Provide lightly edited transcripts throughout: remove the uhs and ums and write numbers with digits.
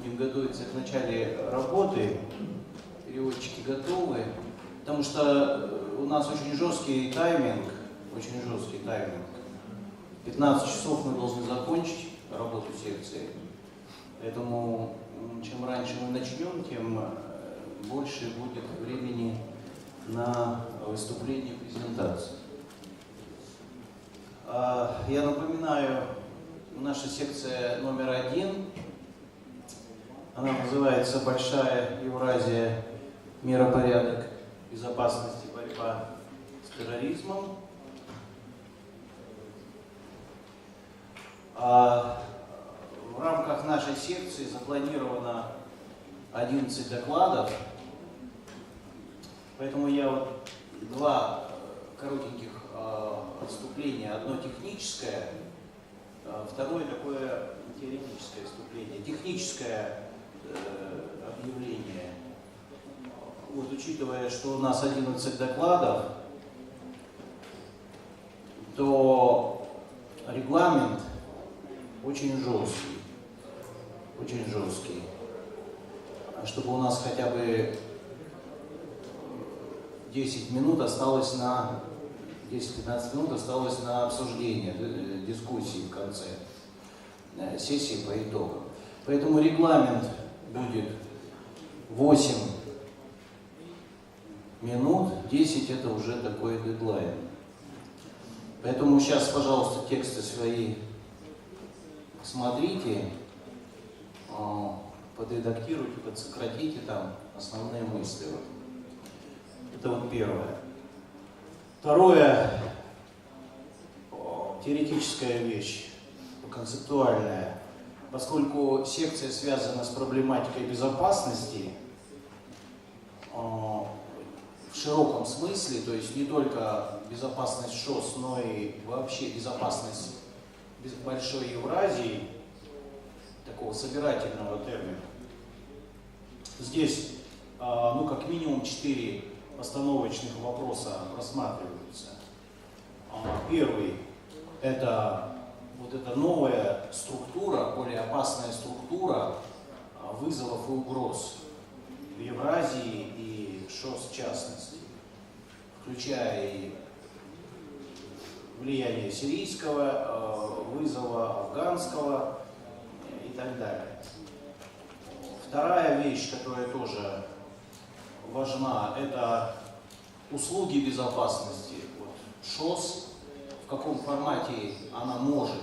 будем готовиться к начале работы. Переводчики готовы. Потому что у нас очень жесткий тайминг. 15 часов мы должны закончить работу секции. Поэтому чем раньше мы начнем, тем больше будет времени на выступление и презентацию. Я напоминаю, наша секция номер 1. Она называется «Большая Евразия. Миропорядок, безопасность и борьба с терроризмом». В рамках нашей секции запланировано 11 докладов, поэтому я вот два коротеньких вступления. Одно техническое, второе такое теоретическое вступление. Техническое объявление. Вот, учитывая, что у нас 11 докладов, то регламент очень жесткий. Чтобы у нас хотя бы 10-15 минут осталось на обсуждение, дискуссии в конце сессии по итогам. Поэтому регламент будет 8 минут, 10 это уже такой дедлайн. Поэтому сейчас, пожалуйста, тексты свои смотрите, подредактируйте, подсократите там основные мысли. Это вот первое. Второе, теоретическая вещь, концептуальная. Поскольку секция связана с проблематикой безопасности в широком смысле, то есть не только безопасность ШОС, но и вообще безопасность Большой Евразии, такого собирательного термина. Здесь, как минимум 4 постановочных вопроса рассматриваются. Первый – это вот эта новая структура, более опасная структура вызовов и угроз в Евразии и ШОС в частности, включая и влияние сирийского вызова, афганского и так далее. Вторая вещь, которая тоже важна, это услуги безопасности. ШОС, в каком формате она может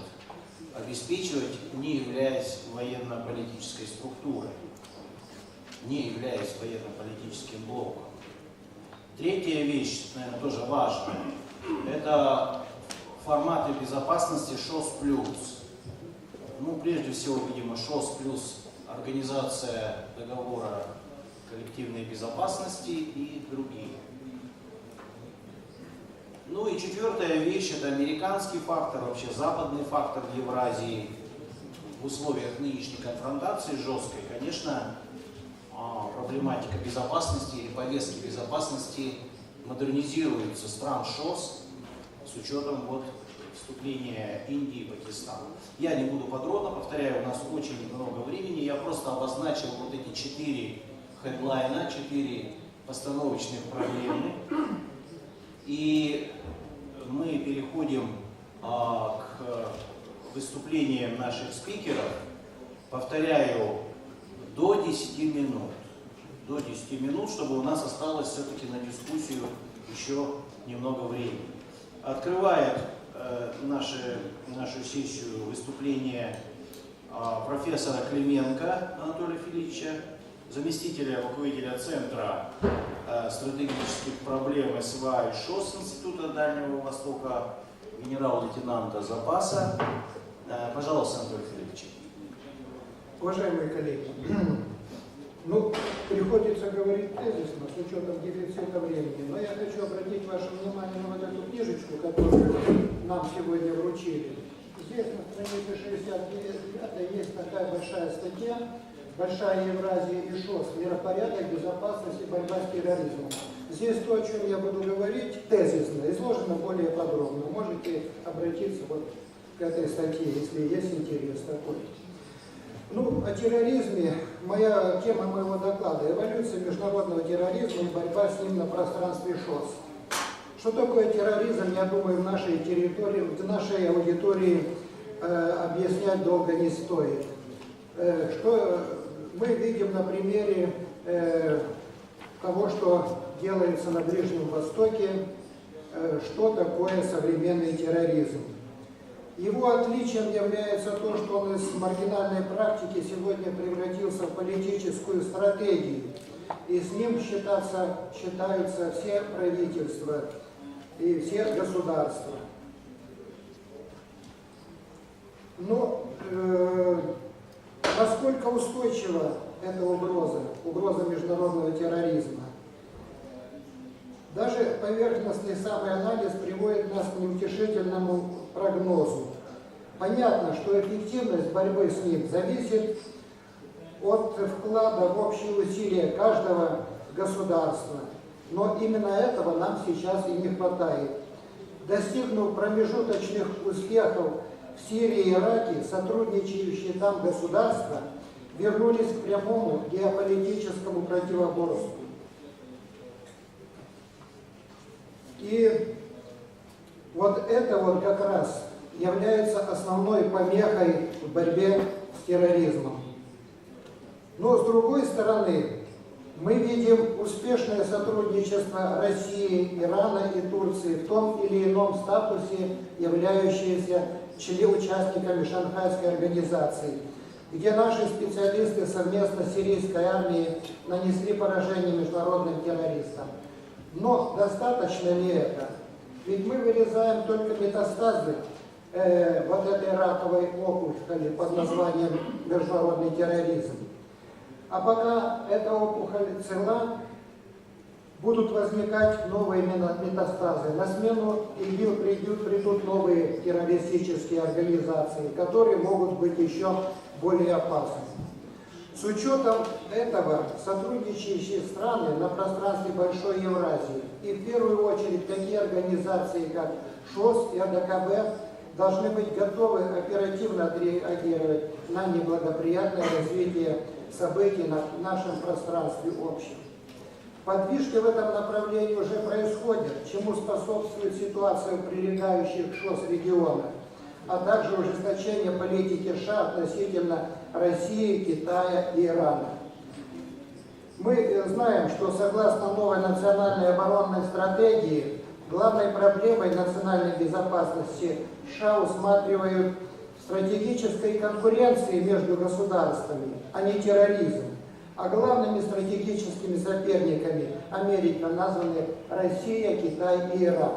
обеспечивать, не являясь военно-политической структурой, не являясь военно-политическим блоком. Третья вещь, наверное, тоже важная, это форматы безопасности ШОС+. Прежде всего, видимо, ШОС плюс организация договора коллективной безопасности и другие. И четвертая вещь – это американский фактор, вообще западный фактор в Евразии. В условиях нынешней конфронтации жесткой, конечно, проблематика безопасности или повестки безопасности модернизируется стран ШОС с учетом вступления Индии и Пакистана. Я не буду подробно, повторяю, у нас очень много времени, я просто обозначил эти 4 хедлайна, 4 постановочных проблемы. И мы переходим к выступлениям наших спикеров. Повторяю, до 10 минут. До 10 минут, чтобы у нас осталось все-таки на дискуссию еще немного времени. Открывает нашу сессию выступление профессора Клименко Анатолия Филипповича, заместителя руководителя Центра стратегических проблем СВА и ШОС Института Дальнего Востока, генерал-лейтенанта запаса. Пожалуйста, Анатолий Филиппович. Уважаемые коллеги, приходится говорить тезисно, с учетом дефицита времени, но я хочу обратить ваше внимание на эту книжечку, которую нам сегодня вручили. Здесь на странице 69 есть такая большая статья «Большая Евразия и ШОС. Миропорядок, безопасность и борьба с терроризмом». Здесь то, о чем я буду говорить, тезисно, изложено более подробно. Можете обратиться к этой статье, если есть интерес такой. Ну, о терроризме, моя тема моего доклада — эволюция международного терроризма и борьба с ним на пространстве ШОС. Что такое терроризм, я думаю, в нашей территории, в нашей аудитории объяснять долго не стоит. Что мы видим на примере того, что делается на Ближнем Востоке, что такое современный терроризм. Его отличием является то, что он из маргинальной практики сегодня превратился в политическую стратегию, и с ним считаются все правительства и все государства. Но насколько устойчива эта угроза международного терроризма? Даже поверхностный самый анализ приводит нас к неутешительному прогнозу. Понятно, что эффективность борьбы с ним зависит от вклада в общие усилия каждого государства. Но именно этого нам сейчас и не хватает. Достигнув промежуточных успехов в Сирии и Ираке, сотрудничающие там государства вернулись к прямому геополитическому противоборству. И вот это вот как раз является основной помехой в борьбе с терроризмом. Но с другой стороны, мы видим успешное сотрудничество России, Ирана и Турции в том или ином статусе, являющиеся участниками Шанхайской организации, где наши специалисты совместно с сирийской армией нанесли поражение международным террористам. Но достаточно ли это? Ведь мы вырезаем только метастазы вот этой раковой опухоли под названием международный терроризм. А пока эта опухоль цела, будут возникать новые метастазы. На смену ИГИЛ придут новые террористические организации, которые могут быть еще более опасны. С учетом этого сотрудничающие страны на пространстве Большой Евразии и в первую очередь такие организации, как ШОС и АДКБ, должны быть готовы оперативно отреагировать на неблагоприятное развитие событий на нашем пространстве общем. Подвижки в этом направлении уже происходят, чему способствует ситуация в прилегающих к ШОС регионах, а также ужесточение политики США относительно России, Китая и Ирана. Мы знаем, что согласно новой национальной оборонной стратегии, главной проблемой национальной безопасности США усматривают стратегической конкуренции между государствами, а не терроризм. А главными стратегическими соперниками Америки названы Россия, Китай и Иран.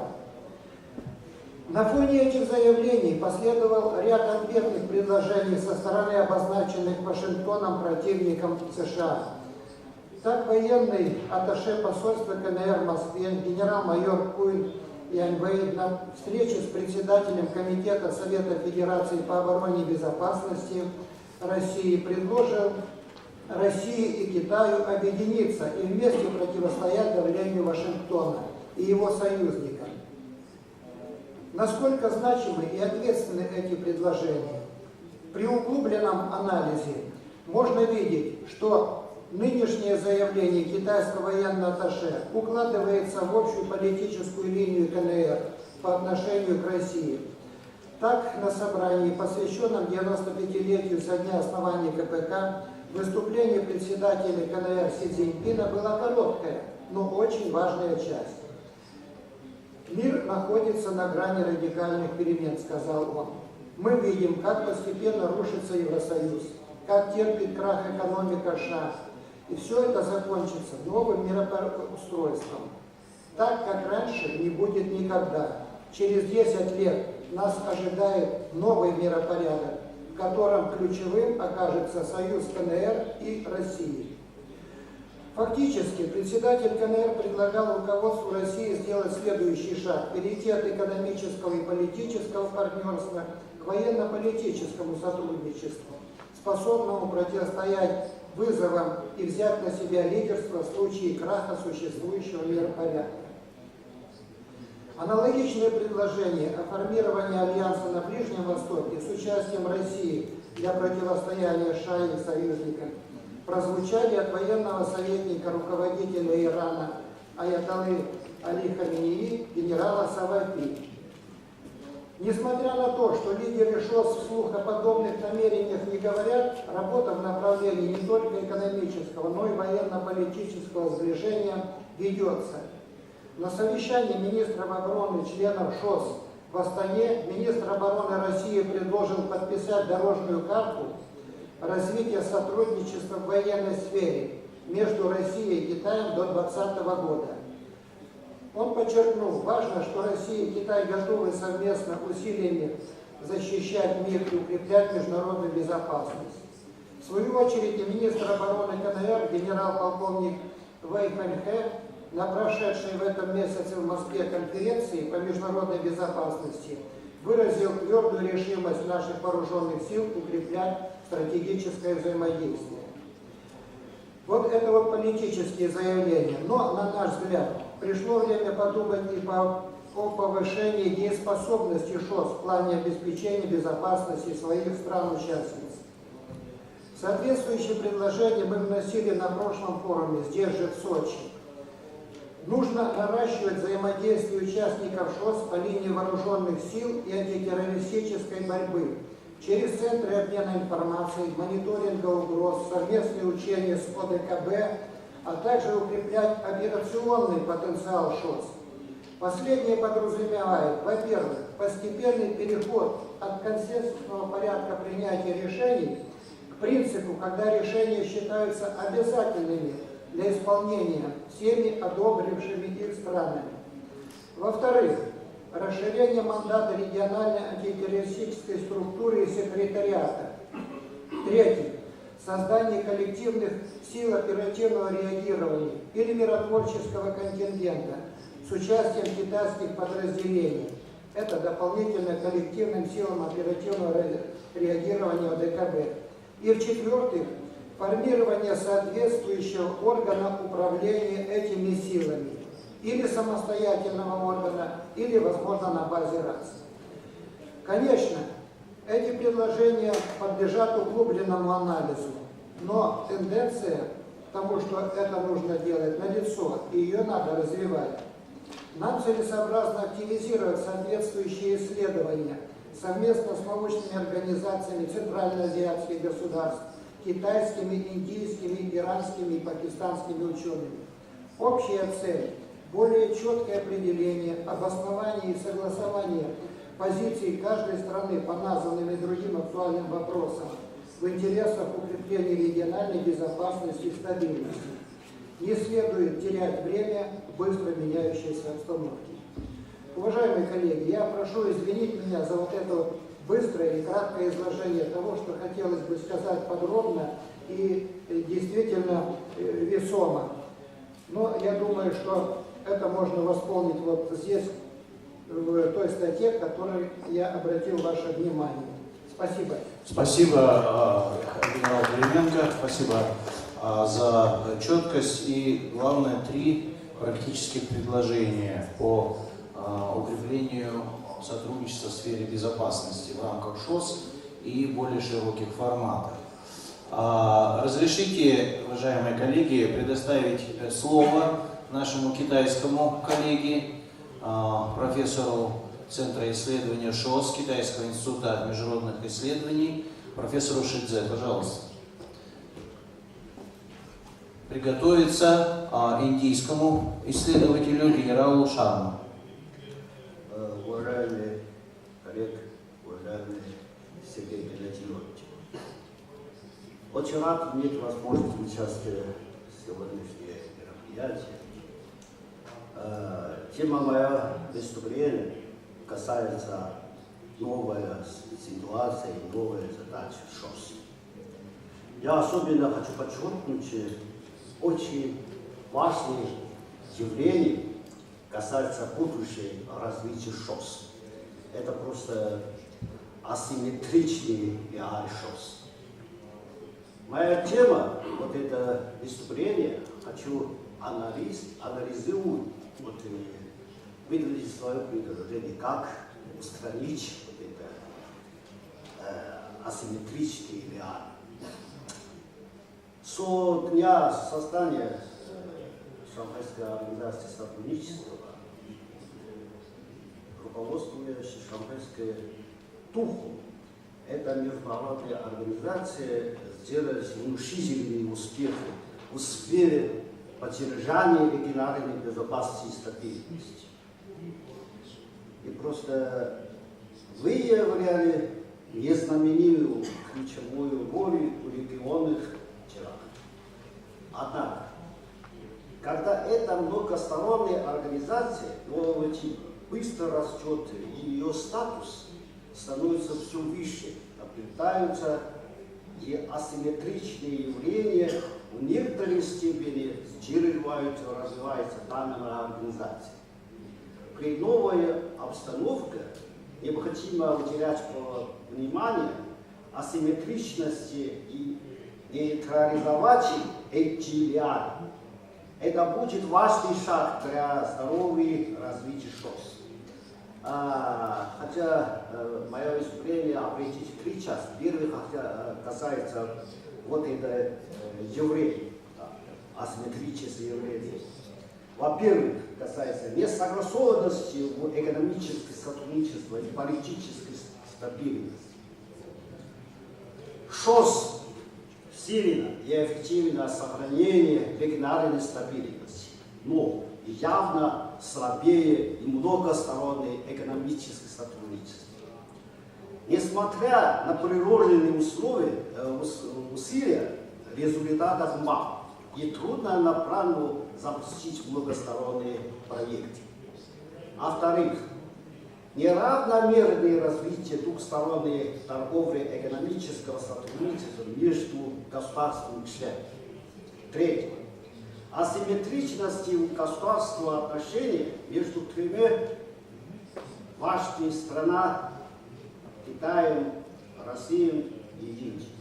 На фоне этих заявлений последовал ряд ответных предложений со стороны обозначенных Вашингтоном противником США. Так, военный атташе посольства КНР в Москве генерал-майор Куин Яньвэй на встрече с председателем Комитета Совета Федерации по обороне и безопасности России предложил России и Китаю объединиться и вместе противостоять давлению Вашингтона и его союзникам. Насколько значимы и ответственны эти предложения? При углубленном анализе можно видеть, что нынешнее заявление китайского военного атташе укладывается в общую политическую линию КНР по отношению к России. Так, на собрании, посвященном 95-летию со дня основания КПК, выступление председателя КНР Си Цзиньпина было короткое, но очень важная часть. «Мир находится на грани радикальных перемен», — сказал он. «Мы видим, как постепенно рушится Евросоюз, как терпит крах экономика США, и все это закончится новым мироустройством. Так, как раньше, не будет никогда. Через 10 лет нас ожидает новый миропорядок, в котором ключевым окажется союз КНР и России». Фактически, председатель КНР предлагал руководству России сделать следующий шаг – перейти от экономического и политического партнерства к военно-политическому сотрудничеству, способному противостоять вызовам и взять на себя лидерство в случае краха существующего миропорядка. Аналогичное предложение о формировании альянса на Ближнем Востоке с участием России для противостояния США и союзникам прозвучали от военного советника руководителя Ирана аятоллы Али Хаминеи генерала Саваки. Несмотря на то, что лидеры ШОС вслух о подобных намерениях не говорят, работа в направлении не только экономического, но и военно-политического сближения ведется. На совещании министров обороны членов ШОС в Астане министр обороны России предложил подписать дорожную карту развития сотрудничества в военной сфере между Россией и Китаем до 2020 года. Он подчеркнул, важно, что Россия и Китай готовы совместно усилиями защищать мир и укреплять международную безопасность. В свою очередь, и министр обороны КНР генерал-полковник Вэй Фэньхэ на прошедшей в этом месяце в Москве конференции по международной безопасности выразил твердую решимость наших вооруженных сил укреплять стратегическое взаимодействие. Вот это вот политические заявления. Но, на наш взгляд, пришло время подумать и о повышении дееспособности ШОС в плане обеспечения безопасности своих стран-участниц. Соответствующие предложения мы вносили на прошлом форуме здесь же, в Сочи. Нужно наращивать взаимодействие участников ШОС по линии вооруженных сил и антитеррористической борьбы через центры обмена информацией, мониторинга угроз, совместные учения с ОДКБ, а также укреплять операционный потенциал ШОС. Последнее подразумевает, во-первых, постепенный переход от консенсусного порядка принятия решений к принципу, когда решения считаются обязательными для исполнения всеми одобрившими их странами. Во-вторых, расширение мандата региональной антитеррористической структуры и секретариата. В-третьих, создание коллективных сил оперативного реагирования или миротворческого контингента с участием китайских подразделений. Это дополнительно коллективным силам оперативного реагирования ОДКБ. И в-четвертых, формирование соответствующего органа управления этими силами, или самостоятельного органа, или, возможно, на базе РАС. Конечно, эти предложения подлежат углубленному анализу, но тенденция к тому, что это нужно делать, налицо, и ее надо развивать. Нам целесообразно активизировать соответствующие исследования совместно с научными организациями центральноазиатских государств, китайскими, индийскими, иранскими и пакистанскими учеными. Общая цель – более четкое определение, обоснование и согласование позиций каждой страны по названным и другим актуальным вопросам в интересах укрепления региональной безопасности и стабильности. Не следует терять время в быстро меняющейся обстановке. Уважаемые коллеги, я прошу извинить меня за вот это вот быстрое и краткое изложение того, что хотелось бы сказать подробно и действительно весомо. Но я думаю, что это можно восполнить вот здесь, в той статье, к которой я обратил ваше внимание. Спасибо. Спасибо, генерал Калименко, спасибо за четкость и, главное, 3 практических предложения по укреплению сотрудничества в сфере безопасности в рамках ШОС и более широких форматах. Разрешите, уважаемые коллеги, предоставить слово нашему китайскому коллеге, профессору Центра исследования ШОС Китайского института международных исследований, профессору Шидзе. Пожалуйста. Приготовиться индийскому исследователю генералу Шарму. Уважаемые коллеги, уважаемый Сергей Геннадьевич, очень рад иметь возможность участвовать в сегодняшнем мероприятии. Тема моего выступления касается новой ситуации, новой задачи ШОС. Я особенно хочу подчеркнуть очень важное явление, касается будущего развития ШОС. Это просто асимметричный реалий ШОС. Моя тема, вот это выступление, хочу анализировать, вот, выразить свое предложение, как устранить вот это асимметричные реалии. Со дня создания Шанхайской организации сотрудничества руководствующий Шанхайской духом, эта международная организация сделала внушительные успехи в сфере поддержания региональной безопасности и стабильности. И просто выявляли незнаменимую ключевую роль в регионах делах. Однако, когда эта многосторонняя организация очень быстро растет, и ее статус становится все выше, наблюдаются и асимметричные явления в некоторой степени сдерживают и развивается данная организация. При новой обстановке необходимо уделять внимание асимметричности и нейтрализовать эти реалии. Это будет важный шаг для здорового развития ШОС. Хотя мое выступление обратить 3 части. Первый касается вот это явление, асимметрическое явление. Во-первых, касается несогласованности в экономическом сотрудничестве и политической стабильности. ШОС сильно и эффективно сохранение региональной стабильности, но явно слабее и многостороннее экономическое сотрудничество. Несмотря на приложенные усилия, результатов мало, и трудно направленно запустить многосторонние проекты. А во-вторых, неравномерное развитие двухсторонней торговли и экономического сотрудничества между государствами-членами. Третье. Асимметричности в государственных отношениях между 3 важными странами Китаем, Россией и Индией.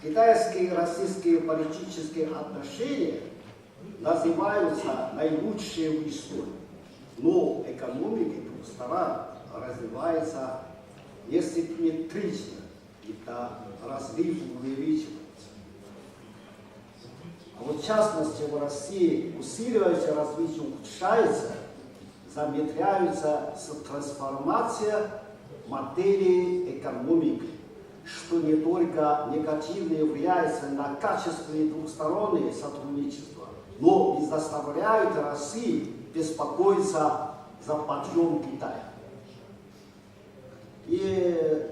Китайские и российские политические отношения называются наилучшие в истории, но экономика двух стран развивается несимметрично, и разрыв увеличивается. А вот в частности в России усиливается развитие, ухудшается, замедляется трансформация модели экономики, что не только негативно влияет на качественное двухстороннее сотрудничество, но и заставляет Россию беспокоиться за подъем Китая. И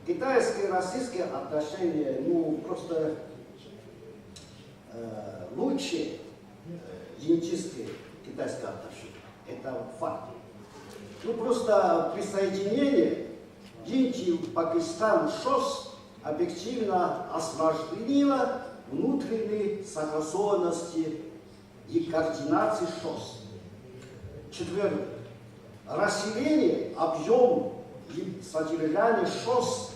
китайские и российские отношения, просто лучше генетические китайские отношения. Это факт. Просто присоединение Индии, Пакистан, ШОС объективно осложнило внутренней согласованности и координации ШОС. Четвертое. Расширение объема и содержание ШОС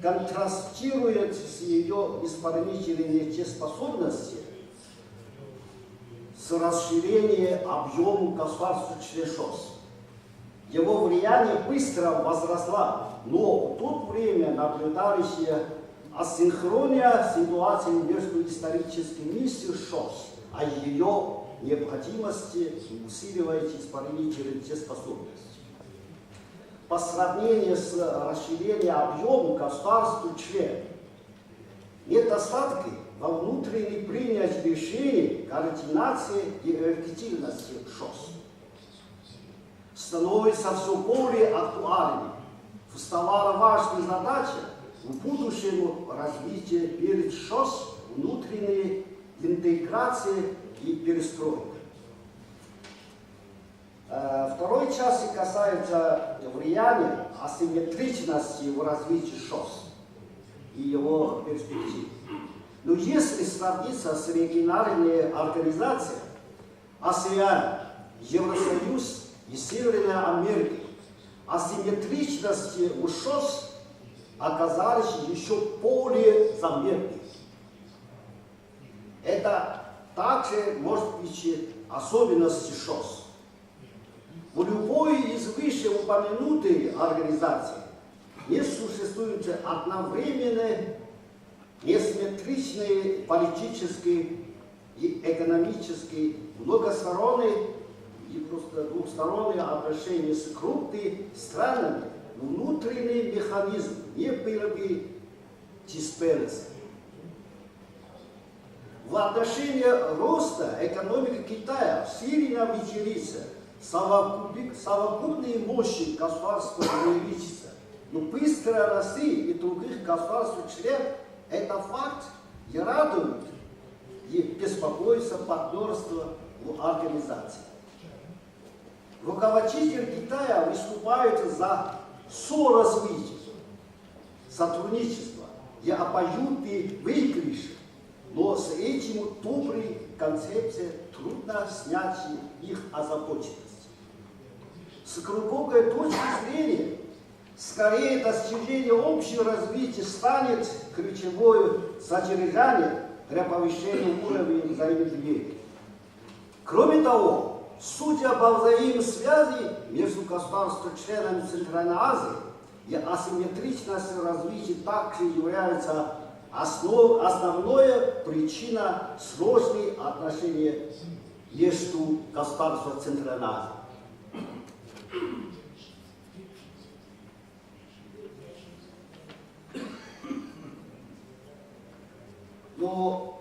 контрастирует с ее исполнительной неспособностью с расширением объема государств-членов ШОС. Его влияние быстро возросло, но в то время наблюдалась асинхронная ситуация между исторической миссией ШОС, а ее необходимости усиливать исполнительную способность. По сравнению с расширением объема государств-членов, недостатки во внутренней принятии решений, координации и эффективности ШОС становится все более актуальной. Вставала важная задача в будущем развития перед ШОС внутренней интеграции и перестройки. Второй части касается влияния асимметричности в развитии ШОС и его перспектив. Но если сравниться с региональной организацией АСЕАН, Евросоюз и Северной Америки, асимметричности у ШОС оказались еще более заметны. Это также может быть особенности ШОС. В любой из вышеупомянутой организаций не существует одновременной, несимметричной политической и экономической, многосторонней и просто двухсторонние отношения с крупными странами. Внутренний механизм не был бы диспельцем. В отношении роста экономики Китая сильно выделится совокупные мощи государства увеличится. Но быстрое России и других государств-членов это факт и радует, и беспокоится партнерство в организации. Руководитель Китая выступает за соразвитие, сотрудничество и обоюдный выигрыш, но с этим доброй концепцией трудно снять их озабоченность. С глубокой точки зрения, скорее достижение общего развития станет ключевое содержание для повышения уровня взаимодействия. Кроме того, судя по взаимосвязи между государствами-членами Центральной Азии и асимметричность развития также является основной причиной сложных отношений между государствами Центральной Азии. Но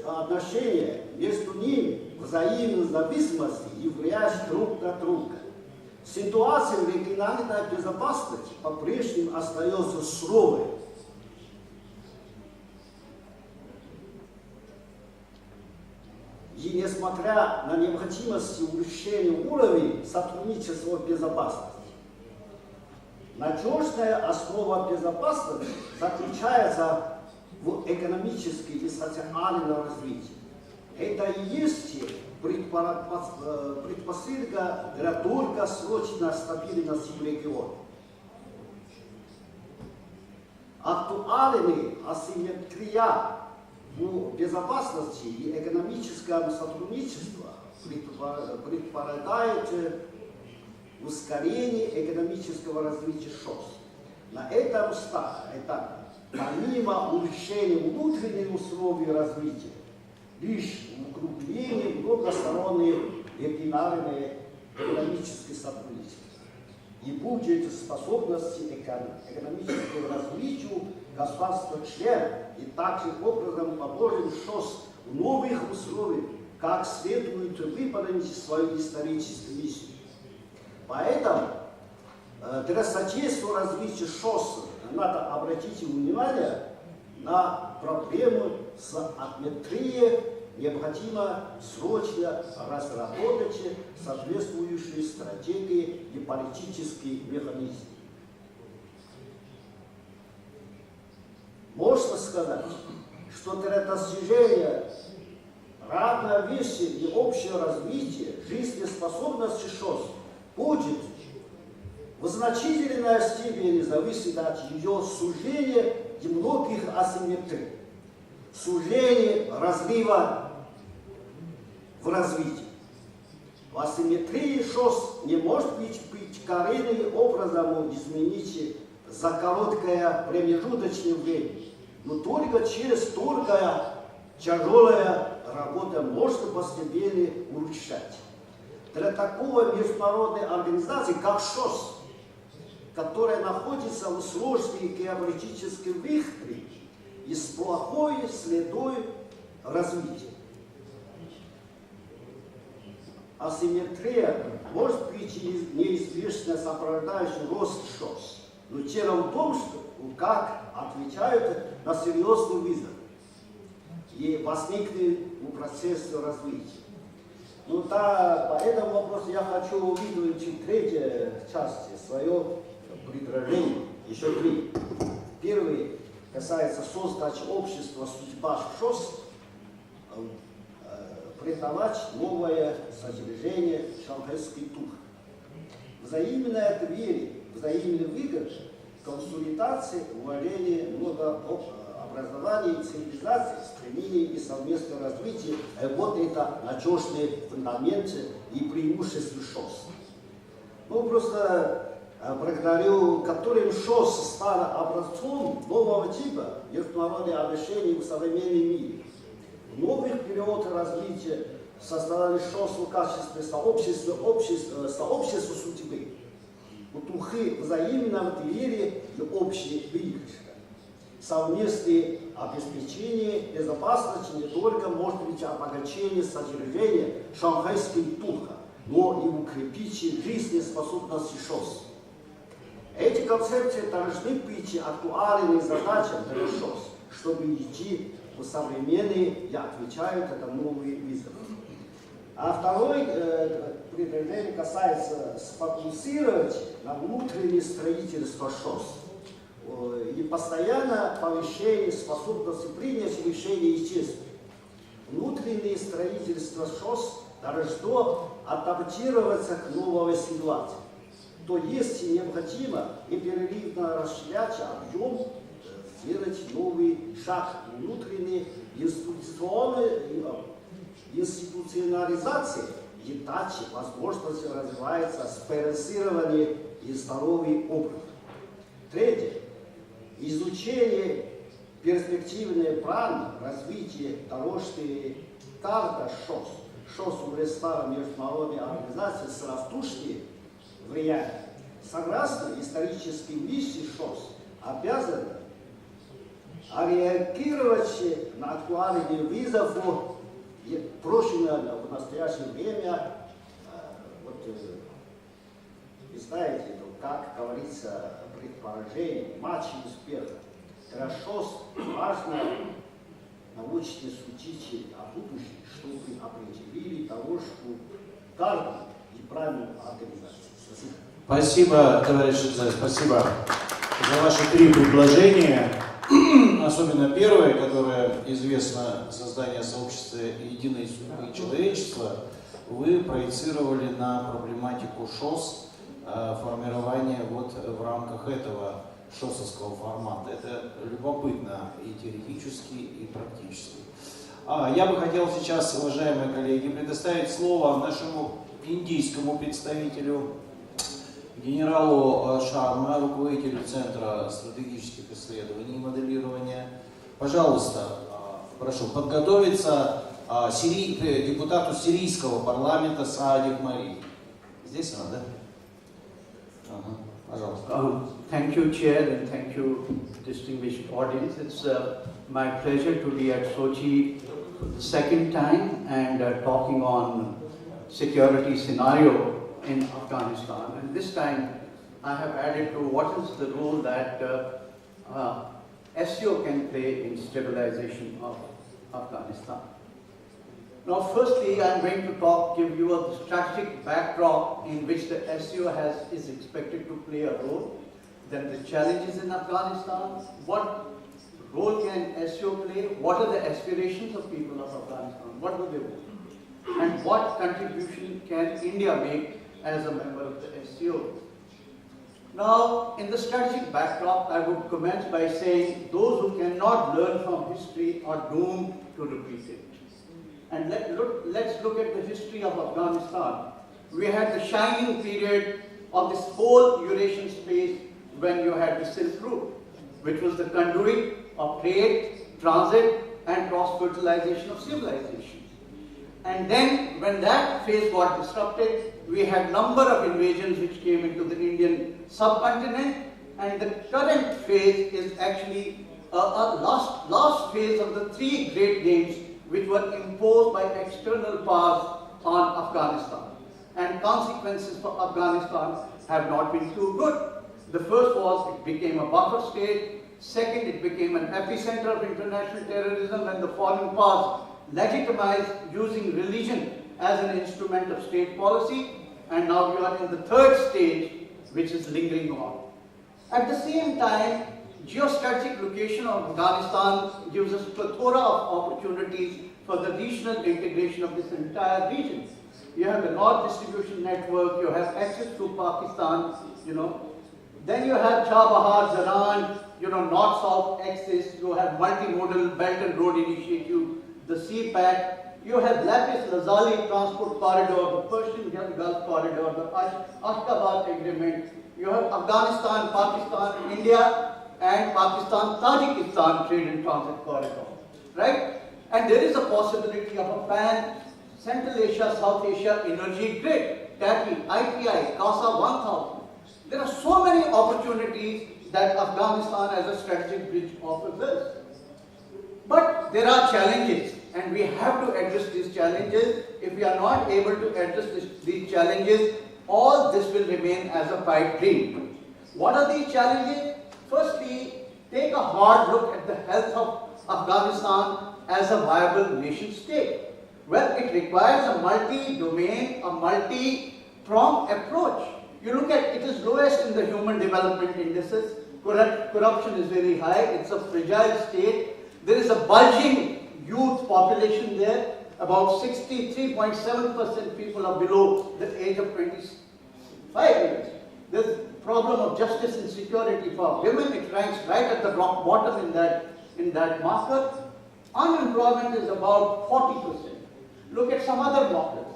отношения между ними взаимной зависимости являются друг на друга. Ситуация в региональной безопасности по-прежнему остается суровой. И несмотря на необходимость улучшения уровня сотрудничества в безопасности, надежная основа безопасности заключается в экономическом и социальном развитии. Это и есть предпосылка для долгосрочной стабильности в регионе. Актуальная асимметрия в безопасности и экономическом сотрудничестве предполагает ускорение экономического развития ШОС. На этом этапе, помимо улучшения внутренних условий развития, лишь укрепление многосторонней региональной экономической сотрудничества и будет способности экономического развития государства-членов и таким образом поможет ШОС в новых условиях, как следует выполнить свою историческую миссию. Поэтому для содействия развитию ШОС надо обратить внимание на проблему с асимметрией, необходимо срочно разработать соответствующие стратегии и политические механизмы. Можно сказать, что для достижения равновесия и общего развития жизнеспособности ШОС будет в значительной степени зависит от ее сужения и многих асимметрий, сужения разрыва в развитии. В асимметрии ШОС не может быть коренным образом изменить за короткое промежуточное время, но только через долгая, тяжелая работа можно постепенно улучшать. Для такого международной организации, как ШОС, которая находится в сложной геополитической вихре и с плохой следой развития. Асимметрия может быть неизбежно сопровождающей рост ШОС, но дело в том, что как отвечают на серьезный вызов и возникли в процессе развития. Ну да, по этому вопросу я хочу увидеть третью часть свое предложение, еще три. Первый касается создачи общества судьба ШОС, придавать новое содержание шанхайский дух. Взаимная доверие, взаимный выгод, консолидация, уважение, многообразование, цивилизации, стремление и совместное развитие – вот это надежные фундаменты и преимущества ШОС. Ну, просто благодарю которым ШОС стало образцом нового типа международных отношений в современном мире. Новый период развития создали ШОС в качестве сообщества судьбы, в духе взаимного доверия и общей выигрыша. Совместное обеспечение безопасности не только может быть обогащение содержания шанхайского духа, но и укрепить жизнеспособность ШОС. Эти концепции должны быть актуальными задачами для ШОС, чтобы идти в современные и отвечают это новые вызовы. А второе предложение касается сфокусировать на внутреннее строительство ШОС и постоянно повышение способности принять решения естественно. Внутреннее строительство ШОС должно адаптироваться к новой ситуации. То есть необходимо непрерывно расширять объем, сделать новый шаг внутренней институционализации и дать возможность развиваться сбалансированный и здоровый образ. Третье. Изучение перспективного плана развития дорожной карты ШОС. ШОС уже стала международной организацией с растущим влиянием. Согласно историческим миссии ШОС, обязаны реагировать на актуальные вызовы, брошенные в настоящее время. Вы знаете, как говорится, предположение, матч успеха. Для ШОС важно научно судить о будущем, чтобы определили дорожку карту и правильную организацию. Спасибо, товарищ Шидзай, спасибо за ваши 3 предложения. Особенно первое, которое известно, создание сообщества единой судьбы человечества, вы проецировали на проблематику ШОС, формирование вот в рамках этого ШОСовского формата. Это любопытно и теоретически, и практически. Я бы хотел сейчас, уважаемые коллеги, предоставить слово нашему индийскому представителю, генералу Шарма, руководителю Центра стратегических исследований и моделирования. Пожалуйста, прошу подготовиться депутату сирийского парламента Саадик Мари. Здесь она, да? Ага. Пожалуйста. Thank you, Chair, and thank you, distinguished audience. It's my pleasure to be at Sochi for the second time and talking on security scenario in Afghanistan. And this time I have added to what is the role that SEO can play in stabilization of Afghanistan. Now, firstly, I'm going to give you a strategic backdrop in which the SEO is expected to play a role. Then the challenges in Afghanistan, what role can SEO play, what are the aspirations of people of Afghanistan, what do they want, and what contribution can India make as a member of the SEO. Now, in the strategic backdrop, I would commence by saying those who cannot learn from history are doomed to repeat it. And let's look at the history of Afghanistan. We had the shining period of this whole Eurasian space when you had the Silk Route, which was the conduit of trade, transit, and cross-fertilization of civilization. And then, when that phase got disrupted, we had number of invasions which came into the Indian subcontinent, and the current phase is actually a last phase of the 3 great games which were imposed by external powers on Afghanistan. And consequences for Afghanistan have not been too good. The first was it became a buffer state. Second, it became an epicenter of international terrorism when the foreign powers legitimized using religion as an instrument of state policy. And now we are in the third stage, which is lingering on. At the same time, geostrategic location of Afghanistan gives us a plethora of opportunities for the regional integration of this entire region. You have the North Distribution Network, you have access to Pakistan, Then you have Chabahar, Zaran, North-South axis, you have multimodal belt and road initiative, the CPAC, You have Lapis Lazuli transport corridor, the Persian Gulf corridor, the Ashgabat agreement. You have Afghanistan, Pakistan, India, and Pakistan, Tajikistan trade and transit corridor, right? And there is a possibility of a pan Central Asia, South Asia energy grid, TAPI, IPI, CASA 1000. There are so many opportunities that Afghanistan as a strategic bridge offers us. But there are challenges, and we have to address these challenges. If we are not able to address these challenges, all this will remain as a pipe dream. What are these challenges? Firstly, take a hard look at the health of Afghanistan as a viable nation state. Well, it requires a multi-domain, a multi-pronged approach. You look at it is lowest in the human development indices. Corruption is very high. It's a fragile state. There is a bulging youth population there. About 63.7% people are below the age of 25 years. There's problem of justice and security for women. It ranks right at the rock bottom in that marker. Unemployment is about 40%. Look at some other markers.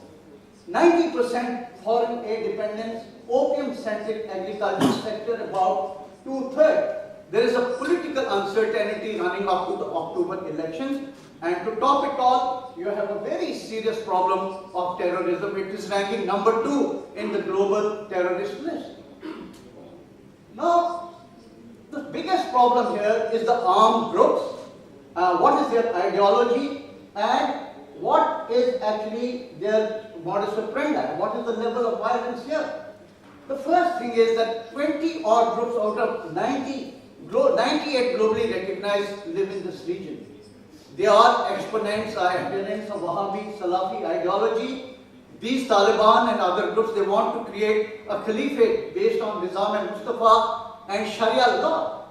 90% foreign aid dependence, opium-centric agriculture sector, about 2/3. There is a political uncertainty running up to the October elections. And to top it all, you have a very serious problem of terrorism. It is ranking number 2 in the global terrorist list. Now, the biggest problem here is the armed groups. What is their ideology and what is actually their modus operandi? What is the level of violence here? The first thing is that 20 odd groups out of 98 globally recognized live in this region. They are exponents, adherents of Wahhabi, Salafi ideology. These Taliban and other groups, they want to create a caliphate based on Nizam and Mustafa and Sharia law.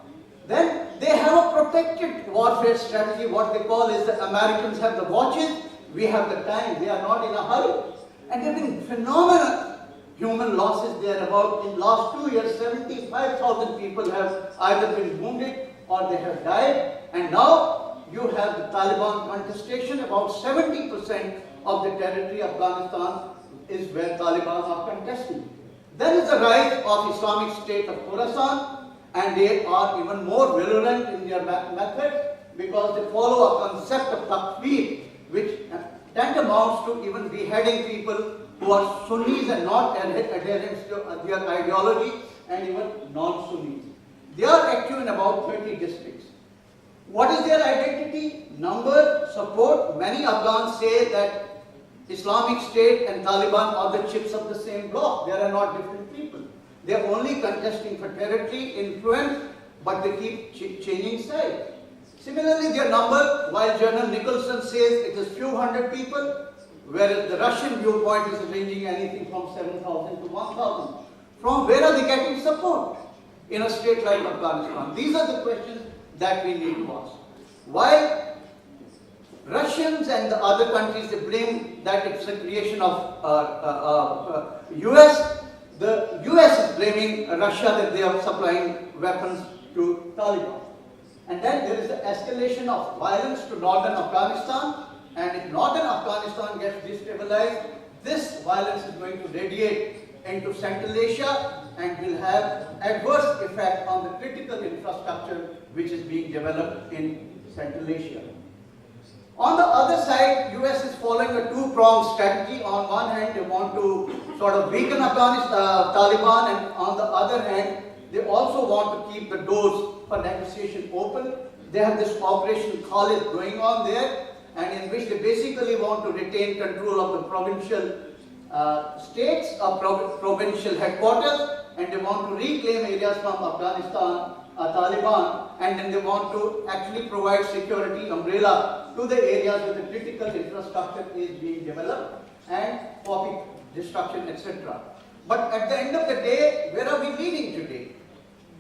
Then they have a protected warfare strategy. What they call is the Americans have the watches, we have the time. They are not in a hurry. And there have been phenomenal human losses there. About in last 2 years, 75,000 people have either been wounded or they have died. And now you have the Taliban contestation. About 70% of the territory of Afghanistan is where Taliban are contesting. There is the rise of Islamic State of Khorasan, and they are even more virulent in their methods because they follow a concept of takfir, which tantamounts to even beheading people who are Sunnis and not adherents to their ideology, and even non-Sunnis. They are active in about 30 districts. What is their identity? Number, support. Many Afghans say that Islamic State and Taliban are the chips of the same block. They are not different people. They are only contesting for territory, influence, but they keep changing sides. Similarly, their number, while General Nicholson says it is few hundred people, whereas the Russian viewpoint is ranging anything from 7,000 to 1,000. From where are they getting support in a state like Afghanistan? These are the questions that we need to ask. While Russians and the other countries, they blame that it's a creation of US. The US is blaming Russia that they are supplying weapons to Taliban. And then there is the escalation of violence to northern Afghanistan. And if northern Afghanistan gets destabilized, this violence is going to radiate into Central Asia and will have adverse effect on the critical infrastructure which is being developed in Central Asia. On the other side, US is following a two-pronged strategy. On one hand, they want to sort of weaken Afghanistan, Taliban, and on the other hand, they also want to keep the doors for negotiation open. They have this Operation Khalid going on there, and in which they basically want to retain control of the provincial states, provincial headquarters, and they want to reclaim areas from Afghanistan, Taliban, and then they want to actually provide security umbrella to the areas where the critical infrastructure is being developed and copy destruction, etc. But at the end of the day, where are we leading today?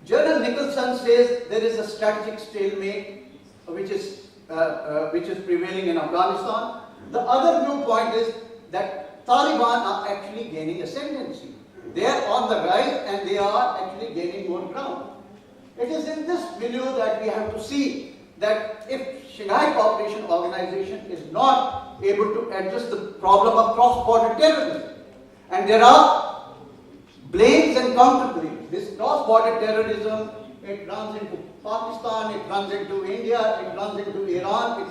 General Nicholson says there is a strategic stalemate which is prevailing in Afghanistan. The other viewpoint is that Taliban are actually gaining ascendancy. They are on the rise and they are actually gaining more ground. It is in this milieu that we have to see that if Shanghai Cooperation Organization is not able to address the problem of cross-border terrorism, and there are blames and counter-blames. This cross-border terrorism, it runs into Pakistan, it runs into India, it runs into Iran, it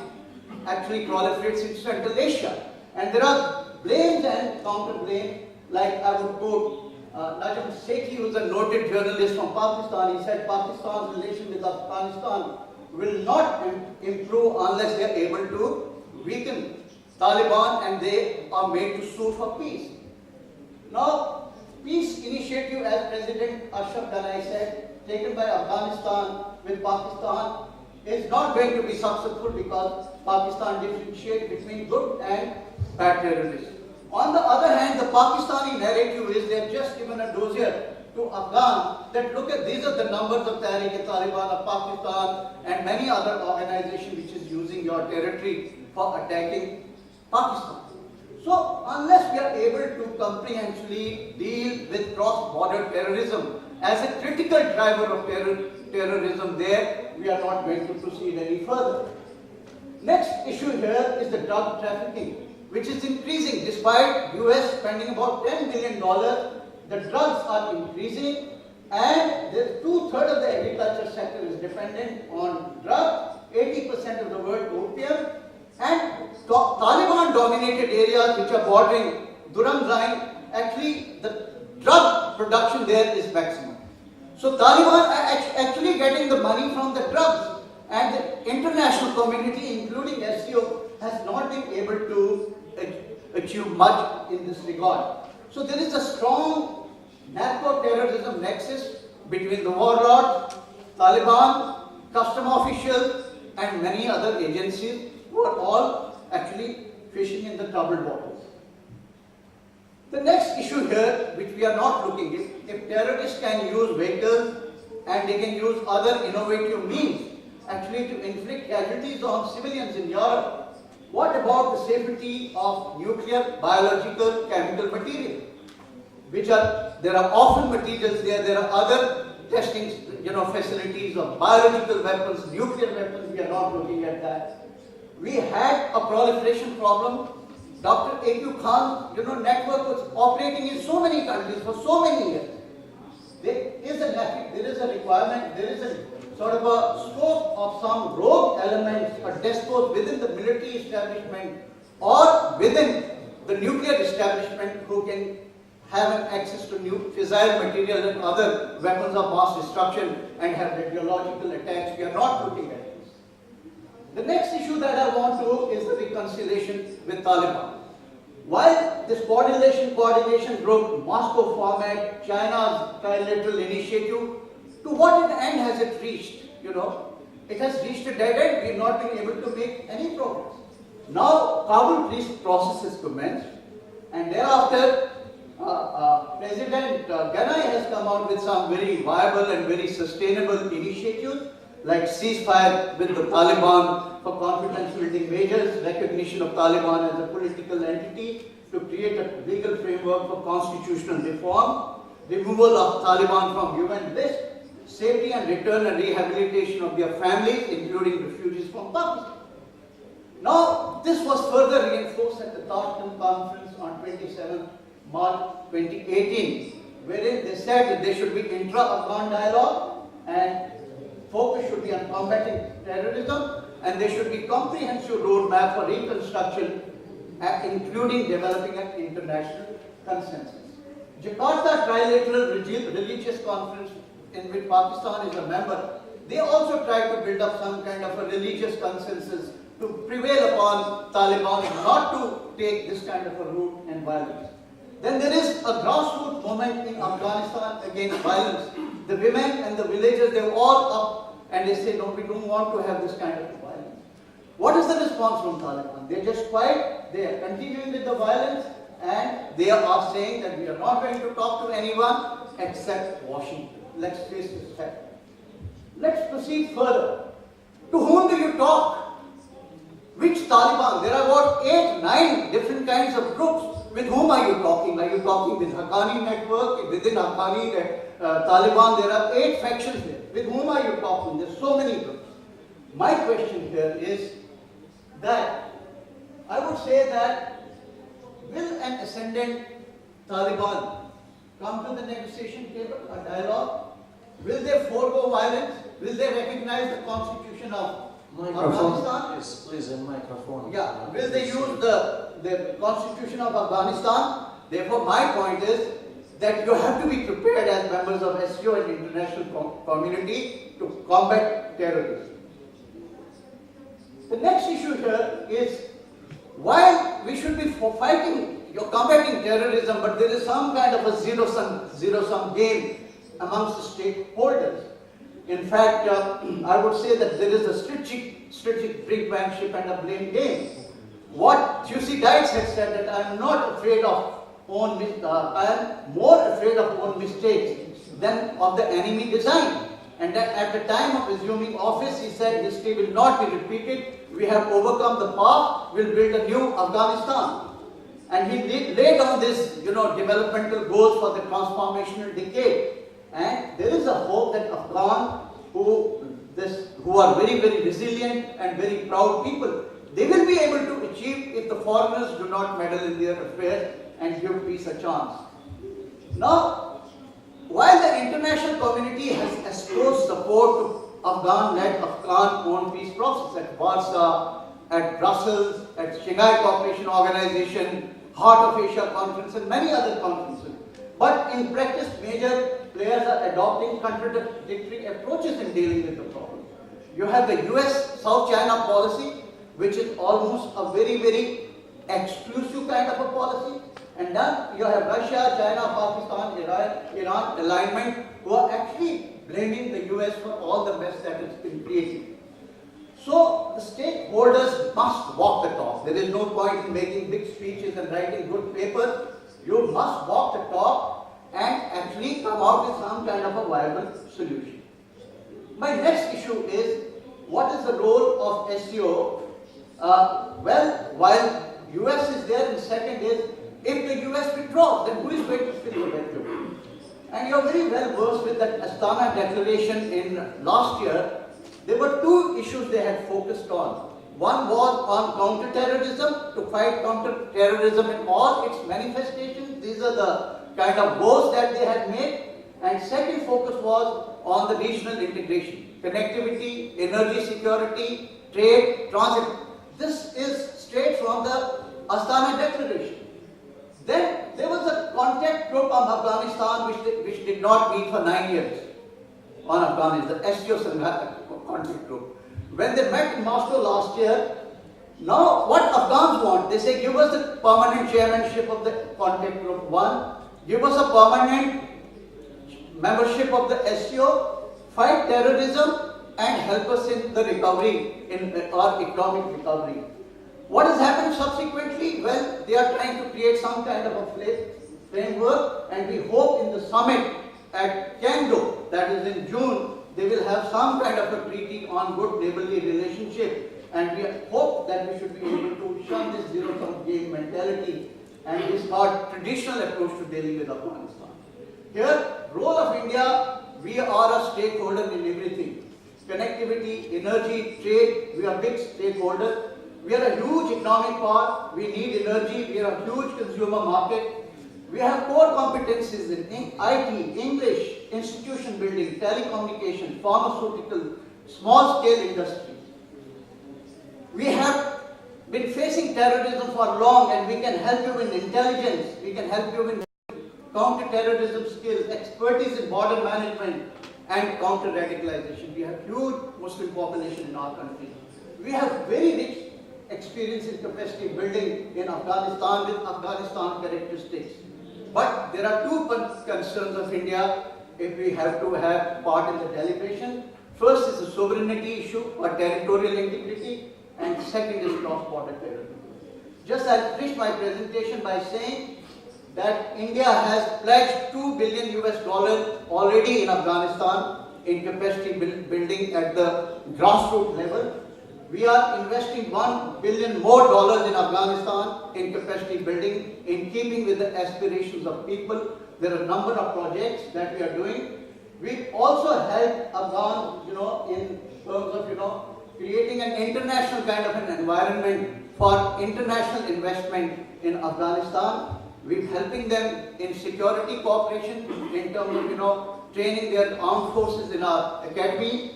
actually proliferates in Central Asia. And there are blames and counter-blames, like I would quote Najm Sethi, who is a noted journalist from Pakistan. He said Pakistan's relation with Afghanistan will not improve unless they are able to weaken Taliban and they are made to sue for peace. Now, peace initiative, as President Ashraf Ghani said, taken by Afghanistan with Pakistan is not going to be successful because Pakistan differentiates between good and bad terrorists. On the other hand, the Pakistani narrative is they have just given a dossier to Afghan that look at these are the numbers of Tehrik-e-Taliban of Pakistan and many other organizations which is using your territory for attacking Pakistan. So unless we are able to comprehensively deal with cross-border terrorism as a critical driver of terrorism there, we are not going to proceed any further. Next issue here is the drug trafficking, which is increasing despite US spending about $10 billion. The drugs are increasing and 2/3 of the agriculture sector is dependent on drugs, 80% of the world opium, and Taliban dominated areas which are bordering Durham line, actually the drug production there is maximum. So Taliban are actually getting the money from the drugs, and the international community, including SCO, has not been able to achieve much in this regard. So there is a strong narco-terrorism nexus between the warlords, Taliban, custom officials, and many other agencies who are all actually fishing in the troubled waters. The next issue here, which we are not looking at, if terrorists can use vehicles and they can use other innovative means actually to inflict casualties on civilians in Europe, what about the safety of nuclear, biological, chemical material? There are often materials there are other testing facilities of biological weapons, nuclear weapons, we are not looking at that. We had a proliferation problem. Dr. A.Q. Khan, network was operating in so many countries for so many years. There is a requirement, there is a sort of a scope of some rogue elements or despots within the military establishment or within the nuclear establishment who can have an access to fissile material and other weapons of mass destruction and have radiological attacks. We are not looking at this. The next issue that I want to is the reconciliation with Taliban. While this coordination group, Moscow format, China's trilateral initiative, to what end has it reached? It has reached a dead end. We have not been able to make any progress. Now, Kabul peace process is commenced, and thereafter, President Ghani has come out with some very viable and very sustainable initiatives, like ceasefire with the Taliban for confidence building measures, recognition of Taliban as a political entity, to create a legal framework for constitutional reform, removal of Taliban from UN list, safety and return and rehabilitation of their families, including refugees from Pakistan. Now, this was further reinforced at the Tashkent conference on 27 March 2018, wherein they said that there should be intra-Afghan dialogue and focus should be on combating terrorism, and there should be comprehensive roadmap for reconstruction, including developing an international consensus. Jakarta Trilateral Religious Conference, in which Pakistan is a member, they also try to build up some kind of a religious consensus to prevail upon Taliban not to take this kind of a route and violence. Then there is a grassroots movement in Afghanistan against violence. The women and the villagers, they're all up and they say, no, we don't want to have this kind of violence. What is the response from Taliban? They're just quiet, they are continuing with the violence, and they are saying that we are not going to talk to anyone except Washington. Let's face this fact. Let's proceed further. To whom do you talk? Which Taliban? There are about 8, 9 different kinds of groups. With whom are you talking? Are you talking with Haqqani network? Within Haqqani Taliban, there are 8 factions there. With whom are you talking? There are so many groups. my question here is that I would say that will an ascendant Taliban come to the negotiation table, a dialogue? Will they forego violence? Will they recognize the constitution of Afghanistan? Yes, please, in microphone. Yeah. Will they use the constitution of Afghanistan? Therefore, my point is that you have to be prepared as members of SCO and international community to combat terrorism. The next issue here is while we should be fighting, you're combating terrorism, but there is some kind of a zero-sum game amongst the stakeholders. In fact, I would say that there is a strategic brinkmanship and a blame game. What Thucydides had said that I am not afraid of I am more afraid of own mistakes than of the enemy design. And that at the time of assuming office, he said history will not be repeated. We have overcome the past. We'll build a new Afghanistan. And he laid down this, developmental goals for the transformational decade. And there is a hope that Afghan who are very, very resilient and very proud people, they will be able to achieve if the foreigners do not meddle in their affairs and give peace a chance. Now, while the international community has exposed support to Afghan-led, Afghan-owned peace process at Warsaw, at Brussels, at Shanghai Cooperation Organization, Heart of Asia Conference, and many other conferences, but in practice, major players are adopting contradictory approaches in dealing with the problem. You have the US-South China policy, which is almost a very, very exclusive kind of a policy. And then you have Russia, China, Pakistan, Iran alignment, who are actually blaming the US for all the mess that has been created. So the stakeholders must walk the talk. There is no point in making big speeches and writing good papers. You must walk the talk and actually come out with some kind of a viable solution. My next issue is, what is the role of SCO? While US is there, and second is, if the US withdraws, then who is going to fill the vacuum? And you're very well versed with that Astana declaration in last year. There were two issues they had focused on. One was on counter-terrorism, to fight counter-terrorism in all its manifestations. These are the kind of goals that they had made. And second focus was on the regional integration, connectivity, energy security, trade, transit. This is straight from the Astana declaration. Then there was a contact group on Afghanistan which did not meet for 9 years on Afghanistan, the SCO contact group. When they met in Moscow last year, now what Afghans want, they say, give us the permanent chairmanship of the contact group 1, give us a permanent membership of the SCO, fight terrorism and help us in the recovery, in our economic recovery. What has happened subsequently? Well, they are trying to create some kind of a framework, and we hope in the summit at Chengdu, that is in June, they will have some kind of a treaty on good neighborly relationship, and we hope that we should be able to shun this zero-sum game mentality and this our traditional approach to dealing with Afghanistan. Here, role of India, we are a stakeholder in everything. Connectivity, energy, trade, we are big stakeholders. We are a huge economic power, we need energy, we are a huge consumer market. We have core competencies in IT, English, institution building, telecommunication, pharmaceutical, small-scale industry. We have been facing terrorism for long, and we can help you in intelligence, we can help you in counter-terrorism skills, expertise in border management and counter-radicalization. We have huge Muslim population in our country. We have very rich experience in capacity building in Afghanistan with Afghanistan characteristics. But there are two concerns of India if we have to have part in the deliberation. First is the sovereignty issue or territorial integrity, and second is cross-border terrorism. Just I'll finish my presentation by saying that India has pledged $2 billion already in Afghanistan in capacity building at the grassroots level. We are investing $1 billion more in Afghanistan in capacity building, in keeping with the aspirations of people. There are a number of projects that we are doing. We also help Afghans, in terms of, creating an international kind of an environment for international investment in Afghanistan. We're helping them in security cooperation in terms of, training their armed forces in our academy,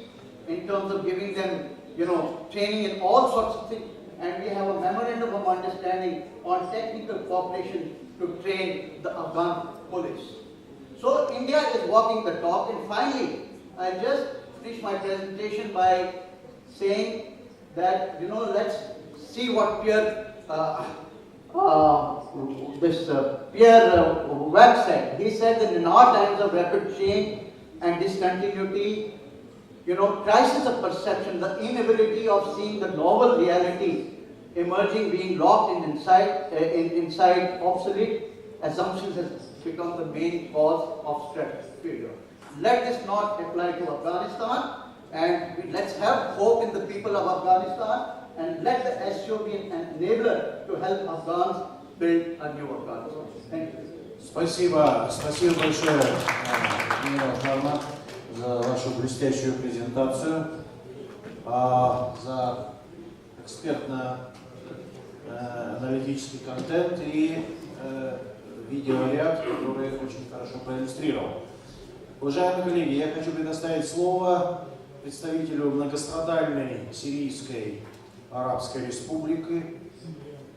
in terms of giving them, training in all sorts of things. And we have a memorandum of understanding on technical cooperation to train the Afghan police. So India is walking the talk. And finally, I just finish my presentation by saying that, let's see what Pierre Webb said. He said that in our times of rapid change and discontinuity, crisis of perception, the inability of seeing the novel reality emerging, being locked in inside obsolete assumptions has become the main cause of stress failure. Let this not apply to Afghanistan, and let's have hope in the people of Afghanistan, and let the SCO be an enabler to help Afghans build a new Afghanistan. Thank you. Спасибо большое, генерал Шарма, за вашу блестящую презентацию, за экспертно-аналитический контент и видеоряд, который очень хорошо проиллюстрировал. Уважаемые коллеги, я хочу предоставить слово представителю многострадальной Сирийской Арабской Республики,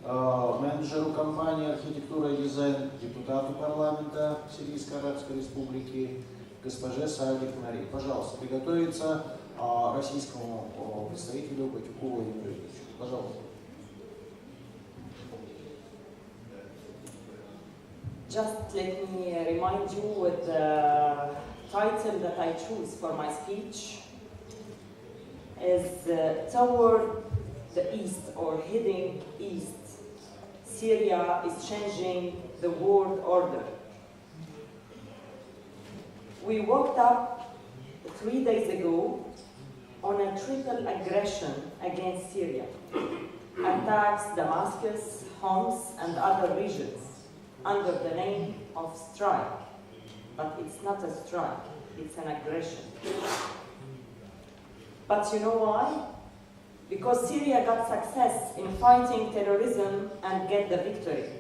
менеджеру компании «Архитектура и дизайн», депутату парламента Сирийской Арабской Республики, госпоже Сааде Кунари. Пожалуйста, приготовиться российскому представителю Батюкову Владимиру Юрьевичу. Пожалуйста. Just let me remind you with the title that I choose for my speech is Toward the East, or Heading East. Syria is changing the world order. We woke up 3 days ago on a triple aggression against Syria. Attacks Damascus, Homs, and other regions under the name of strike. But it's not a strike, it's an aggression. But you know why? Because Syria got success in fighting terrorism and get the victory.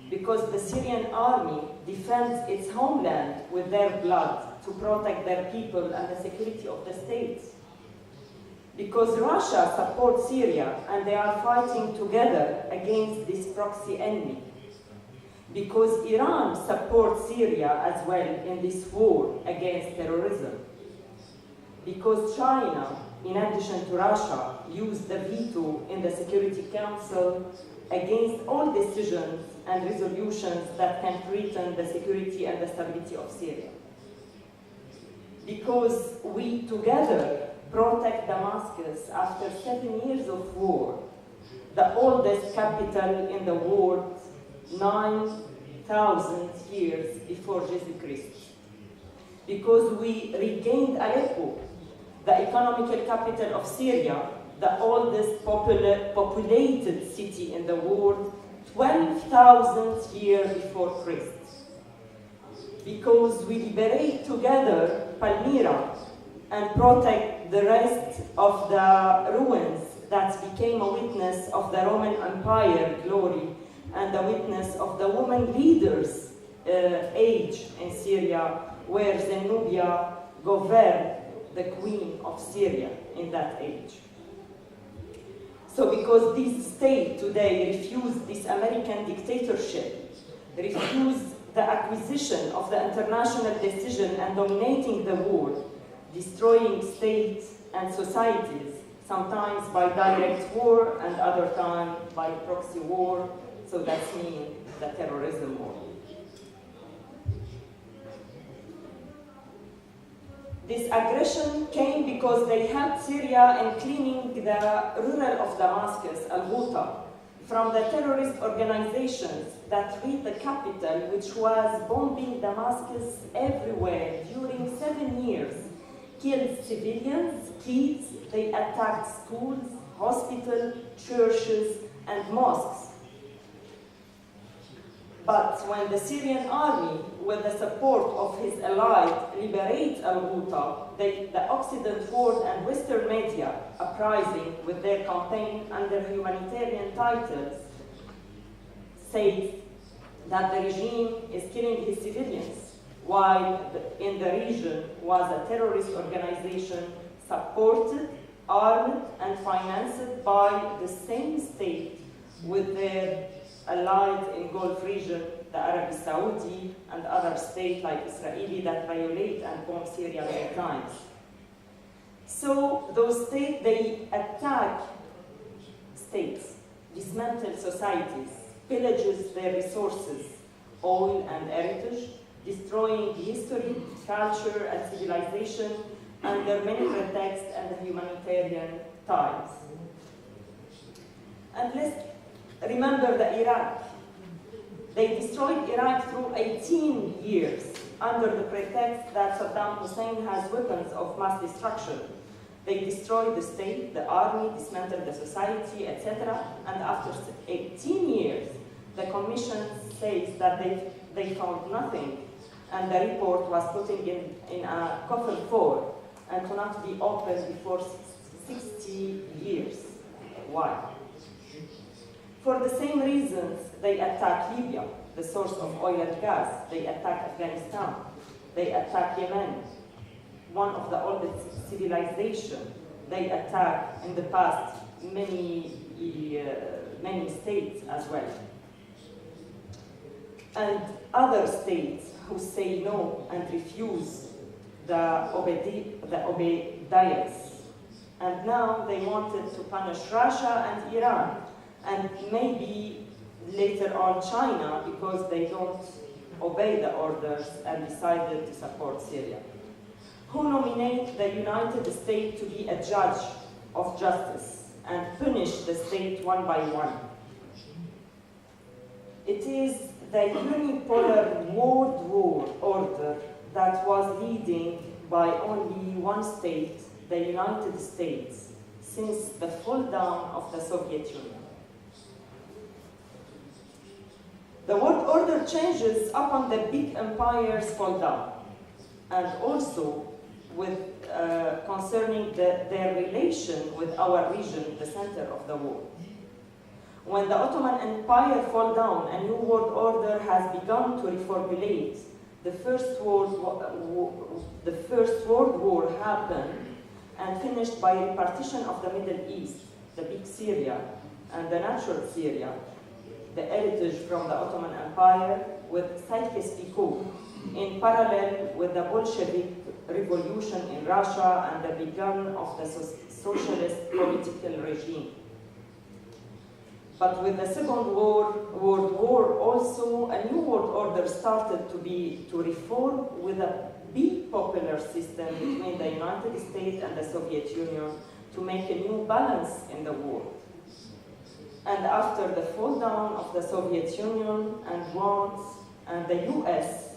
Because the Syrian army defends its homeland with their blood to protect their people and the security of the state. Because Russia supports Syria and they are fighting together against this proxy enemy. Because Iran supports Syria as well in this war against terrorism. Because China, in addition to Russia, used the veto in the Security Council against all decisions and resolutions that can threaten the security and the stability of Syria. Because we together protect Damascus after 7 years of war, the oldest capital in the world, 9,000 years before Jesus Christ. Because we regained Aleppo, the economical capital of Syria, the oldest populated city in the world, 12,000 years before Christ. Because we liberate together Palmyra and protect the rest of the ruins that became a witness of the Roman Empire glory and a witness of the woman leaders' age in Syria, where Zenobia governed the queen of Syria in that age. So because this state today refused this American dictatorship, refused the acquisition of the international decision and dominating the world, destroying states and societies, sometimes by direct war and other times by proxy war, so that's meaning the terrorism war. This aggression came because they helped Syria in cleaning the rural of Damascus, Al-Ghouta, from the terrorist organizations that raided the capital, which was bombing Damascus everywhere during 7 years, killed civilians, kids, they attacked schools, hospitals, churches, and mosques. But when the Syrian army, with the support of his ally, liberates al-Ghouta, the Occident world and Western media, uprising with their campaign under humanitarian titles, say that the regime is killing his civilians, while in the region was a terrorist organization supported, armed, and financed by the same state with their allies in Gulf region, the Arab Saudi, and other states like Israeli that violate and bomb Syria many times. So those states, they attack states, dismantle societies, pillages their resources, oil and heritage, destroying history, culture, and civilization under many pretexts and humanitarian ties. And let's remember the Iraq. They destroyed Iraq through 18 years under the pretext that Saddam Hussein has weapons of mass destruction. They destroyed the state, the army, dismantled the society, etc. And after 18 years, the commission says that they found nothing, and the report was put in a coffin for and to not be opened before 60 years. Why? For the same reasons, they attack Libya, the source of oil and gas. They attack Afghanistan. They attack Yemen, one of the oldest civilizations. They attack, in the past, many states as well. And other states who say no and refuse the obedience. And now they wanted to punish Russia and Iran, and maybe later on China, because they don't obey the orders and decided to support Syria. Who nominate the United States to be a judge of justice and punish the state one by one? It is the unipolar world war order that was leading by only one state, the United States, since the fall down of the Soviet Union. The world order changes upon the big empires fall down, and also with concerning their relation with our region, the center of the world. When the Ottoman Empire fell down, a new world order has begun to reformulate. The First World War happened and finished by repartition of the Middle East, the big Syria and the natural Syria, the heritage from the Ottoman Empire, with Sykes-Picot, in parallel with the Bolshevik revolution in Russia and the beginning of the socialist political regime. But with the Second World War also, a new world order started to reform with a bipolar system between the United States and the Soviet Union to make a new balance in the world. And after the fall down of the Soviet Union and the US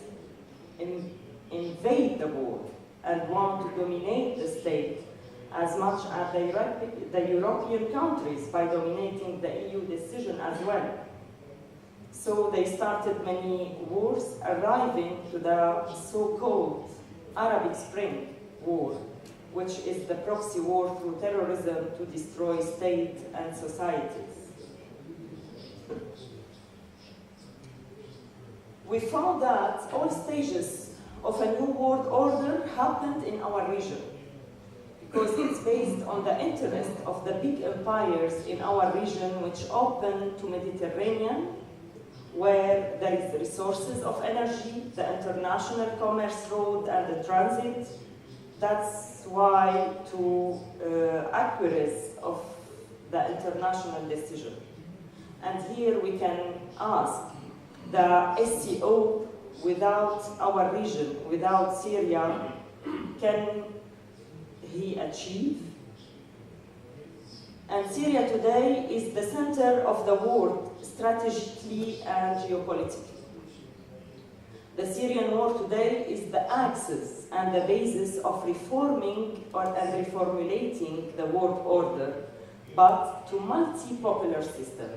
invade the world and want to dominate the state as much as the European countries by dominating the EU decision as well. So they started many wars, arriving to the so-called Arabic Spring War, which is the proxy war through terrorism to destroy state and societies. We found that all stages of a new world order happened in our region, because it's based on the interest of the big empires in our region, which open to Mediterranean, where there is resources of energy, the international commerce road and the transit. That's why to accuracy of the international decision. And here we can ask, the SCO without our region, without Syria, can he achieve? And Syria today is the center of the world, strategically and geopolitically. The Syrian war today is the axis and the basis of reforming and reformulating the world order, but to multi-polar system.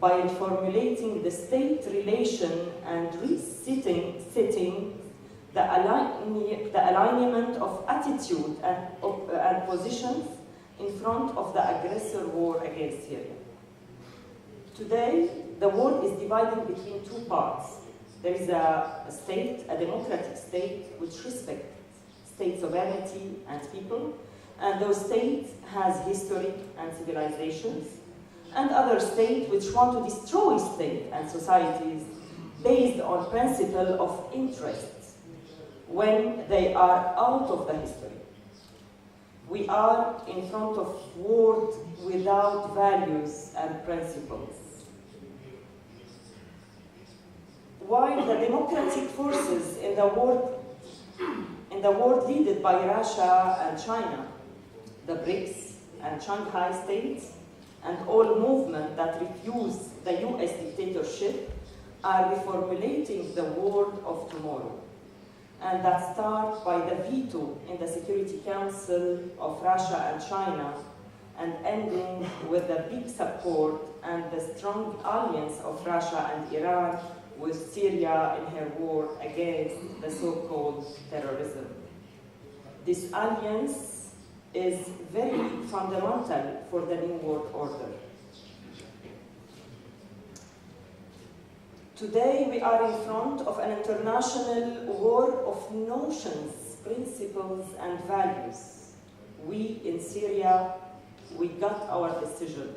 by reformulating the state relation and resetting the alignment of attitude and positions in front of the aggressor war against Syria. Today, the world is divided between two parts. There is a state, a democratic state, which respects state sovereignty and people, and those states has history and civilizations, and other states which want to destroy state and societies based on principle of interest when they are out of the history. We are in front of world without values and principles. While the democratic forces in the world led by Russia and China, the BRICS and Shanghai states, and all movements that refuse the US dictatorship are reformulating the world of tomorrow. And that starts by the veto in the Security Council of Russia and China, and ending with the big support and the strong alliance of Russia and Iran with Syria in her war against the so-called terrorism. This alliance is very fundamental for the new world order. Today we are in front of an international war of notions, principles, and values. We in Syria, we got our decision,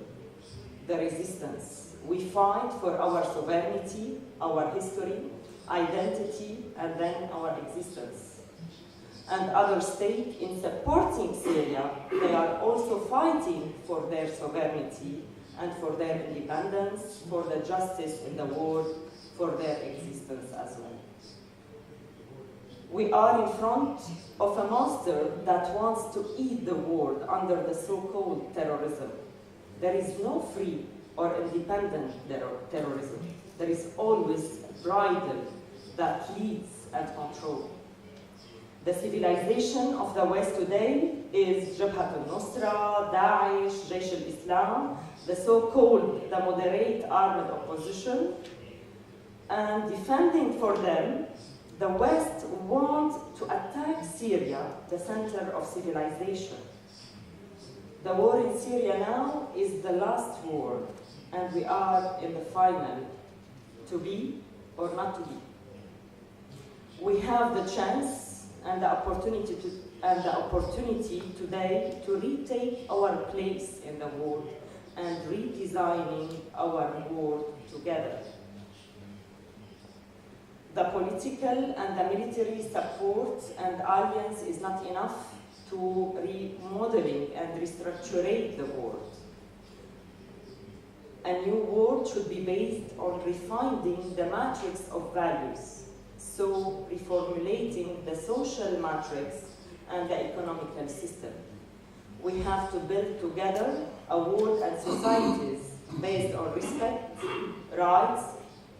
the resistance. We fight for our sovereignty, our history, identity, and then our existence. And other states, in supporting Syria, they are also fighting for their sovereignty and for their independence, for the justice in the world, for their existence as well. We are in front of a monster that wants to eat the world under the so-called terrorism. There is no free or independent terrorism. There is always bridle that leads and controls. The civilization of the West today is Jabhat al-Nusra, Daesh, Jaish al-Islam, the so-called the moderate armed opposition, and defending for them, the West wants to attack Syria, the center of civilization. The war in Syria now is the last war, and we are in the final, to be or not to be. We have the chance and the opportunity today to retake our place in the world and redesigning our world together. The political and the military support and alliance is not enough to remodeling and restructurate the world. A new world should be based on refining the matrix of values, so reformulating the social matrix and the economical system. We have to build together a world and societies based on respect, rights,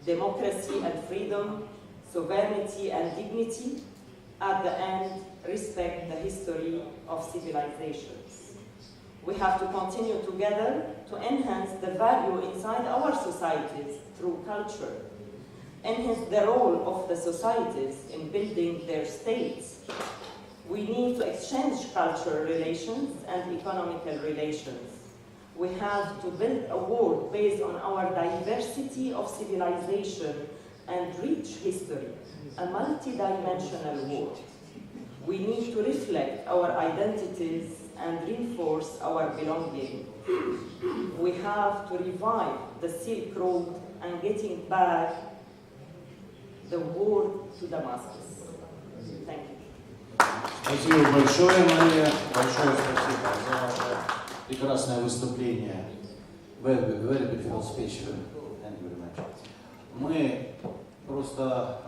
democracy and freedom, sovereignty and dignity. At the end, respect the history of civilizations. We have to continue together to enhance the value inside our societies through culture, enhance the role of the societies in building their states. We need to exchange cultural relations and economical relations. We have to build a world based on our diversity of civilization and rich history, a multidimensional world. We need to reflect our identities and reinforce our belonging. We have to revive the Silk Road and getting back the world to Damascus. Thank you. Спасибо большое, Мария. Большое спасибо за ваше прекрасное выступление. Very beautiful speech. Thank you very much. Мы просто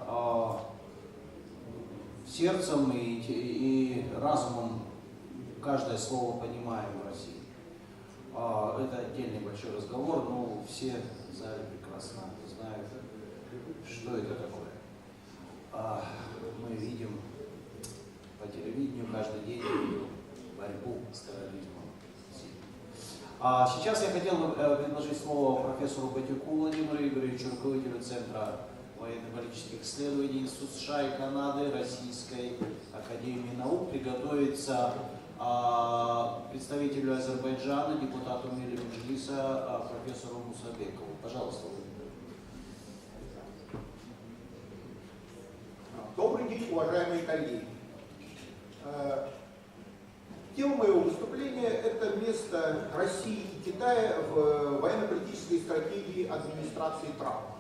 сердцем и разумом каждое слово понимаем в России. Это отдельный большой разговор, но все в зале прекрасно знают, что это такое. Мы видим по телевидению каждый день борьбу с терроризмом. Сейчас я хотел бы предложить слово профессору Батюку Владимиру Игоревичу, руководителю Центра военно-политических исследований Института США и Канады Российской академии наук, приготовиться представителю Азербайджана, депутату Милли Меджлиса, профессору Мусабекову. Пожалуйста. Добрый день, уважаемые коллеги. Тема моего выступления – это место России и Китая в военно-политической стратегии администрации Трампа.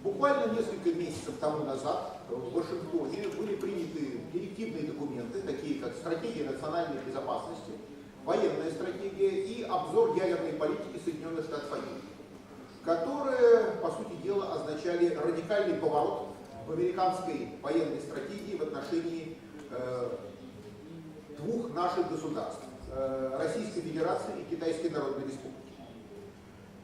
Буквально несколько месяцев тому назад в Вашингтоне были приняты директивные документы, такие как стратегия национальной безопасности, военная стратегия и обзор ядерной политики Соединенных Штатов Америки, которые, по сути дела, означали радикальный поворот в американской военной стратегии в отношении двух наших государств – Российской Федерации и Китайской Народной Республики.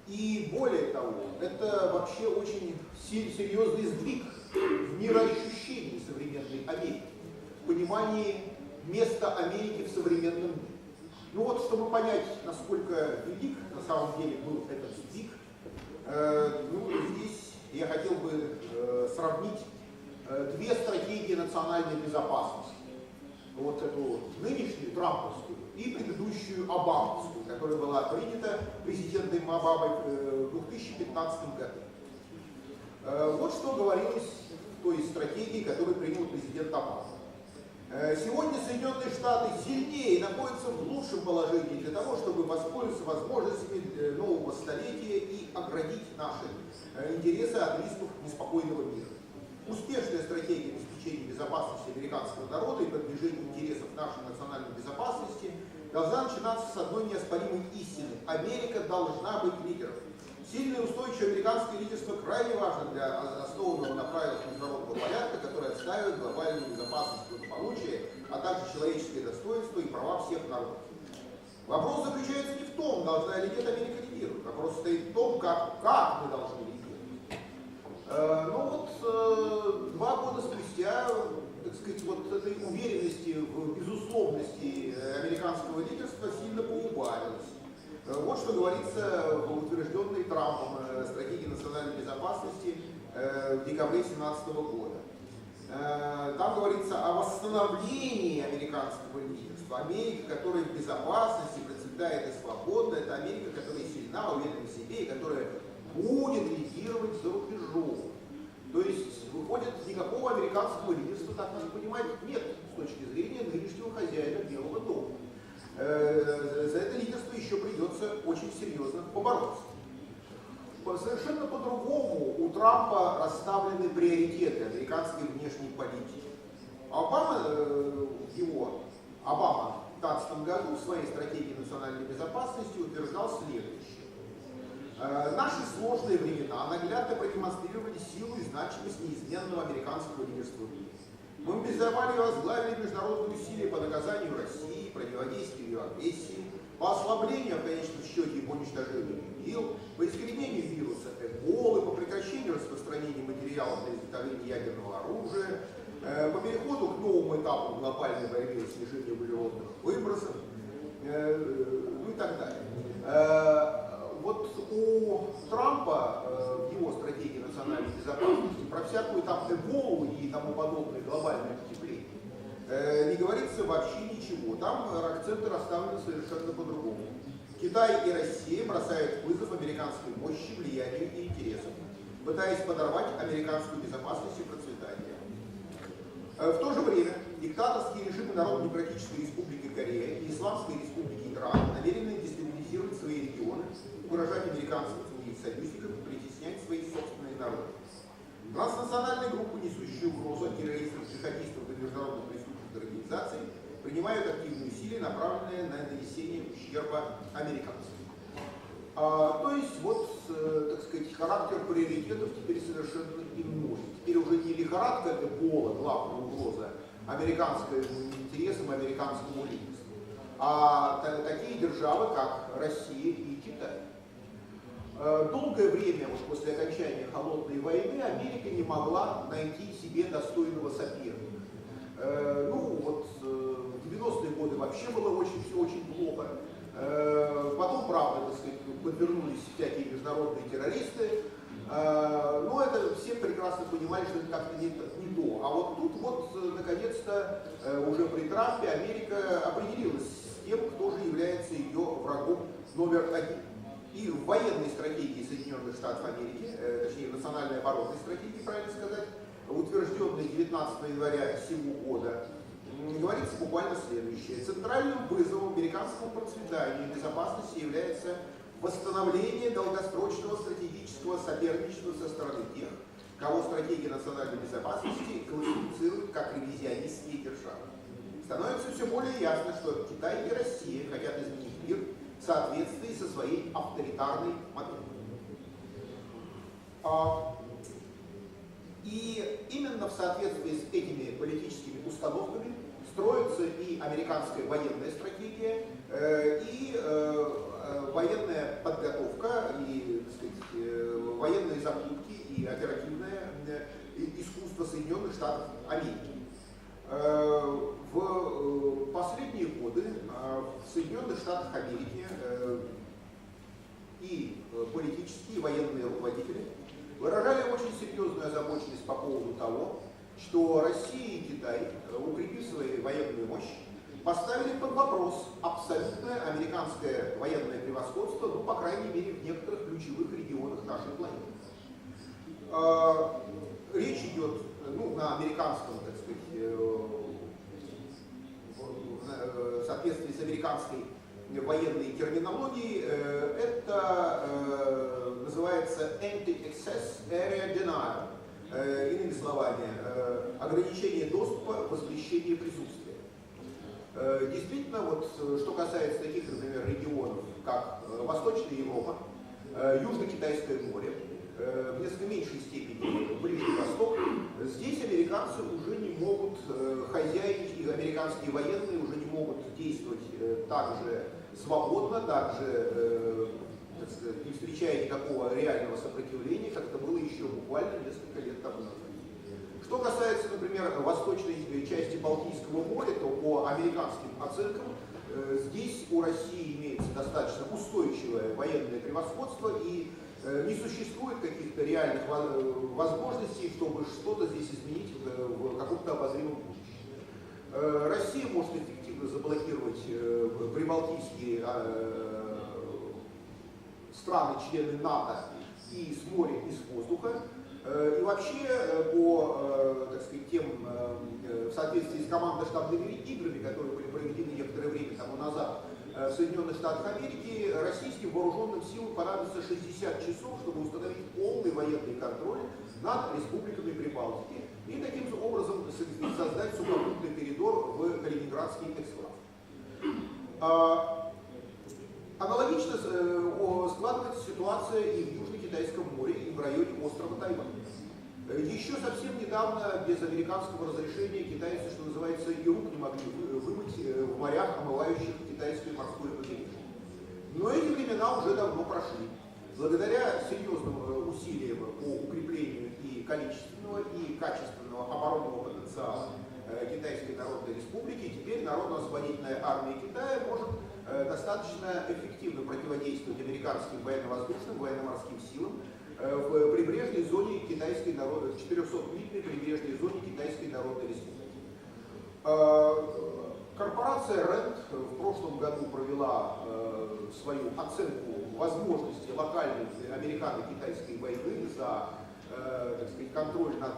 И более того, это вообще очень серьезный сдвиг в мироощущении современной Америки, в понимании места Америки в современном мире. Ну вот, чтобы понять, насколько велик на самом деле был этот сдвиг, здесь я хотел бы сравнить две стратегии национальной безопасности. Вот эту нынешнюю трамповскую и предыдущую обамовскую, которая была принята президентом Обамой в 2015 году. Вот что говорилось в той стратегии, которую принял президент Обама. Сегодня Соединенные Штаты сильнее находятся в лучшем положении для того, чтобы воспользоваться возможностями нового столетия и оградить наши интересы от рисков неспокойного мира. Успешная стратегия обеспечения безопасности американского народа и продвижения интересов нашей национальной безопасности должна начинаться с одной неоспоримой истины. Америка должна быть лидером. Сильное и устойчивое американское лидерство крайне важно для основанного на правилах международного порядка, который отстаивает глобальную безопасность, благополучие, а также человеческое достоинство и права всех народов. Вопрос заключается не в том, должна ли нет Америка лидировать. Вопрос стоит в том, как мы должны лидировать. 2 года спустя, так сказать, вот этой уверенности в безусловности американского лидерства сильно поубавилось. Вот что говорится в утвержденной Трампом стратегии национальной безопасности в декабре 2017 года. Там говорится о восстановлении американского лидерства. Америка, которая в безопасности, процветает и свободна, это Америка, которая сильна, уверена в себе и которая будет лидировать за рубежом. То есть, выходит, никакого американского лидерства, так надо понимать, нет с точки зрения нынешнего хозяина Белого дома. За это лидерство еще придется очень серьезно побороться. Совершенно по-другому у Трампа расставлены приоритеты американской внешней политики. Обама в 2015 году в своей стратегии национальной безопасности утверждал следующее. Наши сложные времена наглядно продемонстрировали силу и значимость неизменного американского лидерства в мире. Мы мобилизовали и возглавили международные усилия по наказанию России, противодействию ее агрессии, по ослаблению, в конечном счете, и по уничтожению ИГИЛ, по искоренению вируса Эболы, по прекращению распространения материалов для изготовления ядерного оружия, по переходу к новому этапу глобальной борьбы с снижением углеродных выбросов, и так далее. Вот у Трампа в его стратегии национальной безопасности про всякую там Эболу и тому подобное глобальное потепление не говорится вообще ничего. Там акценты расставлены совершенно по-другому. Китай и Россия бросают вызов американской мощи, влиянию и интересам, пытаясь подорвать американскую безопасность и процветание. В то же время диктаторские режимы Народно-демократической республики Корея и Исламской республики Иран намерены дестабилизировать свои регионы, угрожать американцам и союзникам и притеснять свои собственные народы. Транснациональные группы, несущие угрозу от террористов, джихадистов и международных преступных организаций, принимают активные усилия, направленные на нанесение ущерба американцам. То есть, вот, так сказать, характер приоритетов теперь совершенно иной. Теперь уже не лихорадка Эбола, главная угроза американским интересам, американскому лидерству, а такие державы, как Россия и Китай. Долгое время, вот после окончания холодной войны, Америка не могла найти себе достойного соперника. В 90-е годы вообще было все очень плохо. Потом, правда, подвернулись всякие международные террористы, но это все прекрасно понимали, что это как-то не то. А вот тут вот, наконец-то, уже при Трампе Америка определилась с тем, кто же является ее врагом номер один. И в военной стратегии Соединенных Штатов Америки, точнее в национальной оборонной стратегии, правильно сказать, утвержденной 19 января сего года, говорится буквально следующее. Центральным вызовом американскому процветанию и безопасности является восстановление долгосрочного стратегического соперничества со стороны тех, кого стратегия национальной безопасности классифицирует как ревизионистские державы. Становится все более ясно, что Китай и Россия хотят изменить мир в соответствии со своей авторитарной моделью. И именно в соответствии с этими политическими установками строится и американская военная стратегия, и военная подготовка, и, так сказать, военные закупки, и оперативное искусство Соединенных Штатов Америки. В последние годы в Соединенных Штатах Америки и политические, и военные руководители выражали очень серьезную озабоченность по поводу того, что Россия и Китай, укрепив свою военную мощь, поставили под вопрос абсолютное американское военное превосходство, ну, по крайней мере, в некоторых ключевых регионах нашей планеты. Речь идет, ну, на американском, так сказать, в соответствии с американской военной терминологией, это называется Anti-Access Area Denial, иными словами, ограничение доступа, воспрещение присутствия. Действительно, вот, что касается таких, например, регионов, как Восточная Европа, Южно-Китайское море, в несколько меньшей степени Ближний Восток, здесь американцы уже не могут хозяйничать, и американские военные уже не могут действовать так же свободно, так же, так сказать, не встречая никакого реального сопротивления, как это было еще буквально несколько лет тому назад. Что касается, например, восточной части Балтийского моря, то по американским оценкам здесь у России имеется достаточно устойчивое военное превосходство, и не существует каких-то реальных возможностей, чтобы что-то здесь изменить в каком-то обозримом будущем. Россия может эффективно заблокировать прибалтийские страны-члены НАТО и с моря, и с воздуха. И вообще, по, так сказать, тем, в соответствии с командно-штабными играми, которые были проведены некоторое время тому назад в Соединенных Штатах Америки, российским вооруженным силам понадобится 60 часов, чтобы установить полный военный контроль над республиками Прибалтики и таким образом создать сухопутный коридор в Калининградский эксклав. Аналогично складывается ситуация и в Южно-Китайском море, и в районе острова Тайвань. Еще совсем недавно без американского разрешения китайцы, что называется, и рук не могли вымыть в морях, омывающих китайское морское побережье. Но эти времена уже давно прошли. Благодаря серьезным усилиям по укреплению и количественного, и качественного оборонного потенциала Китайской Народной Республики, теперь Народно-освободительная армия Китая может достаточно эффективно противодействовать американским военно-воздушным, военно-морским силам в прибрежной зоне Китайской Народной, 400-мильной прибрежной зоне Китайской Народной Республики. Корпорация РЭНД в прошлом году провела свою оценку возможности локальной американо-китайской войны за, так сказать, контроль над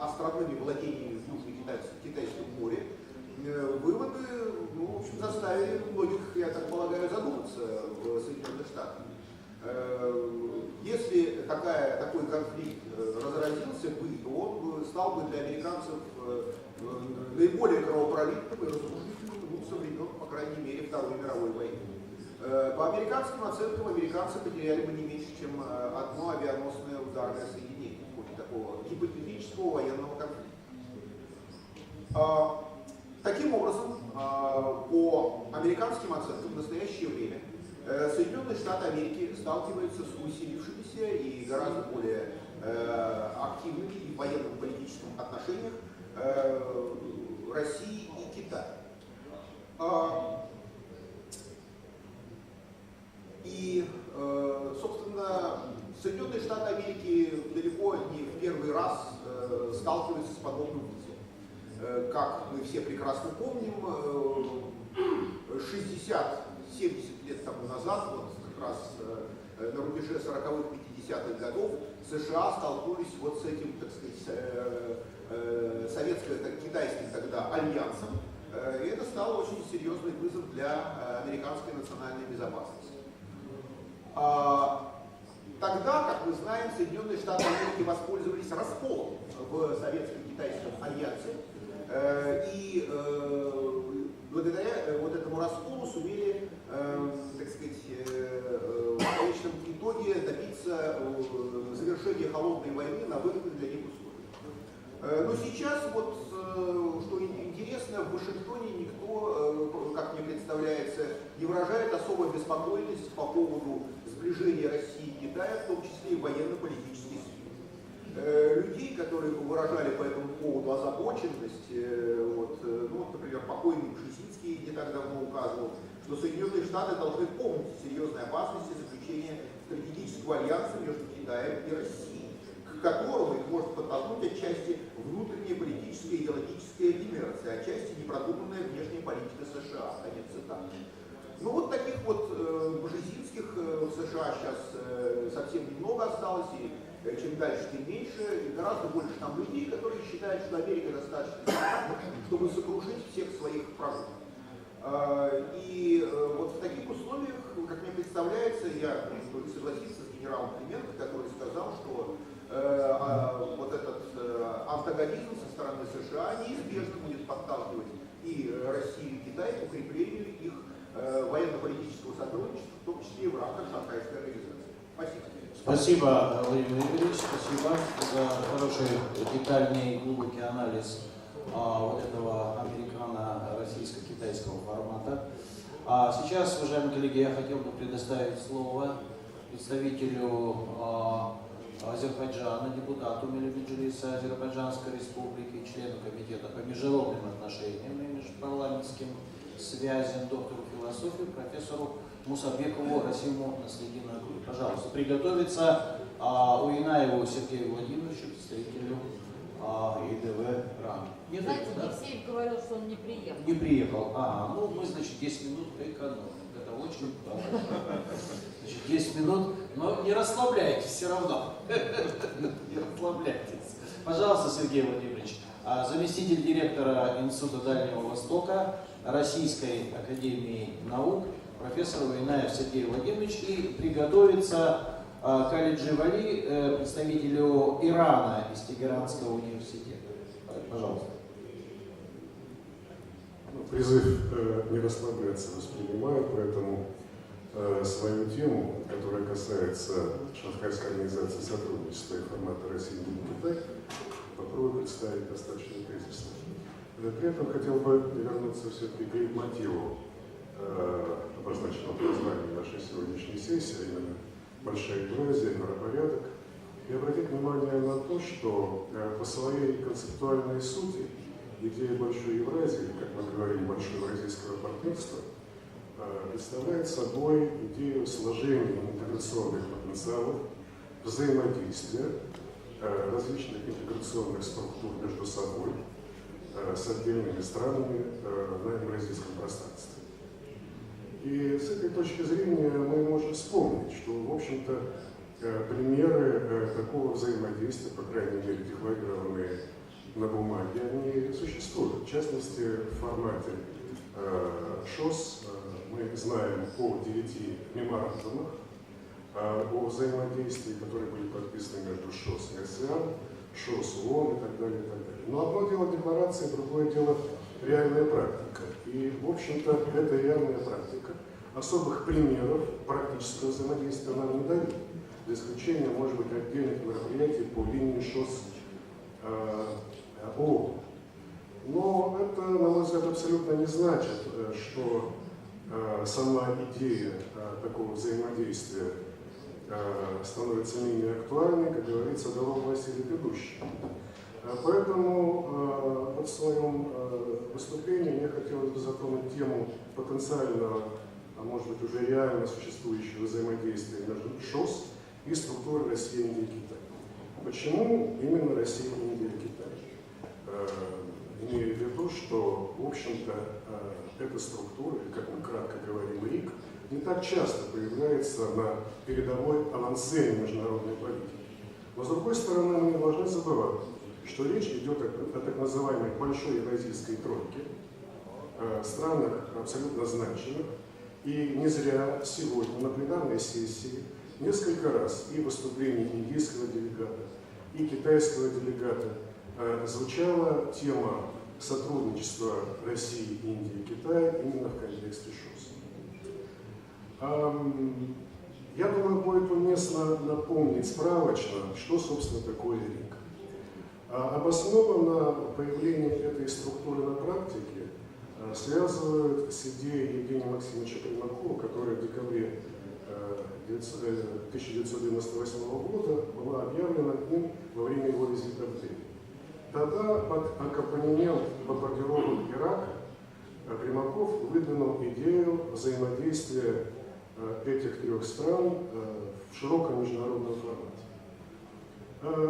островными владениями в Южно-Китайском море. Выводы, ну, в общем, заставили многих, я так полагаю, задуматься в Соединенных Штатах. Если такой конфликт разразился бы, то он стал бы для американцев наиболее кровопролитным и разрушительным, ну, со времен, по крайней мере, Второй мировой войны. По американским оценкам, американцы потеряли бы не меньше, чем одно авианосное ударное соединение в ходе такого гипотетического военного конфликта. Таким образом, по американским оценкам в настоящее время Соединенные Штаты Америки сталкиваются с усилившимися и гораздо более активными и в военном политическом отношениях России и Китая. И раз сталкиваются с подобным вызовом. Как мы все прекрасно помним, 60-70 лет тому назад, вот как раз на рубеже 40-х, 50-х годов, США столкнулись вот с этим, так сказать, советско-китайским тогда альянсом, и это стало очень серьезный вызов для американской национальной безопасности. Тогда, как мы знаем, Соединенные Штаты Америки воспользовались расколом в советско-китайском альянсе, и благодаря вот этому расколу сумели, так сказать, в конечном итоге добиться завершения холодной войны на выгодных для них условиях. Но сейчас, вот, что интересно, в Вашингтоне никто, как мне представляется, не выражает особой беспокойности по поводу сближения России и Китая, в том числе и военно-политической сфере. Людей, которые выражали по этому поводу озабоченность, вот, ну, например, покойный Бжезинский не так давно указывал, что Соединенные Штаты должны помнить серьезные опасности заключения стратегического альянса между Китаем и Россией, к которому их может подтолкнуть отчасти внутренняя политическая и идеологическая инерция, отчасти непродуманная внешняя политика США. Конец цитаты. Ну вот таких вот Бжезинских в США сейчас совсем немного осталось, и чем дальше, тем меньше, и гораздо больше там людей, которые считают, что Америка достаточно сильна, чтобы сокрушить всех своих врагов. И вот в таких условиях, как мне представляется, я могу согласиться с генералом Клименко, который сказал, что вот этот антагонизм со стороны США неизбежно будет подталкивать и Россию, и Китай к укреплению их военно-политического сотрудничества, в том числе и в рамках Шанхайской организации. Спасибо. Спасибо, Владимир Игоревич, спасибо за хороший, детальный и глубокий анализ вот этого американо-российско-китайского формата. Сейчас, уважаемые коллеги, я хотел бы предоставить слово представителю Азербайджана, депутату Меджлиса Азербайджанской республики, члену комитета по международным отношениям и межпарламентским связям, доктору философии, профессору Мусабекову Расиму Наслединову. Пожалуйста, приготовиться Уинаеву Сергею Владимировичу, представителю ИДВ РАН. Нет, знаете, да? Алексей говорил, что он не приехал. Не приехал. Ну мы, значит, 10 минут экономим. Это очень важно. Значит, 10 минут, но не расслабляйтесь все равно. Не расслабляйтесь. Пожалуйста, Сергей Владимирович, заместитель директора Института Дальнего Востока Российской академии наук, профессор Уинаев Сергей Владимирович, и приготовиться Калиджи Вали, представителю Ирана из Тегеранского университета. Пожалуйста. Призыв не расслабляться воспринимаю, поэтому свою тему, которая касается Шанхайской организации сотрудничества и формата России и Китая, попробую представить достаточно тезисно. При этом хотел бы вернуться все-таки к мотиву, обозначенного названием нашей сегодняшней сессии, а именно «Большая Евразия, миропорядок», и обратить внимание на то, что по своей концептуальной сути идея Большой Евразии, как мы говорим, Большого Евразийского партнерства, представляет собой идею сложения интеграционных потенциалов, взаимодействия различных интеграционных структур между собой с отдельными странами на евразийском пространстве. И с этой точки зрения мы можем вспомнить, что, в общем-то, примеры такого взаимодействия, по крайней мере, декларированные на бумаге, они существуют. В частности, в формате ШОС мы знаем о 9 меморандумах о взаимодействии, которые были подписаны между ШОС и АСЕАН, ШОС, ООН и так далее, и так далее. Но одно дело декларация, другое дело реальная практика. И, в общем-то, эта реальная практика особых примеров практического взаимодействия нам не дает, за исключением, может быть, отдельных мероприятий по линии ШОС ООН. Но это, на мой взгляд, абсолютно не значит, что сама идея такого взаимодействия становится менее актуальной, как говорится, дорога власти ведущих. Поэтому в своем выступлении мне хотелось бы затронуть тему потенциального, а может быть уже реально существующего взаимодействия между ШОС и структурой России, Индии и Китая. Почему именно Россия, Индия, Китай? Имея в виду, что, в общем-то, эта структура, или, как мы кратко говорим, РИК, не так часто появляется на передовой авансцене международной политики. Но, с другой стороны, мы не должны забывать, что речь идет о так называемой большой евразийской тройке, странах абсолютно значимых, и не зря сегодня на пленарной сессии несколько раз и выступление индийского делегата, и китайского делегата звучала тема сотрудничества России, Индии и Китая именно в контексте ШОС. Я думаю, будет уместно напомнить справочно, что, собственно, такое РИК. Обоснованно появление этой структуры на практике связывают с идеей Евгения Максимовича Примакова, которая в декабре 1998 года была объявлена им во время его визита в Дели. Тогда под аккомпанемент бомбардировок Ирака Примаков выдвинул идею взаимодействия этих трех стран в широком международном формате.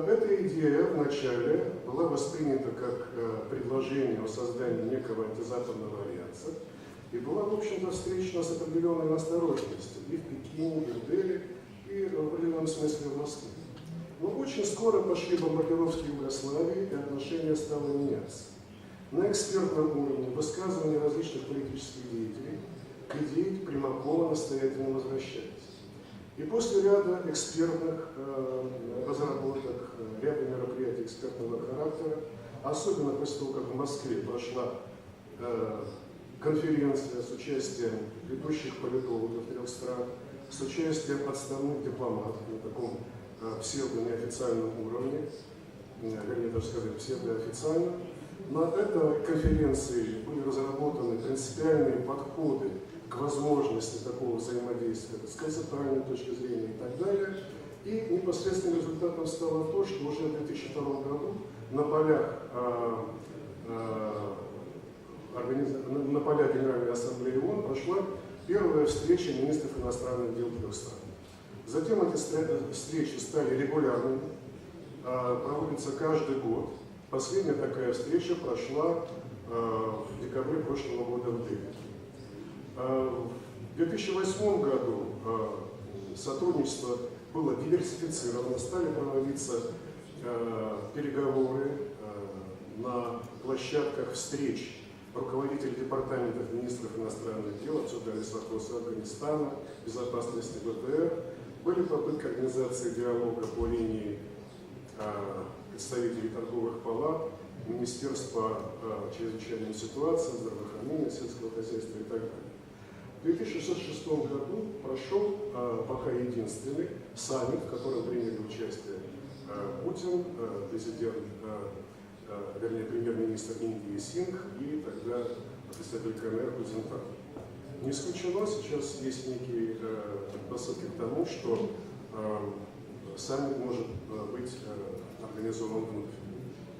Эта идея вначале была воспринята как предложение о создании некого антизападного альянса и была, в общем-то, встречена с определенной настороженностью и в Пекине, и в Дели, и в определенном смысле в Москве. Но очень скоро пошли бомбардировки Югославии, и отношения стали меняться. На экспертном уровне высказывания различных политических деятелей к идее Примакова настоятельно возвращались. И после ряда экспертных разработок, ряда мероприятий экспертного характера, особенно после того, как в Москве прошла конференция с участием ведущих политологов трех стран, с участием отставных дипломатов на таком псевдо-неофициальном уровне, вернее, даже сказать, псевдоофициальном. На этой конференции были разработаны принципиальные подходы к возможности такого взаимодействия с концептуальной точки зрения и так далее. И непосредственным результатом стало то, что уже в 2002 году на полях Генеральной Ассамблеи ООН прошла первая встреча министров иностранных дел трех стран. Затем эти встречи стали регулярными, проводятся каждый год. Последняя такая встреча прошла в декабре прошлого года в Дели. В 2008 году сотрудничество было диверсифицировано, стали проводиться переговоры на площадках встреч руководителей департаментов министров иностранных дел, обсуждались вопросы Афганистана, безопасности ВТР. Были попытки организации диалога по линии представителей торговых палат, Министерства чрезвычайной ситуации, здравоохранения, сельского хозяйства и так далее. В 2006 году прошел пока единственный саммит, в котором приняли участие Путин, премьер-министр Индии Сингх и тогда представитель КНР Кузинтан. Не исключено, сейчас есть некие предпосылки к тому, что саммит может быть организован вновь.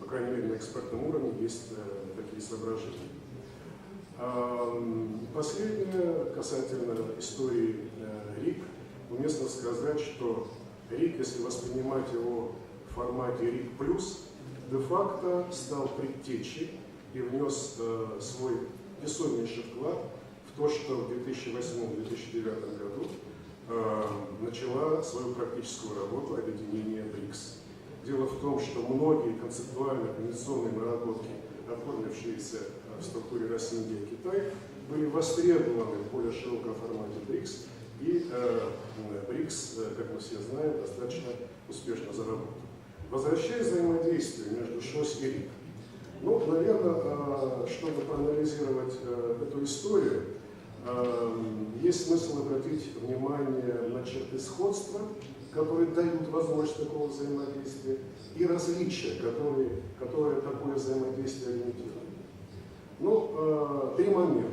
По крайней мере, на экспертном уровне есть такие соображения. Последнее, касательно истории РИК, уместно сказать, что РИК, если воспринимать его в формате РИК+, де-факто стал предтечей и внес свой весомейший вклад в то, что в 2008-2009 году начала свою практическую работу объединение БРИКС. Дело в том, что многие концептуальные организационные наработки, оформившиеся в структуре России, Индия и Китай, были востребованы в более широком формате БРИКС, и БРИКС, как мы все знаем, достаточно успешно заработал. Возвращаясь к взаимодействию между ШОС и РИК, ну, наверное, чтобы проанализировать эту историю, есть смысл обратить внимание на черты сходства, которые дают возможность такого взаимодействия, и различия, которые такое взаимодействие лимитируют. Ну, три момента.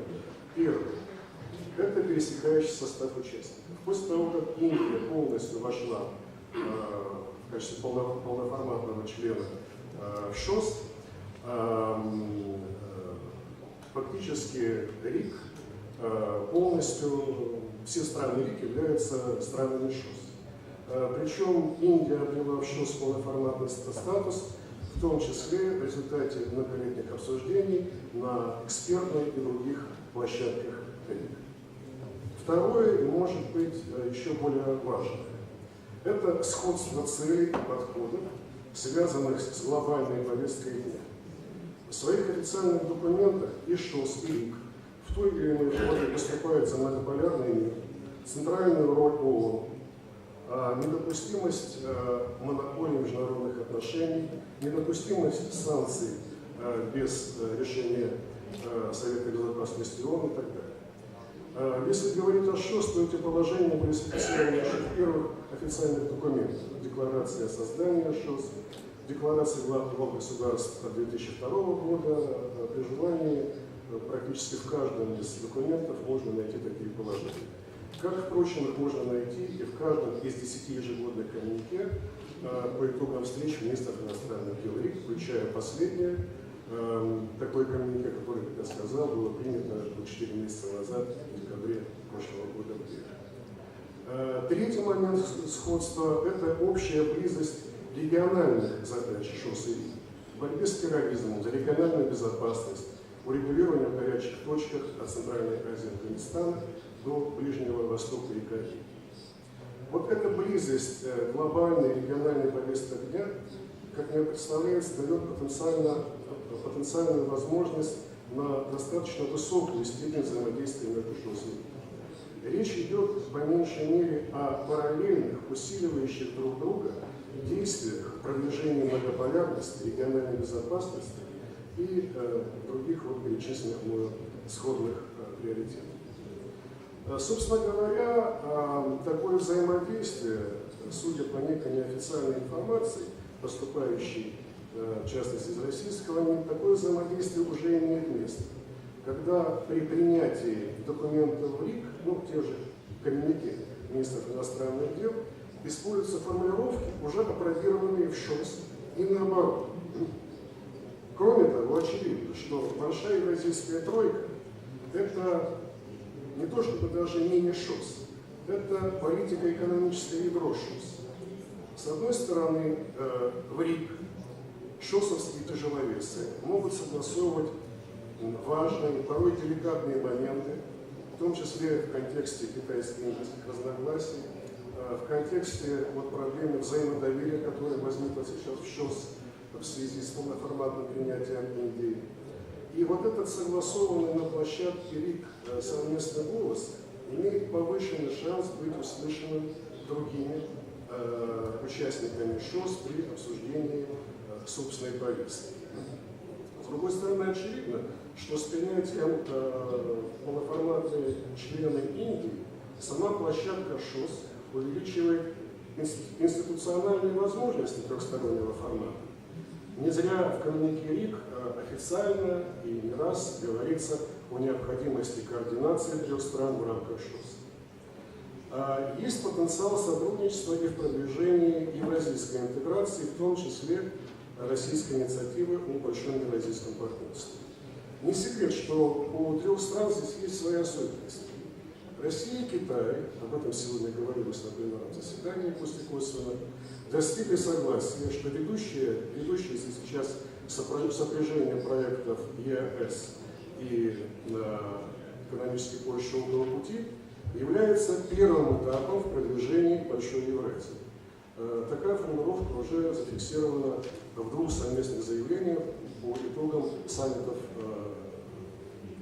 Первый – это пересекающий состав участников. После того, как Индия полностью вошла в качестве полноформатного члена в ШОС, фактически РИК полностью, все страны РИК являются странами ШОС. Причем Индия обрела в ШОС полноформатный статус, в том числе в результате многолетних обсуждений на экспертной и других площадках РИК. Второе, может быть, еще более важное. Это сходство целей и подходов, связанных с глобальной повесткой дня. В своих официальных документах и ШОС, и РИК в той или иной форме выступают за многополярный мир, центральную роль ООН, недопустимость монополии международных отношений, недопустимость санкций без решения Совета Безопасности ООН и так далее. Если говорить о ШОС, то эти положения были зафиксированы еще в первых официальных документах. Декларация о создании ШОС, декларация глав государств 2002 года. При желании практически в каждом из документов можно найти такие положения. Как, впрочем, их можно найти и в каждом из 10 ежегодных коммюнике по итогам встреч министров иностранных дел РИК, включая последнее. Такое коммюнике, которое, как я сказал, было принято 4 месяца назад, в декабре прошлого года. Третий момент сходства – это общая близость региональных задач ШОС и РИК. В борьбе с терроризмом, за региональную безопасность, урегулирование в горячих точках от Центральной Азии и Афганистана до Ближнего Востока и Кореи. Вот эта близость глобальной региональной повестки дня, как мне представляется, дает потенциальную возможность на достаточно высокую степень взаимодействия между ШОС и РИК. Речь идет по меньшей мере о параллельных, усиливающих друг друга действиях продвижения многополярности, региональной безопасности и других вот перечисленных мною сходных приоритетов. Собственно говоря, такое взаимодействие, судя по некой неофициальной информации, поступающей в частности из российского МИДа, такое взаимодействие уже имеет место. Когда при принятии документов в РИК, те же коммюнике министров иностранных дел, используются формулировки, уже апробированные в ШОС, и наоборот. Кроме того, очевидно, что большая евразийская тройка – это не то чтобы даже мини-ШОС, это политико-экономическое ядро ШОС. С одной стороны, в РИК ШОСовские тяжеловесы могут согласовывать важные, порой деликатные моменты, в том числе в контексте китайско-индийских разногласий, в контексте проблемы взаимодоверия, которая возникла сейчас в ШОС в связи с полноформатным принятием Индии. И вот этот согласованный на площадке РИК совместный голос имеет повышенный шанс быть услышанным другими участниками ШОС при обсуждении собственной повестки. С другой стороны, очевидно, что с принятием полноформатной члены Индии сама площадка ШОС увеличивает институциональные возможности трехстороннего формата. Не зря в коммюнике РИК официально и не раз говорится о необходимости координации трех стран в рамках ШОС. Есть потенциал сотрудничества и в продвижении евразийской интеграции, в том числе российской инициативы о большом евразийском партнерстве. Не секрет, что у трех стран здесь есть свои особенности. Россия и Китай, об этом сегодня говорилось на пленарном заседании после косвенно, достигли согласия, что ведущееся сейчас сопряжение проектов ЕАЭС и экономический пояс Шелкового пути является первым этапом в продвижении Большой Евразии. Такая формулировка уже зафиксирована в двух совместных заявлениях по итогам саммитов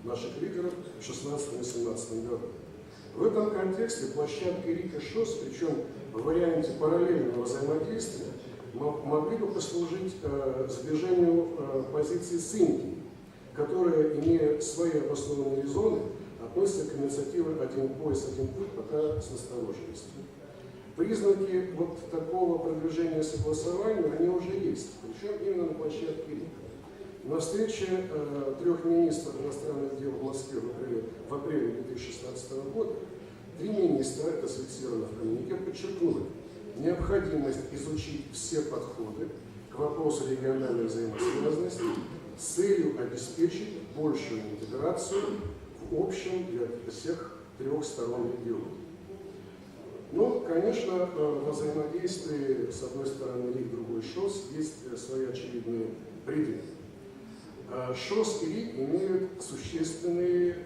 наших лидеров в 2016 и 2017 году. В этом контексте площадки РИК и ШОС, причем в варианте параллельного взаимодействия, могли бы послужить сближению позиций с Индией, которая, имея свои обоснованные резоны, относится к инициативе «Один пояс, один путь» пока с настороженностью. Признаки такого продвижения согласования, они уже есть, причем именно на площадке РИК. На встрече трех министров иностранных дел в Москве в апреле 2016 года три министра, это зафиксировано в коммюнике, подчеркнули необходимость изучить все подходы к вопросу региональной взаимосвязанности с целью обеспечить большую интеграцию в общем для всех трех сторон региона. конечно, во взаимодействии, с одной стороны, РИК, другой ШОС, есть свои очевидные пределы. ШОС и РИК имеют существенные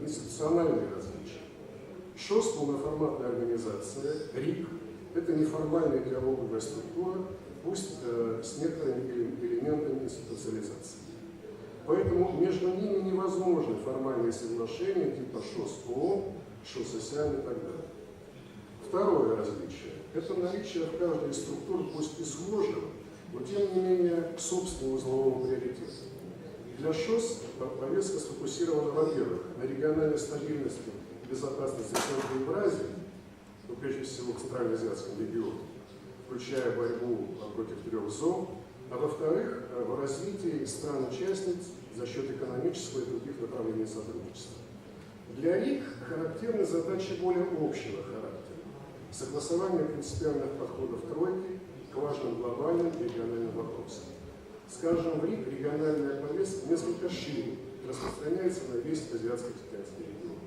институциональные различия. ШОС – полноформатная организация, РИК – это неформальная диалоговая структура, пусть с некоторыми элементами институциализации. Поэтому между ними невозможны формальные соглашения типа ШОС-ООН, ШОС-ОСЯН и так далее. Второе различие – это наличие в каждой из структур, пусть и сложного, но тем не менее собственного узлового приоритета. Для ШОС повестка сфокусирована, во-первых, на региональной стабильности и безопасности Центра Евразии, ну, прежде всего в Центральноазиатском регионе, включая борьбу против 3 зон, а во-вторых, в развитии стран-участниц за счет экономического и других направлений сотрудничества. Для РИК характерны задачи более общего характера. Согласование принципиальных подходов тройки к важным глобальным и региональным вопросам. Скажем, в РИК региональная повестка несколько шире, распространяется на весь азиатско-китайский регион.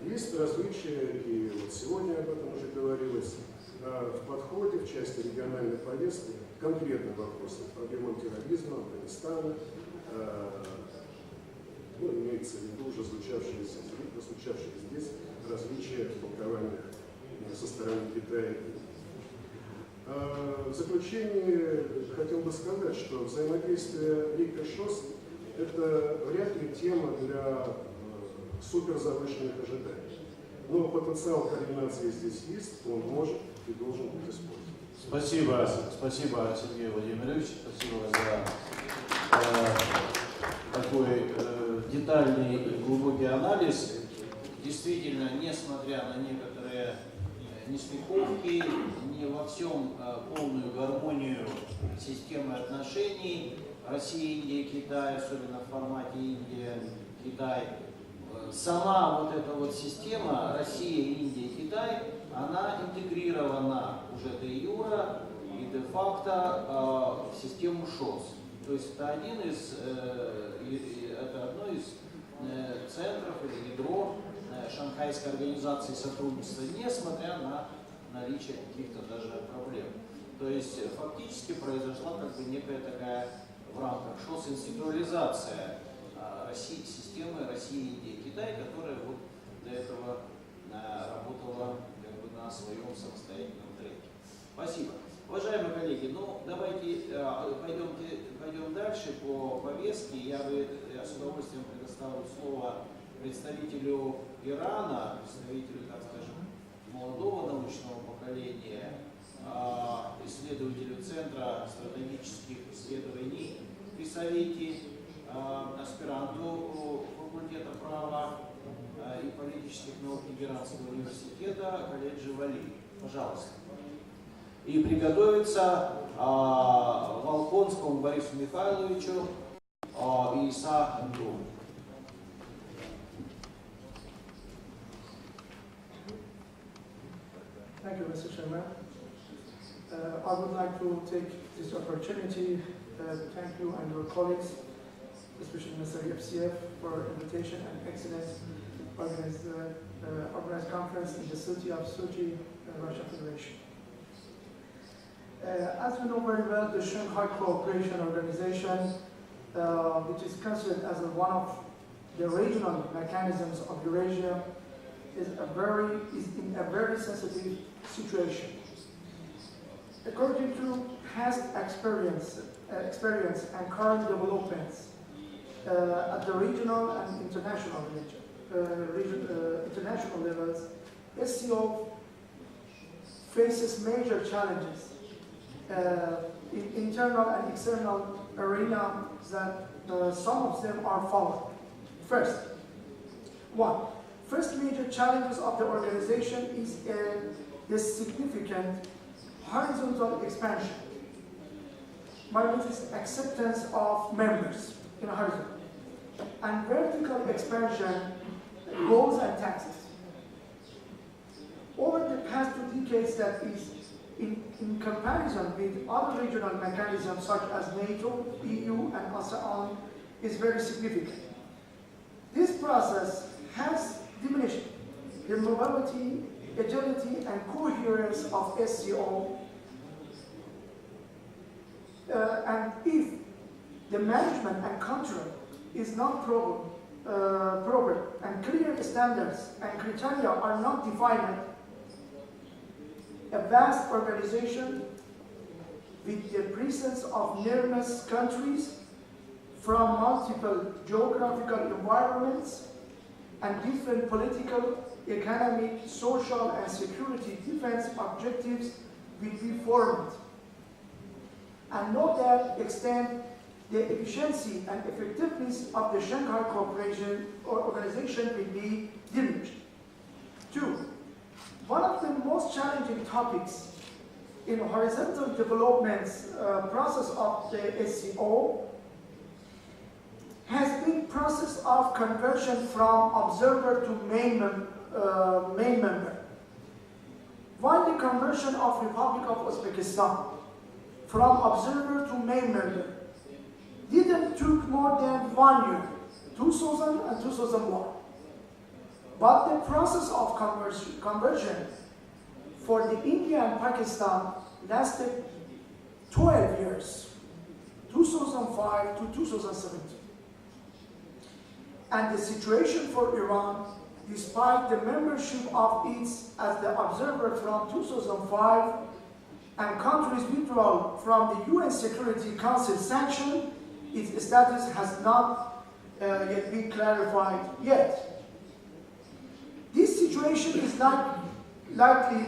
Есть различия, и вот сегодня об этом уже говорилось, в подходе, в части региональной повестки, конкретным вопросам, проблемам терроризма, Афганистана, ну, имеется в виду уже звучавшие здесь различия в толкованиях со стороны Китая. В заключение хотел бы сказать, что взаимодействие РИК и ШОС – это вряд ли тема для суперзавышенных ожиданий. Но потенциал координации здесь есть, он может и должен быть использован. Спасибо, спасибо, Сергей Владимирович, спасибо за такой детальный и глубокий анализ. Действительно, несмотря на некоторые нестыковки, не во всем полную гармонию системы отношений России, Индии, Китай, особенно в формате Индия-Китай, сама вот эта вот система Россия, Индия, Китай, она интегрирована уже де-юра и де-факто в систему ШОС. То есть это одно из центров или ядро Шанхайской организации сотрудничества, несмотря на наличие каких-то даже проблем. То есть фактически произошла как бы некая такая в рамках ШОС институализация системы России, Индии, Китай, которая вот до этого работала как бы на своем самостоятельном треке. Спасибо. Уважаемые коллеги, ну давайте пойдем дальше по повестке. Я с удовольствием предоставлю слово представителю Ирана, представителю, так скажем, молодого научного поколения, исследователю Центра стратегических исследований при Совете, аспиранту факультета права и политических наук Тегеранского университета колледжа Вали. Пожалуйста. И приготовиться Волконскому Борису Михайловичу и Иса Антону. Thank you, Mr. Chairman. I would like to take this opportunity to thank you and your colleagues, especially Mr. FCF, for invitation and excellent organized conference in the city of Sochi, Russian Federation. As you know very well, the Shanghai Cooperation Organization, which is considered as one of the regional mechanisms of Eurasia, is in a very sensitive situation. According to past experience and current developments at the regional and international levels, SCO faces major challenges in internal and external arena that some of them are following. First major challenges of the organization is a significant horizontal expansion, which is acceptance of members in a horizon, and vertical expansion, goals and taxes. Over the past 2 decades, that is, in comparison with other regional mechanisms such as NATO, EU, and ASEAN, is very significant. This process has diminished the mobility agility and coherence of SCO. And if the management and control is not proper and clear standards and criteria are not defined, a vast organization with the presence of numerous countries from multiple geographical environments and different political, economic, social, and security defense objectives will be formed. And no doubt extend the efficiency and effectiveness of the Shanghai Cooperation Organization will be diminished. 2. One of the most challenging topics in horizontal development process of the SCO has been process of conversion from observer to main member. While the conversion of Republic of Uzbekistan from observer to main member didn't took more than 1 year, 2000 and 2001. But the process of conversion for the India and Pakistan lasted 12 years, 2005 to 2017. And the situation for Iran, despite the membership of it as the observer from 2005 and countries' withdrawal from the UN Security Council sanction, its status has not yet been clarified yet. This situation is not likely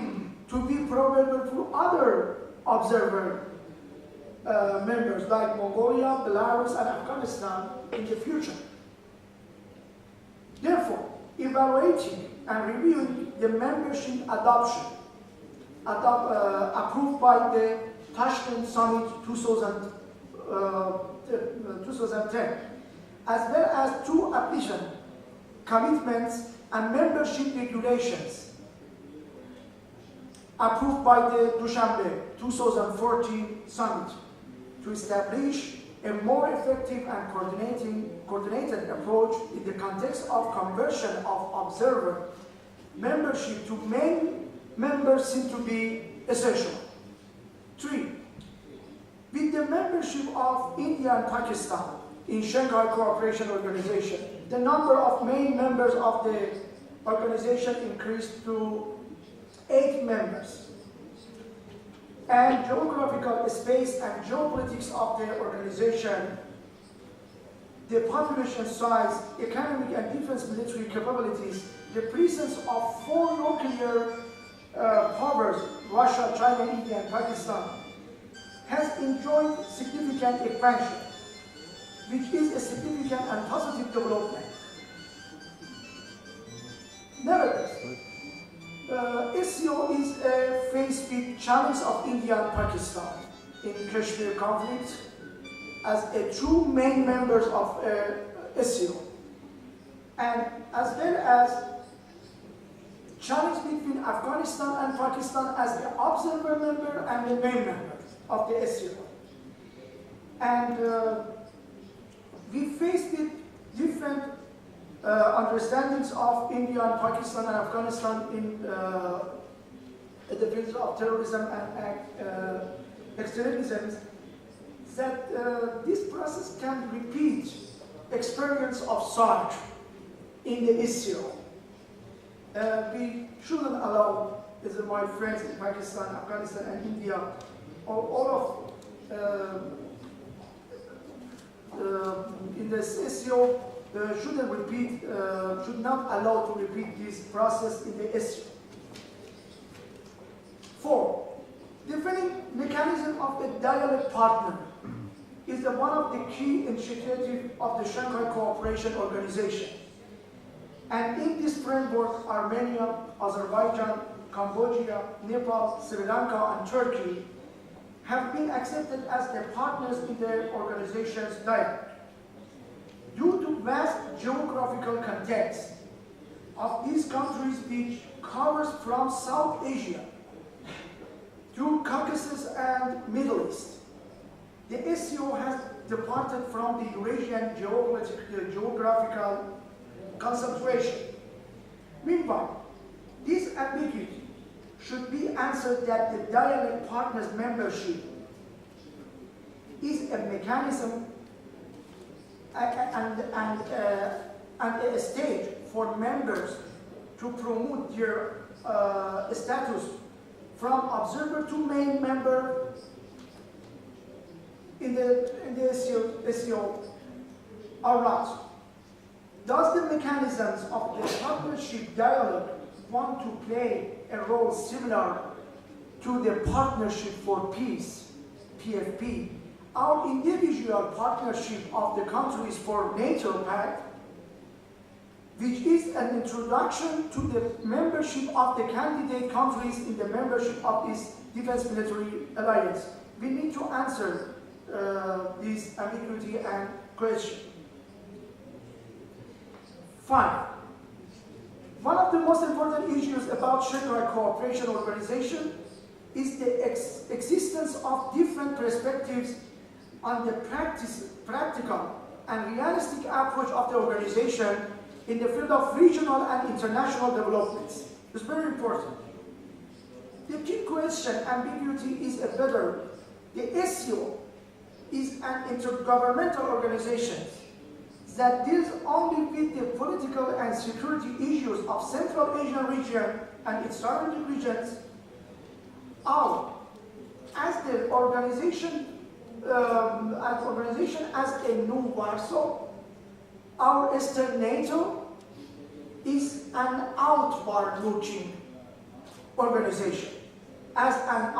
to be probable for other observer members like Mongolia, Belarus, and Afghanistan in the future. Therefore, evaluating and reviewing the membership adoption approved by the Tashkent Summit 2010, as well as 2 addition commitments and membership regulations approved by the Dushanbe 2014 Summit to establish a more effective and coordinated approach in the context of conversion of observer membership to main members seem to be essential. 3. With the membership of India and Pakistan in Shanghai Cooperation Organization, the number of main members of the organization increased to 8 members. And geographical space and geopolitics of the organization, the population size, economic and defense military capabilities, the presence of 4 nuclear powers, Russia, China, India, and Pakistan, has enjoyed significant expansion, which is a significant and positive development. Nevertheless, SCO is faced with challenge of India and Pakistan in Kashmir conflict as a true main members of SCO, and as well as challenge between Afghanistan and Pakistan as the observer member and the main member of the SCO. And we faced with different understandings of India and Pakistan and Afghanistan in the field of terrorism and extremism, that this process can repeat experience of SARC in the SCO. We shouldn't allow, as my friends in Pakistan, Afghanistan, and India, all of in the SCO shouldn't repeat, should not allow to repeat this process in the SCO. 4. Defining mechanism of a dialogue partner is one of the key initiatives of the Shanghai Cooperation Organization. And in this framework, Armenia, Azerbaijan, Cambodia, Nepal, Sri Lanka, and Turkey have been accepted as the partners in the organization's dialogue. Due to vast geographical context of these countries, which covers from South Asia to Caucasus and Middle East, the SCO has departed from the Eurasian geographical concentration. Meanwhile, This ambiguity should be answered that the dialogue partners membership is a mechanism and a stage for members to promote their status from observer to main member in the SCO or not. Does the mechanisms of the partnership dialogue want to play a role similar to the Partnership for Peace, PFP, our individual partnership of the countries for NATO Pact, which is an introduction to the membership of the candidate countries in the membership of this defense military alliance? We need to answer this ambiguity and question. 5. One of the most important issues about Shanghai Cooperation Organization is the existence of different perspectives on the practical and realistic approach of the organization in the field of regional and international developments. It's very important. The key question, ambiguity, is whether the SCO is an intergovernmental organization that deals only with the political and security issues of Central Asian region and its surrounding regions, or as the organization as a new Warsaw, our Eastern NATO is an outward-looking organization, as an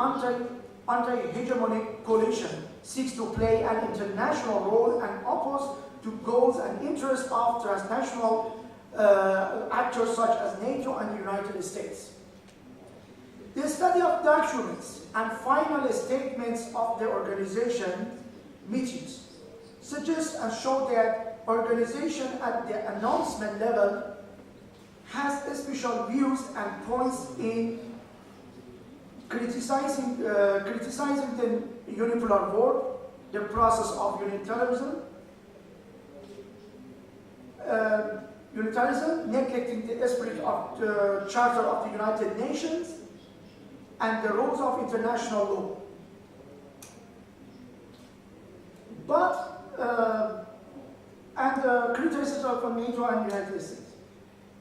anti-hegemonic coalition seeks to play an international role and oppose to goals and interests of transnational actors such as NATO and the United States. The study of documents and final statements of the organization meetings suggests and show that organization at the announcement level has special views and points in criticizing the unipolar war, the process of unitarianism, neglecting the spirit of the Charter of the United Nations, and the rules of international law. And criticism of NATO and the United States.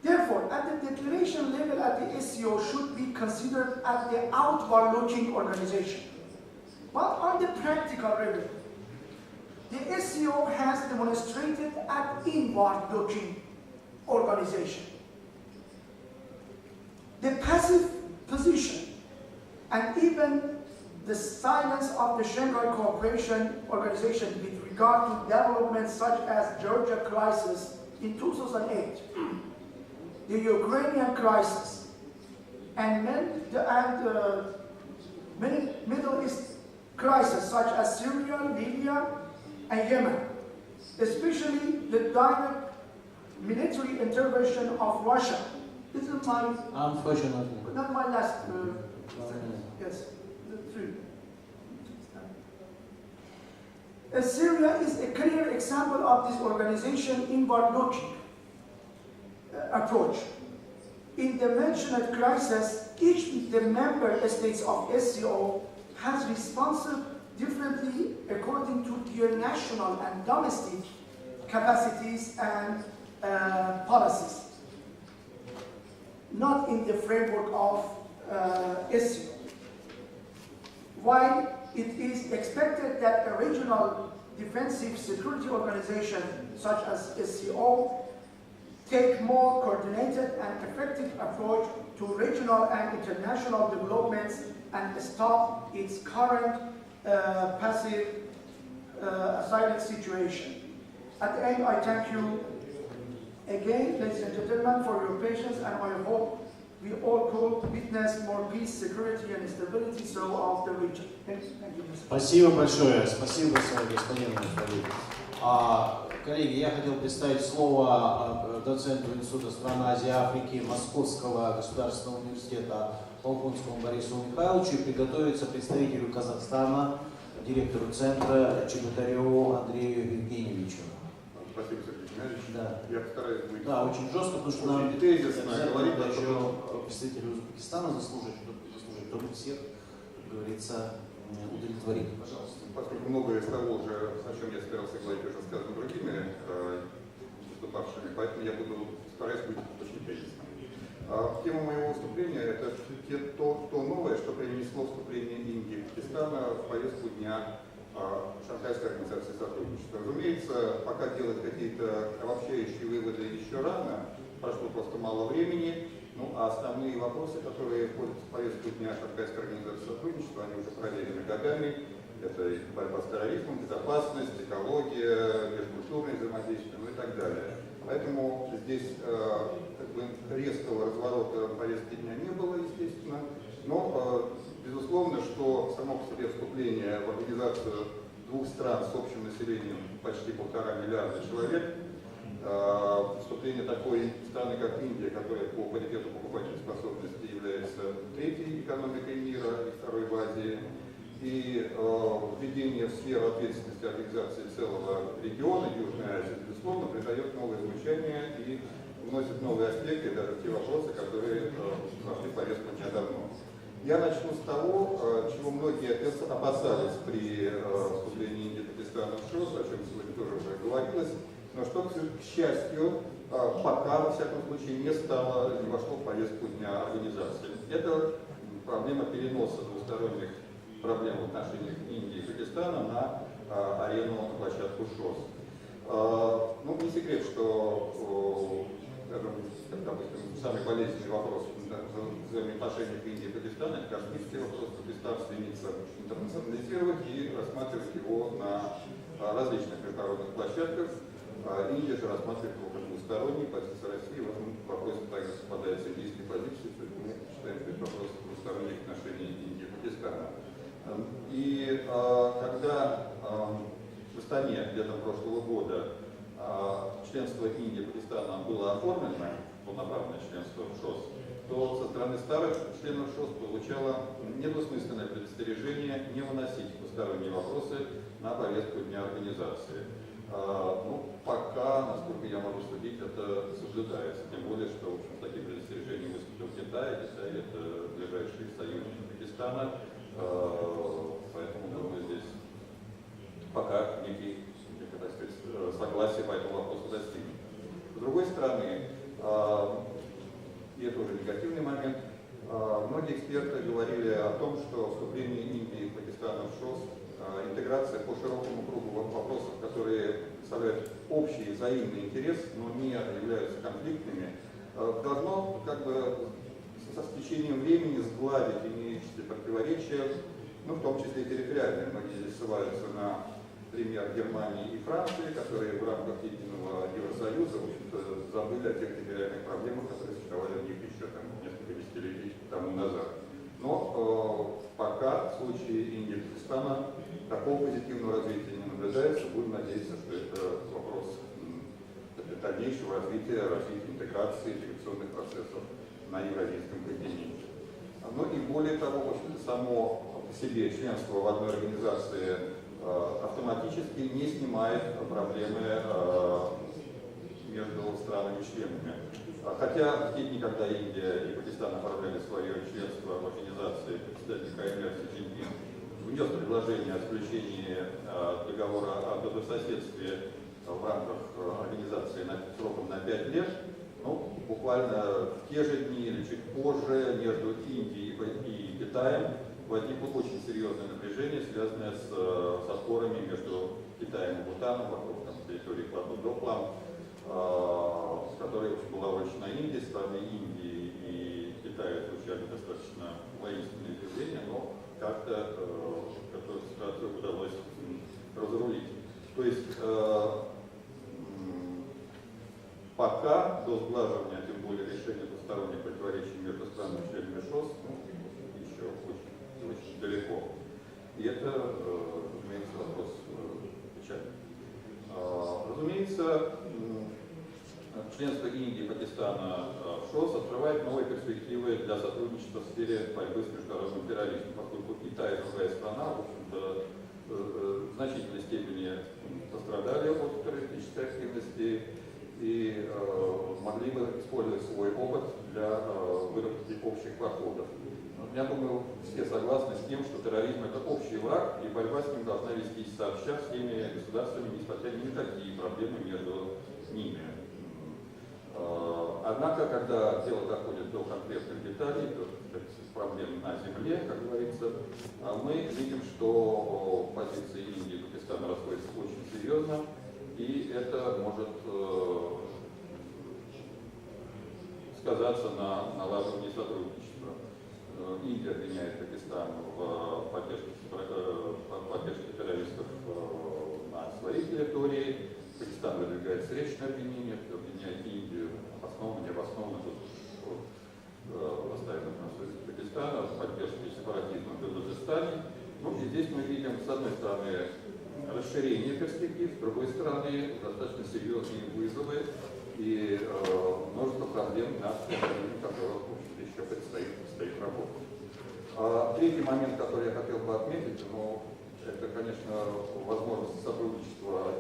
Therefore, at the declaration level at the SCO should be considered as the outward-looking organization. But on the practical level, the SCO has demonstrated an inward-looking organization. The passive position and even the silence of the Shanghai Cooperation Organization with regard to developments such as Georgia crisis in 2008, the Ukrainian crisis, and many Middle East crises such as Syria, Libya, and Yemen, especially the direct military intervention of Russia. This is my, unfortunately, not my last, yes, the 3. Syria is a clear example of this organization inward-looking approach. In the mentioned crisis, each of the member states of SCO has responded differently according to their national and domestic capacities and policies, not in the framework of SCO. While it is expected that a regional defensive security organization such as SCO take more coordinated and effective approach to regional and international developments and stop its current passive silent situation. At the end, I thank you again, ladies and gentlemen, for your patience, and I hope we all could witness more peace, security, and stability throughout the region. Thank you. Спасибо большое. Спасибо, господин Мухтарин. Коллеги, я хотел представить слово доценту Института стран Азии и Африки Московского государственного университета Полкунскому Борису Михайловичу и приготовиться представителю Казахстана, директору центра Чеботареву Андрею Евгеньевичу. Спасибо, Сергей Да. Я постараюсь быть. Да, очень жестко, потому что нам тезисно говорить, еще представитель Узбекистана заслужит, чтобы всех, как говорится, удовлетворить. Пожалуйста. Поскольку многое из того, о чем я собирался говорить, уже сказано другими выступавшими, поэтому я стараюсь быть очень тезисным. Тема моего выступления – это то новое, что принесло вступление Индии и Пакистана в повестку дня Шанхайской организации сотрудничества. Разумеется, пока делать какие-то обобщающие выводы еще рано, прошло просто мало времени, а основные вопросы, которые входят в повестку дня Шанхайской организации сотрудничества, они уже проверены годами. Это борьба с терроризмом, безопасность, экология, межкультурное взаимодействие, и так далее. Поэтому здесь резкого разворота повестки дня не было, естественно, но безусловно, что само по себе вступление в организацию двух стран с общим населением почти 1,5 миллиарда человек, вступление такой страны, как Индия, которая по паритету покупательной способности является третьей экономикой мира и второй в Азии, и введение в сферу ответственности организации целого региона Южной Азии, безусловно, придает новое звучание и вносит новые аспекты, даже те вопросы, которые вошли в повестку дня давно. Я начну с того, чего многие опасались при вступлении Индии и Пакистана в ШОС, о чем сегодня тоже уже говорилось, но что, к счастью, пока, во всяком случае, не вошло в повестку дня организации. Это проблема переноса двусторонних проблем в отношениях Индии и Пакистана на арену, на площадку ШОС. Не секрет, что, допустим, самый болезненный вопрос в взаимоотношениях Индии и Пакистана, это кашмирский вопрос. Пакистан стремится интернационализировать и рассматривать его на различных международных площадках. Индия же рассматривает его как двусторонний, позиция России в этом вопросе также совпадает с индийской позицией, то есть мы считаем, что это вопрос двусторонних отношений Индии и Пакистана. И когда в Астане летом прошлого года членство Индии и Пакистана было оформлено, полноправное членство в ШОС, то со стороны старых членов ШОС получало недвусмысленное предостережение не выносить двусторонние вопросы на повестку дня организации. Пока, насколько я могу судить, это соблюдается. Тем более, что, в общем, такие предостережения выступил Китай. Китай – это ближайший союзник Пакистана. Поэтому, думаю, здесь пока некие, так сказать, согласия по этому вопросу достигнут. С другой стороны, и это уже негативный момент, многие эксперты говорили о том, что вступление Индии и Пакистана в ШОС, интеграция по широкому кругу вопросов, которые представляют общий взаимный интерес, но не являются конфликтными, должно со течением времени сгладить имеющиеся противоречия, в том числе и территориальные. Многие здесь ссылаются на пример Германии и Франции, которые в рамках единого Евросоюза, в общем-то, забыли о тех территориальных проблемах, которые существовали в них еще несколько десятилетий тому назад. Но пока в случае Индии и Пакистана такого позитивного развития не наблюдается. Будем надеяться, что это вопрос дальнейшего развития интеграции, интеграционных процессов на евразийском континенте. И более того, в общем-то, само по себе членство в одной организации автоматически не снимает проблемы между странами-членами. Хотя в те дни, когда Индия и Пакистан оформляли свое членство в организации, председатель КНР Си Цзиньпин внес предложение о заключении договора о добрососедстве в рамках организации сроком на 5 лет. Буквально в те же дни или чуть позже между Индией и Китаем возникло очень серьезное напряжение, связанное со спорами между Китаем и Бутаном вокруг территории Плату-Доплам, которая была вручена Индии. Страны Индии и Китая звучали достаточно воинственные заявления, но как-то эту ситуацию удалось разрулить. То есть пока до сглаживания, тем более решения двусторонних противоречий между странами-членами ШОС, еще очень далеко. И это, разумеется, вопрос печальный. Разумеется, членство Индии и Пакистана в ШОС открывает новые перспективы для сотрудничества в сфере борьбы с международным терроризмом, поскольку Китай и другая страна, в общем-то, в значительной степени пострадали от террористической активности, и могли бы использовать свой опыт для выработки общих подходов. Я думаю, все согласны с тем, что терроризм – это общий враг, и борьба с ним должна вестись сообща с теми государствами, несмотря ни на какие проблемы между ними. Однако, когда дело доходит до конкретных деталей, до проблем на земле, как говорится, мы видим, что позиции Индии и Пакистана расходятся очень серьезно, и это может сказаться на налаживании сотрудничества. Индия обвиняет Пакистан в поддержке террористов на своей территории. Пакистан выдвигает встречное обвинение, обвиняет Индию обоснованно, необоснованно, поставим на Пакистана в поддержке сепаратизма в Белуджистане. Ну и здесь мы видим, с одной стороны, расширение перспектив, с другой стороны, достаточно серьезные вызовы и множество проблем, над которых еще предстоит работать. Третий момент, который я хотел бы отметить, это, конечно, возможность сотрудничества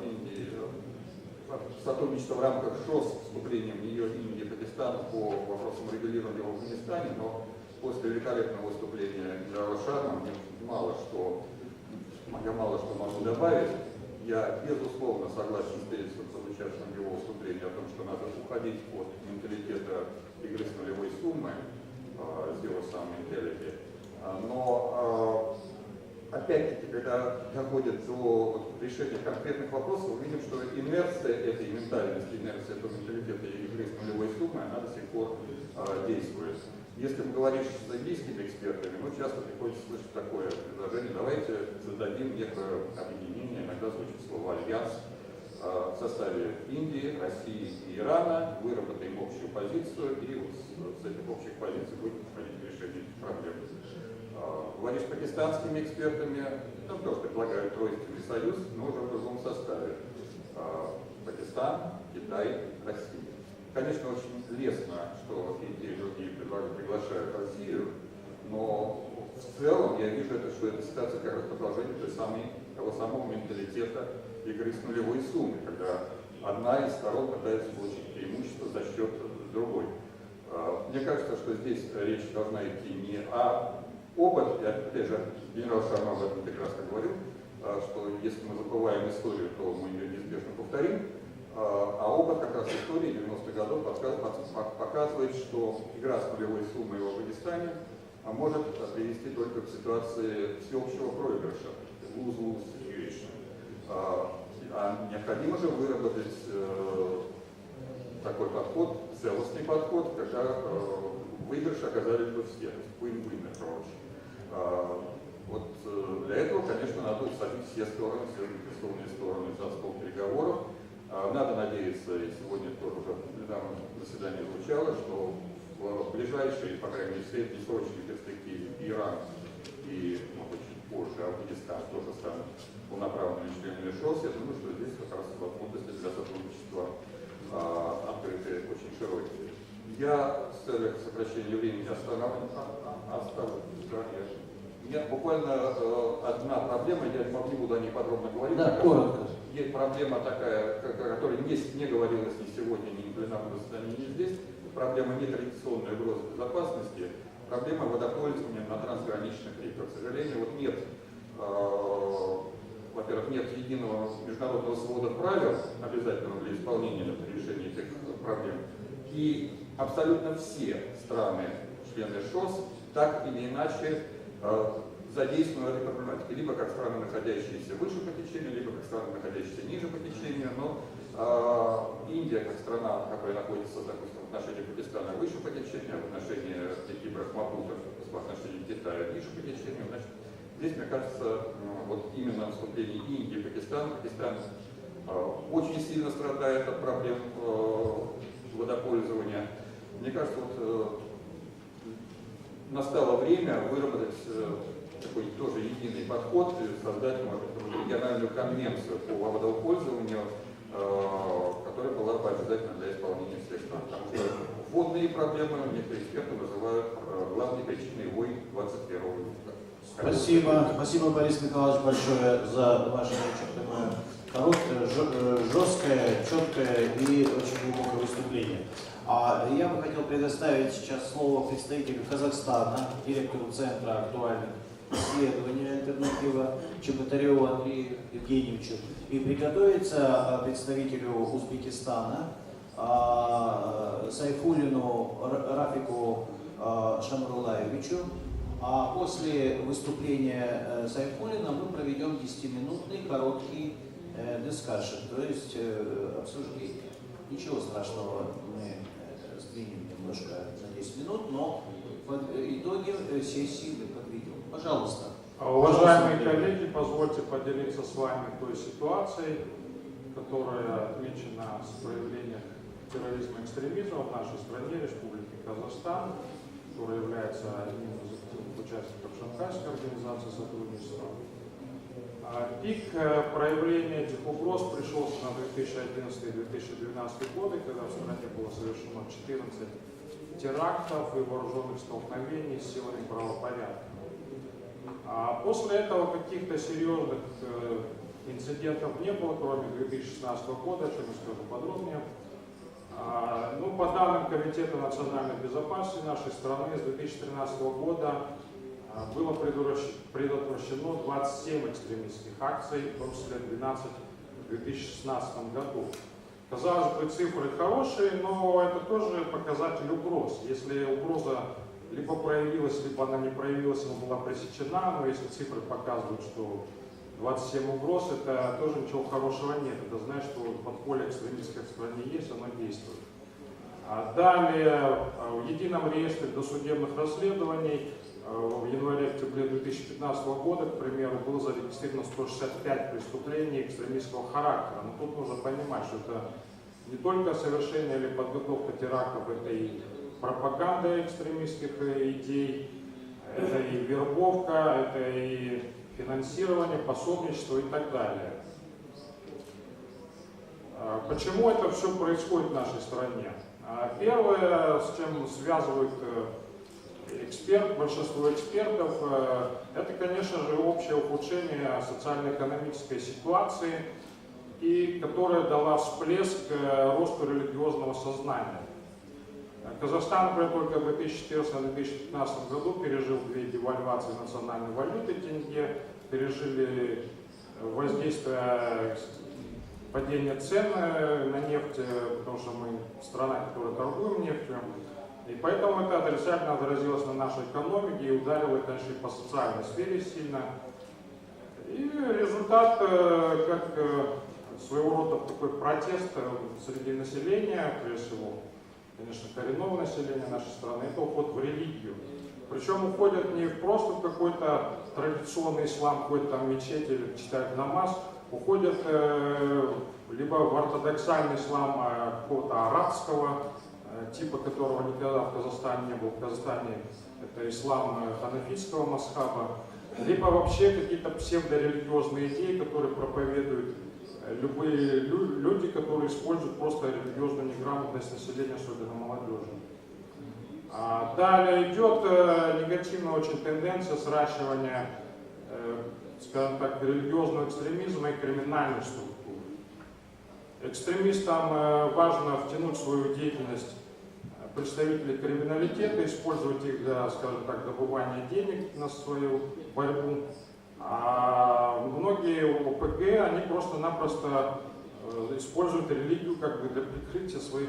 в рамках ШОС с вступлением Индии и Пакистана по вопросам регулирования в Афганистане, но после великолепного выступления генерала Шарма я мало что могу добавить. Я, безусловно, согласен с тезисом, звучавшим в его выступлении о том, что надо уходить от менталитета игры с нулевой суммы, zero sum mentality. Но опять-таки, когда доходит до решения конкретных вопросов, мы видим, что инерция этой ментальности, инерция этого менталитета игры с нулевой суммой, она до сих пор действует. Если мы говорим с индийскими экспертами, часто приходится слышать такое предложение: давайте создадим некое объединение, иногда звучит слово альянс, в составе Индии, России и Ирана, выработаем общую позицию, и вот с этих общих позиций будем подходить к решению этих проблем. Говоришь с пакистанскими экспертами, там тоже предлагают тройственный союз, но уже в другом составе. Пакистан, Китай, Россия. Конечно, очень лестно, что и те, и другие приглашают Россию, но в целом я вижу, что эта ситуация как раз продолжение того самого менталитета игры с нулевой суммой, когда одна из сторон пытается получить преимущество за счет другой. Мне кажется, что здесь речь должна идти не о опыт, я опять же, генерал Шарма об этом прекрасно говорил, что если мы забываем историю, то мы ее неизбежно повторим. А опыт как раз истории 90-х годов показывает, что игра с нулевой суммой в Афганистане может привести только к ситуации всеобщего проигрыша, lose-lose situation. Необходимо же выработать такой подход, целостный подход, когда выигрыш оказались бы все, win-win approach. Вот для этого, конечно, надо усадить все стороны, все заинтересованные стороны за стол переговоров. Надо надеяться, и сегодня тоже уже в недавнем заседании звучало, что в ближайшей, по крайней мере, среднесрочной перспективе Иран и, чуть позже, Афганистан тоже станут полноправными членами ШОС. Я думаю, что здесь как раз возможности для сотрудничества открыты очень широкие. Я с целью сокращения времени оставлю. Буквально одна проблема, я не буду о ней подробно говорить. Да, коротко. Есть проблема такая, о которой не говорилось ни сегодня, ни на пленарном заседании, ни здесь. Проблема нетрадиционной угрозы безопасности, проблема водопользования на трансграничных реках. К сожалению, вот нет, во-первых, нет единого международного свода правил, обязательного для исполнения решения этих проблем. И абсолютно все страны, члены ШОС, так или иначе задействованы в этой проблематике, либо как страны, находящиеся выше по течению, либо как страны, находящиеся ниже по течению. Но Индия, как страна, которая находится, допустим, в отношении Пакистана выше по течению, а в отношении реки Брахмапутра, в отношении Китая ниже по течению, значит, здесь, мне кажется, вот именно вступление Индии и Пакистан очень сильно страдает от проблем водопользования. Мне кажется, вот настало время выработать такой тоже единый подход и создать, может быть, региональную конвенцию по водопользованию, которая была бы обязательна для исполнения всех стран. Потому что водные проблемы некоторые эксперты называют главной причиной войн 21 века. Спасибо, Борис Николаевич, большое за вашу короткое, жесткое, четкое и очень глубокое выступление. Я бы хотел предоставить сейчас слово представителю Казахстана, директору Центра актуальных исследований «Альтернатива» Чеботареву Андрею Евгеньевичу, и приготовиться представителю Узбекистана Сайфуллину Рафику Шамрулаевичу. А после выступления Сайфуллина мы проведем 10-минутный короткий дискашн, то есть обсуждение. Ничего страшного, мы сдвинем немножко на 10 минут, но в итоге сессии мы подведем. Пожалуйста. Уважаемые коллеги, позвольте поделиться с вами той ситуацией, которая отмечена с проявлением терроризма и экстремизма в нашей стране, Республике Казахстан, которая является одним из активных участников Шанхайской организации сотрудничества. Пик проявления этих угроз пришелся на 2011-2012 годы, когда в стране было совершено 14 терактов и вооруженных столкновений с силами правопорядка. После этого каких-то серьезных инцидентов не было, кроме 2016 года, о чем я скажу подробнее. По данным Комитета национальной безопасности нашей страны, с 2013 года было предотвращено 27 экстремистских акций, в том числе 12 в 2016 году. Казалось бы, цифры хорошие, но это тоже показатель угроз. Если угроза либо проявилась, либо она не проявилась, она была пресечена, но если цифры показывают, что 27 угроз, это тоже ничего хорошего нет. Это значит, что подполье экстремистское в стране есть, оно действует. Далее, в едином реестре досудебных расследований в январе-октябре 2015 года, к примеру, было зарегистрировано 165 преступлений экстремистского характера. Но тут нужно понимать, что это не только совершение или подготовка терактов, это и пропаганда экстремистских идей, это и вербовка, это и финансирование, пособничество и так далее. Почему это все происходит в нашей стране? Первое, с чем связывают большинство экспертов, это, конечно же, общее ухудшение социально-экономической ситуации, и которая дала всплеск росту религиозного сознания. Казахстан, например, только в 2014-2015 году пережил 2 девальвации национальной валюты тенге, пережили воздействие падения цен на нефть, потому что мы страна, которая торгуем нефтью. И поэтому это отрицательно отразилось на нашей экономике и ударило, конечно, и по социальной сфере сильно. И результат, как своего рода такой протест среди населения, прежде всего, конечно, коренного населения нашей страны, это уход в религию. Причем уходят не просто в какой-то традиционный ислам, какой-то там мечеть или читают намаз, уходят либо в ортодоксальный ислам какого-то арабского типа, которого никогда в Казахстане не было. В Казахстане это ислам ханафитского масхаба, либо вообще какие-то псевдорелигиозные идеи, которые проповедуют любые люди, которые используют просто религиозную неграмотность населения, особенно молодежи. Далее идет негативная очень тенденция сращивания, скажем так, религиозного экстремизма и криминальной структуры. Экстремистам важно втянуть в свою деятельность представителей криминалитета, использовать их для, скажем так, добывания денег на свою борьбу. А многие ОПГ, они просто-напросто используют религию как бы для прикрытия своих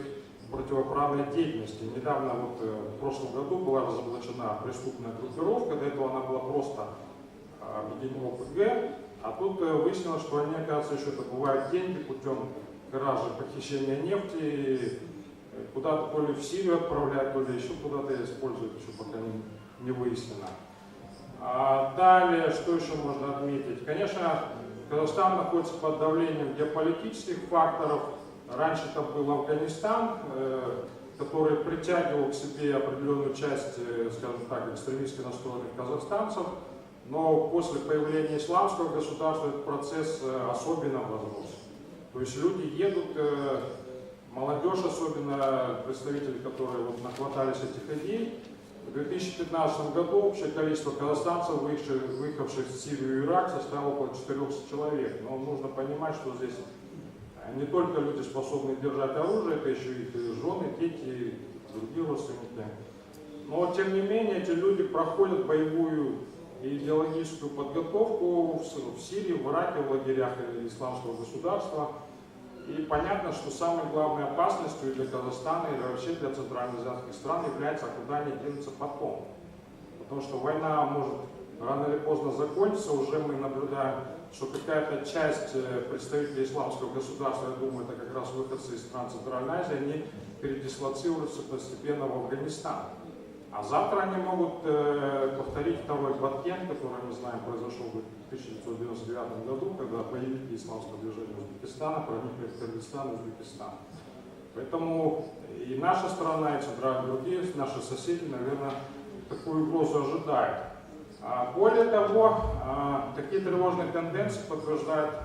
противоправной деятельности. Недавно, в прошлом году, была разоблачена преступная группировка, до этого она была просто объединена ОПГ, а тут выяснилось, что они, оказывается, еще добывают деньги путем кражи, похищения нефти, куда-то то ли в Сирию отправляют, то ли еще куда-то используют, еще пока не выяснено. Далее, что еще можно отметить? Конечно, Казахстан находится под давлением геополитических факторов. Раньше это был Афганистан, который притягивал к себе определенную часть, скажем так, экстремистски настроенных казахстанцев, но после появления исламского государства этот процесс особенно возрос. То есть люди едут, молодежь особенно, представители, которые нахватались этих идей, В 2015 году общее количество казахстанцев, выехавших в Сирию и Ирак, составило около 400 человек. Но нужно понимать, что здесь не только люди, способные держать оружие, это еще и жены, дети, другие родственники. Но, тем не менее, эти люди проходят боевую и идеологическую подготовку в Сирии, в Ираке, в лагерях исламского государства. И понятно, что самой главной опасностью для Казахстана и вообще для центральноазиатских стран является, куда они денутся потом. Потому что война может рано или поздно закончиться, уже мы наблюдаем, что какая-то часть представителей исламского государства, я думаю, это как раз выходцы из стран Центральной Азии, они передислоцируются постепенно в Афганистан. А завтра они могут повторить второй Баткен, который, мы знаем, произошел в 1999 году, когда боевики исламского движения Узбекистана проникли в Кыргызстан и Узбекистан. Поэтому и наша страна, и другие наши соседи, наверное, такую угрозу ожидают. Более того, такие тревожные тенденции подтверждают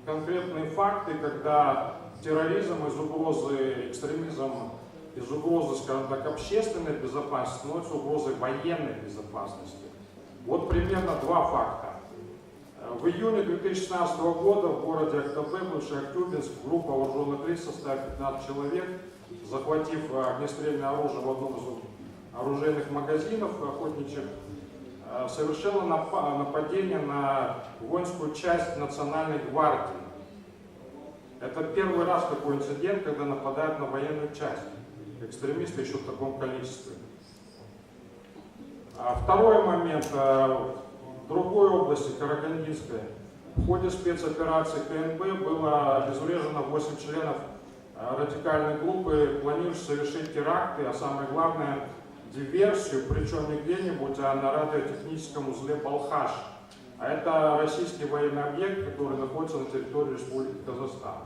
конкретные факты, когда терроризм из угрозы, экстремизм из угрозы, скажем так, общественной безопасности становится угрозой военной безопасности. Вот примерно два факта. В июне 2016 года в городе Актабе, бывший Актюбинск, группа вооруженных лиц в составе 15 человек, захватив огнестрельное оружие в одном из оружейных магазинов охотничьих, совершила нападение на воинскую часть Национальной гвардии. Это первый раз такой инцидент, когда нападают на военную часть. Экстремисты еще в таком количестве. Второй момент. В другой области, Карагандинской, в ходе спецоперации КНБ было обезврежено 8 членов радикальной группы, планирующих совершить теракты, а самое главное, диверсию, причем не где-нибудь, а на радиотехническом узле Балхаш. А это российский военный объект, который находится на территории Республики Казахстан.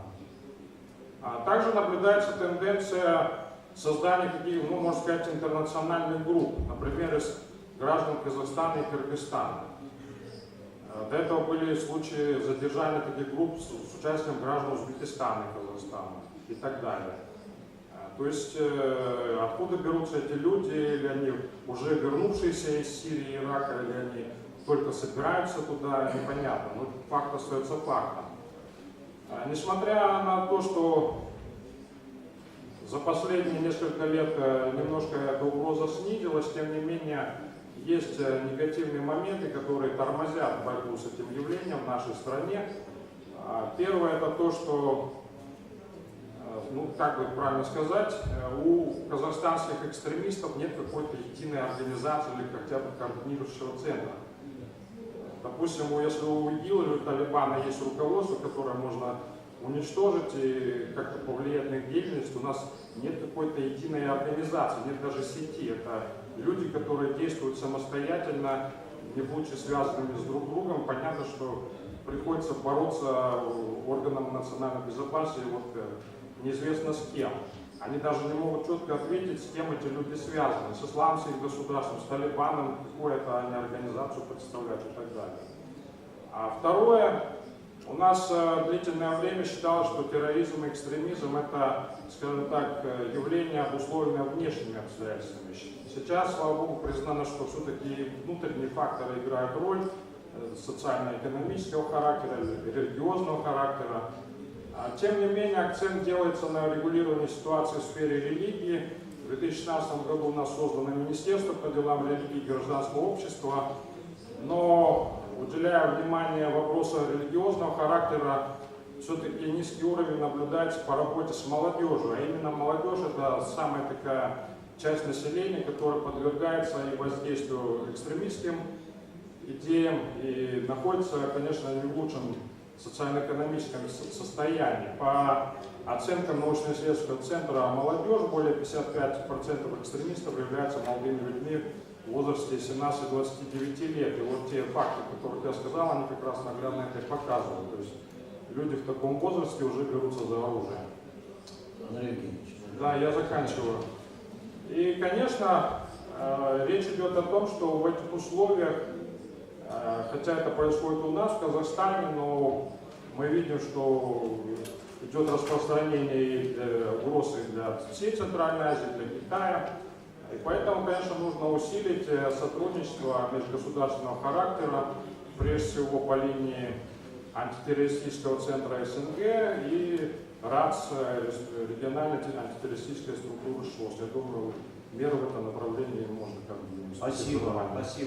Также наблюдается тенденция создания таких, можно сказать, интернациональных групп, например, из граждан Казахстана и Кыргызстана. До этого были случаи задержания таких групп с участием граждан Узбекистана и Казахстана и так далее. То есть откуда берутся эти люди, или они уже вернувшиеся из Сирии и Ирака, или они только собираются туда, непонятно. Но факт остается фактом. Несмотря на то, что за последние несколько лет немножко эта угроза снизилась, тем не менее есть негативные моменты, которые тормозят борьбу с этим явлением в нашей стране. Первое — это то, что, как бы правильно сказать, у казахстанских экстремистов нет какой-то единой организации или хотя бы координирующего центра. Допустим, если у ИГИЛ или у Талибана есть руководство, которое можно уничтожить и как-то повлиять на их деятельность, у нас нет какой-то единой организации, нет даже сети. Это люди, которые действуют самостоятельно, не будучи связанными с друг другом. Понятно, что приходится бороться органам национальной безопасности, неизвестно с кем. Они даже не могут четко ответить, с кем эти люди связаны. С исламским государством, с Талибаном, какую-то они организацию представляют и так далее. А второе, у нас длительное время считалось, что терроризм и экстремизм — это, скажем так, явление, обусловленное внешними обстоятельствами. Сейчас, слава Богу, признано, что все-таки внутренние факторы играют роль социально-экономического характера, религиозного характера. Тем не менее, акцент делается на регулировании ситуации в сфере религии. В 2016 году у нас создано Министерство по делам религии и гражданского общества, но, уделяя внимание вопросу религиозного характера, все-таки низкий уровень наблюдается по работе с молодежью. А именно молодежь — это самая такая часть населения, которая подвергается и воздействию экстремистским идеям и находится, конечно, не в лучшем социально-экономическом состоянии. По оценкам научно-исследовательского центра молодежь, более 55% экстремистов являются молодыми людьми в возрасте 17-29 лет. И вот те факты, которые я сказал, они как раз наглядно это и показывают. То есть люди в таком возрасте уже берутся за оружие. Да, я заканчиваю. И, конечно, речь идет о том, что в этих условиях, хотя это происходит у нас, в Казахстане, но мы видим, что идет распространение угрозы для всей Центральной Азии, для Китая. И поэтому, конечно, нужно усилить сотрудничество межгосударственного характера, прежде всего по линии антитеррористического центра СНГ и РАЦ, региональной антитеррористической структуры ШОС. Я думаю, меры в этом направлении можно как бы... Спасибо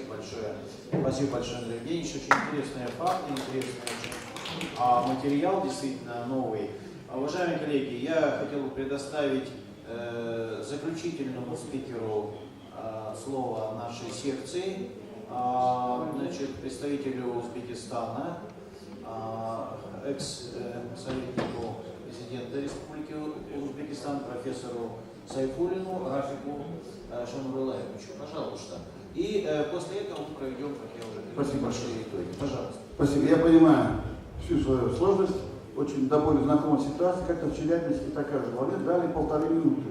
большое. Спасибо большое, Андрей Евгеньевич. Очень интересные факты, интересный очень материал, действительно новый. Уважаемые коллеги, я хотел бы предоставить заключительному спикеру слово нашей секции, значит, представителю Узбекистана, экс-советнику президента Республики Узбекистан, профессору Сайфуллину Рафику Шамбулаевичу. Пожалуйста. И после этого мы проведем, как я уже говорил, большие итоги. Пожалуйста. Спасибо. Я понимаю всю свою сложность, очень до боли знакомая ситуация, как-то в Челябинске такая же. Мне дали 1,5 минуты.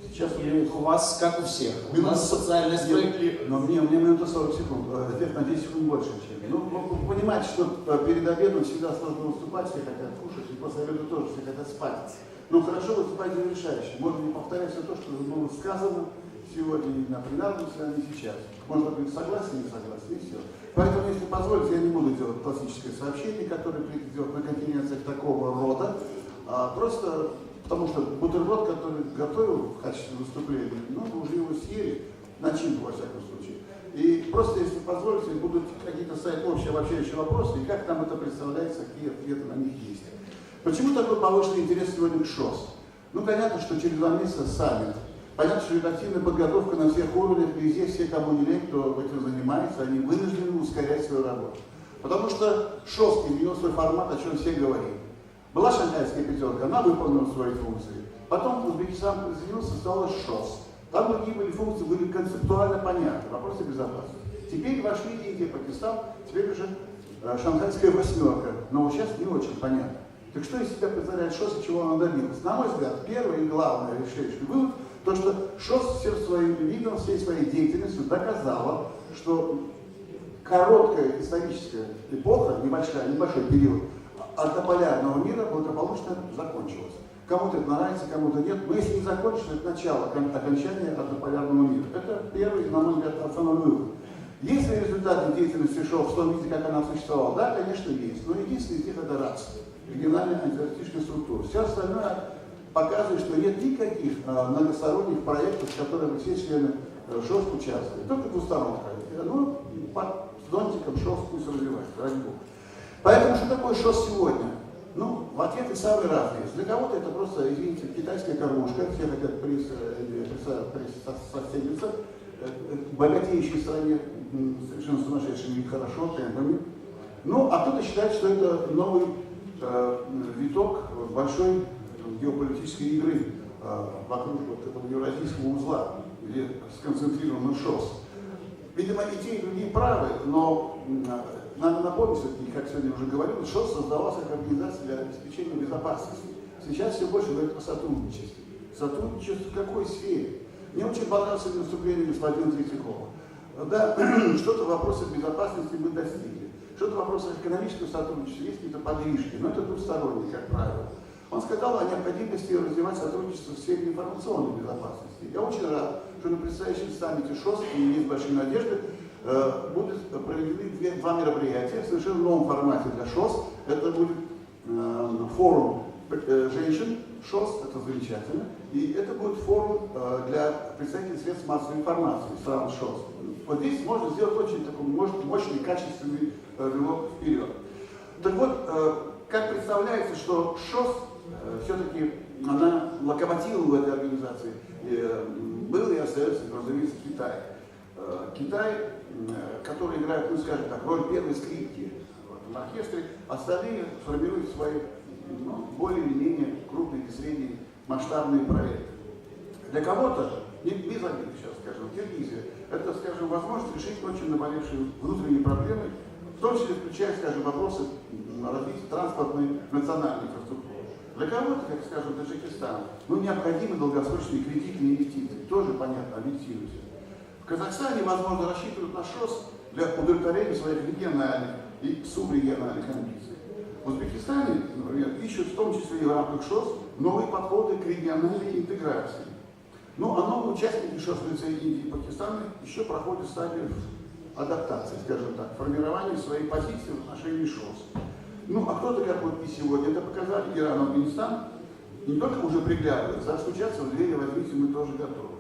Сейчас у вас, как у всех, у нас социальная справедливость. Но мне минута 40 секунд, эффект на 10 секунд больше, чем. Ну, вы понимаете, что перед обедом всегда сложно выступать, все хотят кушать, и после обеда тоже все хотят спать. Но хорошо выступать завершающе. Можно не повторять все то, что было сказано сегодня и на пленарном заседании сейчас. Можно быть согласен, не согласен, и все. Поэтому, если позволите, я не буду делать классическое сообщение, которое принято делать на конференциях такого рода, просто потому что бутерброд, который готовил в качестве выступления, ну, вы уже его съели, начинку во всяком случае. И просто, если позволите, будут какие-то ставить общие обобщающие вопросы, и как нам это представляется, какие ответы на них есть. Почему такой повышенный интерес сегодня к ШОС? Ну, понятно, что через 2 месяца саммит. Понятно, что идет активная подготовка на всех уровнях, везде все, кому не лень, кто этим занимается, они вынуждены ускорять свою работу. Потому что ШОС изменил свой формат, о чем все говорим. Была шанхайская пятерка, она выполнила свои функции. Потом Узбекистан присоединился, стало ШОС. Там другие были функции, были концептуально понятны, вопросы безопасности. Теперь вошли Индия, Пакистан, теперь уже шанхайская 8, но сейчас не очень понятно. Так что из себя представляет ШОС и чего она добилась? На мой взгляд, первое и главное решающий вывод, то, что ШОС всем своим видом, всей своей деятельностью доказала, что короткая историческая эпоха, небольшой период однополярного мира благополучно закончилась. Кому-то это нравится, кому-то нет, но если не закончится, это начало окончания однополярного мира. Это первый, на мой взгляд, основной вывод. Есть ли результаты деятельности ШОС в том виде, как она существовала? Да, конечно, есть. Но единственный из них это РАЦ, региональная антитеррористическая структура. Все остальное показывает, что нет никаких многосторонних проектов, в которых все члены ШОС участвуют. Только двусторонних. Ну, под зонтиком ШОС пусть развивается, ради бога. Поэтому что такое ШОС сегодня? Ну, ответы самые разные. Для кого-то это просто, извините, китайская кормушка, все хотят присоединиться к богатеющей стране, совершенно сумасшедшими и хорошо, темпами. Ну, а кто-то считает, что это новый виток большой геополитической игры вокруг вот этого евразийского узла, где сконцентрирован ШОС. Видимо, и те, и другие правы, но надо напомнить, как сегодня уже говорил, ШОС создавался как организация для обеспечения безопасности. Сейчас все больше говорят о сотрудничестве. Сотрудничество в какой сфере? Мне очень понравилось выступление господина Третьякова. Да, что-то в вопросах безопасности мы достигли. Что-то в вопросах экономического сотрудничества есть какие-то подвижки, но это двусторонние, как правило. Он сказал о необходимости развивать сотрудничество в сфере информационной безопасности. Я очень рад, что на предстоящем саммите ШОС, и есть большие надежды, будут проведены 2 мероприятия в совершенно новом формате для ШОС. Это будет форум женщин ШОС, это замечательно, и это будет форум для представителей средств массовой информации стран ШОС. Вот здесь можно сделать очень такой мощный, качественный рывок вперед. Так вот, как представляется, что ШОС все-таки она локомотивом в этой организации был и остается, разумеется, Китай. Китай, который играет, ну скажем так, роль первой скрипки в оркестре, остальные формируют свои более или менее крупные и средние масштабные проекты. Для кого-то, без обид сейчас скажем, Киргизия, это, скажем, возможность решить очень наболевшие внутренние проблемы, в том числе включая, скажем, вопросы развития транспортной национальной инфраструктуры. Для кого-то, как, скажем, Таджикистан, необходимы долгосрочные кредиты и инвестиции, тоже понятно, объективно. В Казахстане, возможно, рассчитывают на ШОС для удовлетворения своих региональных и субрегиональных амбиций. В Узбекистане, например, ищут в том числе и в рамках ШОС новые подходы к региональной интеграции. Ну, а новые участники ШОС в лице Индии и Пакистана еще проходят стадию адаптации, скажем так, формирования своей позиции в отношении ШОС. Ну, а кто-то, как вот и сегодня это показали, Иран, Афганистан, не только уже приглядывается, а стучаться в двери, возьмите, мы тоже готовы.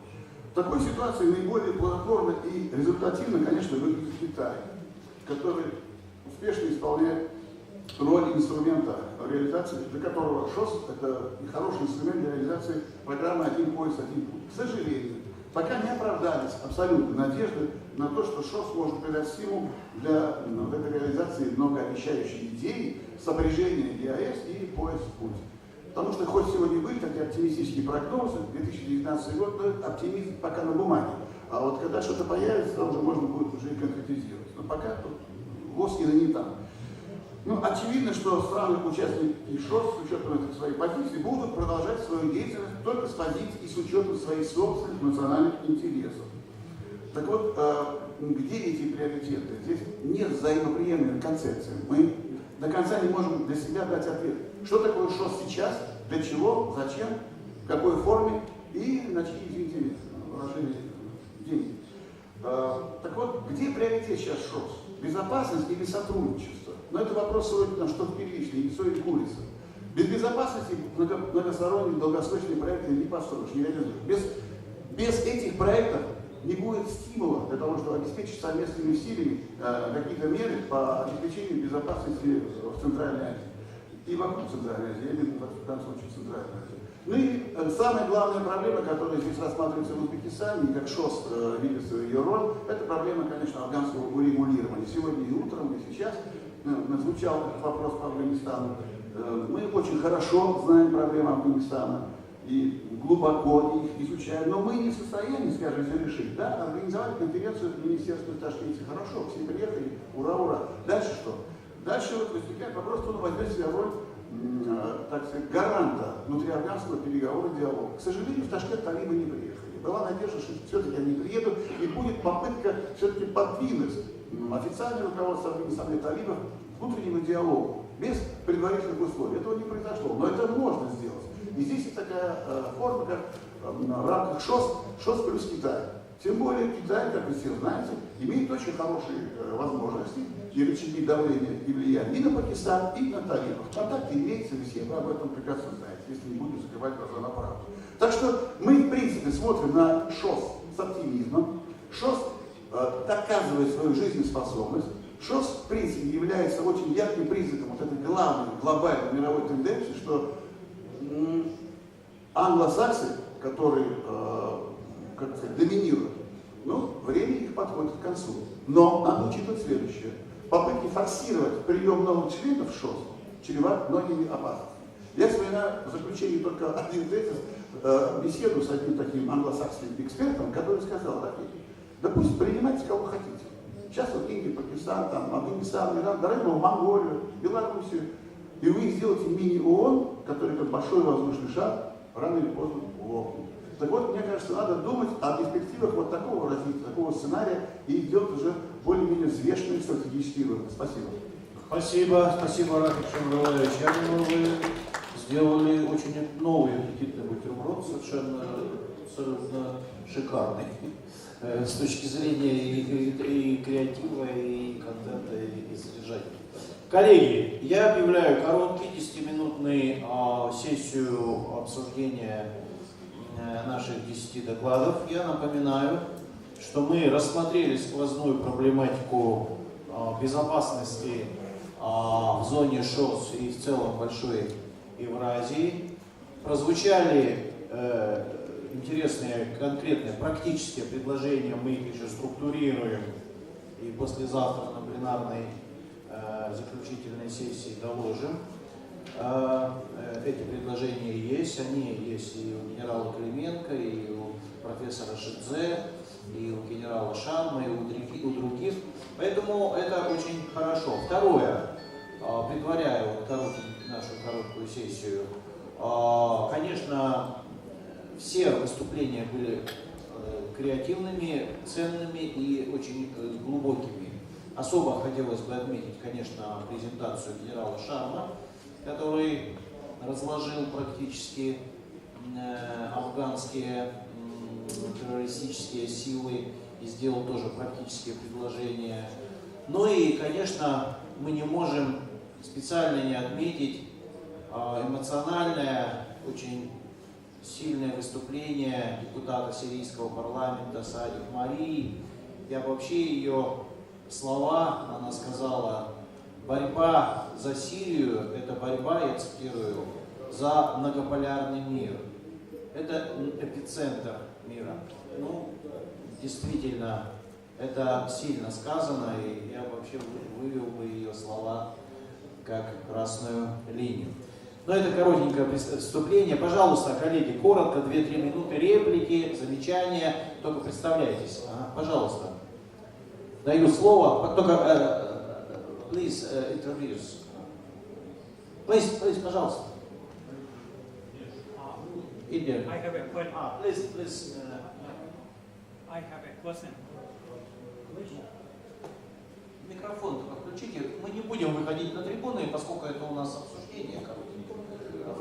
В такой ситуации наиболее плодотворно и результативно, конечно, выглядит Китай, который успешно исполняет роль инструмента реализации, для которого ШОС – это хороший инструмент для реализации программы «Один пояс, один путь». К сожалению, пока не оправдались абсолютно надежды на то, что ШОС может придать стимул для этой реализации многообещающей идеи сопряжения ЕАЭС и пояс путь. Потому что хоть сегодня были такие оптимистические прогнозы, 2019 год, но оптимизм пока на бумаге. А вот когда что-то появится, уже можно будет уже и конкретизировать. Но пока тут воз не там. Ну, очевидно, что страны-участники ШОС с учетом этой своей позиции будут продолжать свою деятельность только с позиции и с учетом своих собственных национальных интересов. Так вот, где эти приоритеты? Здесь нет взаимоприемлемой концепции. Мы до конца не можем для себя дать ответ. Что такое ШОС сейчас, для чего, зачем, в какой форме и на чьи, извините, выражения деньги. Так вот, где приоритет сейчас ШОС? Безопасность или сотрудничество? Но это вопрос сегодня, что первичный, яйцо или курица. Без безопасности многосторонние долгосрочные проекты не построишь, не реализуешь. Без этих проектов не будет стимула для того, чтобы обеспечить совместными усилиями какие-то меры по обеспечению безопасности в Центральной Азии. И вокруг Центральной Азии, именно в данном случае Центральной Азии. Ну и самая главная проблема, которая здесь рассматривается в Узбекистане, и как ШОС видит ее роль, это проблема, конечно, афганского урегулирования. Сегодня и утром, и сейчас звучал этот вопрос по Афганистану. Мы очень хорошо знаем проблемы Афганистана и глубоко их изучаем, но мы не в состоянии, скажем, все решить. Да, организовали конференцию в Министерстве в Ташкенте, хорошо, все приехали, ура, ура. Дальше что? Дальше вот возникает вопрос, кто возьмет себе роль, так сказать, гаранта внутриафганского переговора и диалога. К сожалению, в Ташкент талибы не приехали. Была надежда, что все-таки они приедут, и будет попытка все-таки подвинуть официальное руководство Афганистана талибов к внутреннему диалогу, без предварительных условий. Этого не произошло, но это можно сделать. И здесь есть такая форма, как в рамках ШОС плюс Китай. Тем более Китай, как вы все знаете, имеет очень хорошие возможности и рычаги давления и влияния и на Пакистан, и на талибов. Контакты имеются, вы все об этом прекрасно знаете, если не будем закрывать глаза на правду. Так что мы, в принципе, смотрим на ШОС с оптимизмом. ШОС доказывает свою жизнеспособность. ШОС, в принципе, является очень ярким признаком вот этой главной глобальной мировой тенденции, что англосаксы, которые, как сказать, доминируют, ну, время их подходит к концу. Но надо учитывать следующее. Попытки форсировать прием новых членов ШОС чреват многими опасностями. Я вспоминаю в заключении только один тезис, беседу с одним таким англосакским экспертом, который сказал: да пусть принимайте кого хотите. Сейчас вот Индия, Пакистан, там, Афганистан, Иран, да ради Монголию, Белоруссию. И вы сделаете мини-ООН, который как большой воздушный шар, рано или поздно лопнет. Так вот, мне кажется, надо думать о перспективах вот такого развития, такого сценария, и идет уже более-менее взвешенный стратегический вывод. Спасибо. Спасибо, Рафик Шамрулаевич. Я думаю, вы сделали очень новый аппетитный бутерброд, совершенно шикарный. С точки зрения и креатива, и контента, и содержания. Коллеги, я объявляю короткий 10-минутный сессию обсуждения наших 10 докладов. Я напоминаю, что мы рассмотрели сквозную проблематику безопасности в зоне ШОС и в целом Большой Евразии. Прозвучали интересные, конкретные, практические предложения, мы их еще структурируем и послезавтра на пленарной заключительной сессии доложим. Эти предложения есть, они есть и у генерала Клименко, и у профессора Шидзе, и у генерала Шарма, и у других. Поэтому это очень хорошо. Второе, предваряю нашу короткую сессию, конечно, все выступления были креативными, ценными и очень глубокими. Особо хотелось бы отметить, конечно, презентацию генерала Шарма, который разложил практически афганские террористические силы и сделал тоже практические предложения. Ну и, конечно, мы не можем специально не отметить эмоциональное, очень сильное выступление депутата сирийского парламента Саадик Марии. И вообще ее слова, она сказала: борьба за Сирию – это борьба, я цитирую, за многополярный мир. Это эпицентр мира. Ну, действительно, это сильно сказано, и я вообще вывел бы ее слова как красную линию. Но это коротенькое вступление. Пожалуйста, коллеги, коротко, 2-3 минуты, реплики, замечания. Только представляйтесь. Пожалуйста. Даю слово. Только, please, introduce. Please, пожалуйста. Indian. I have a question. Please. I have a question. Микрофон только включите. Мы не будем выходить на трибуны, поскольку это у нас обсуждение.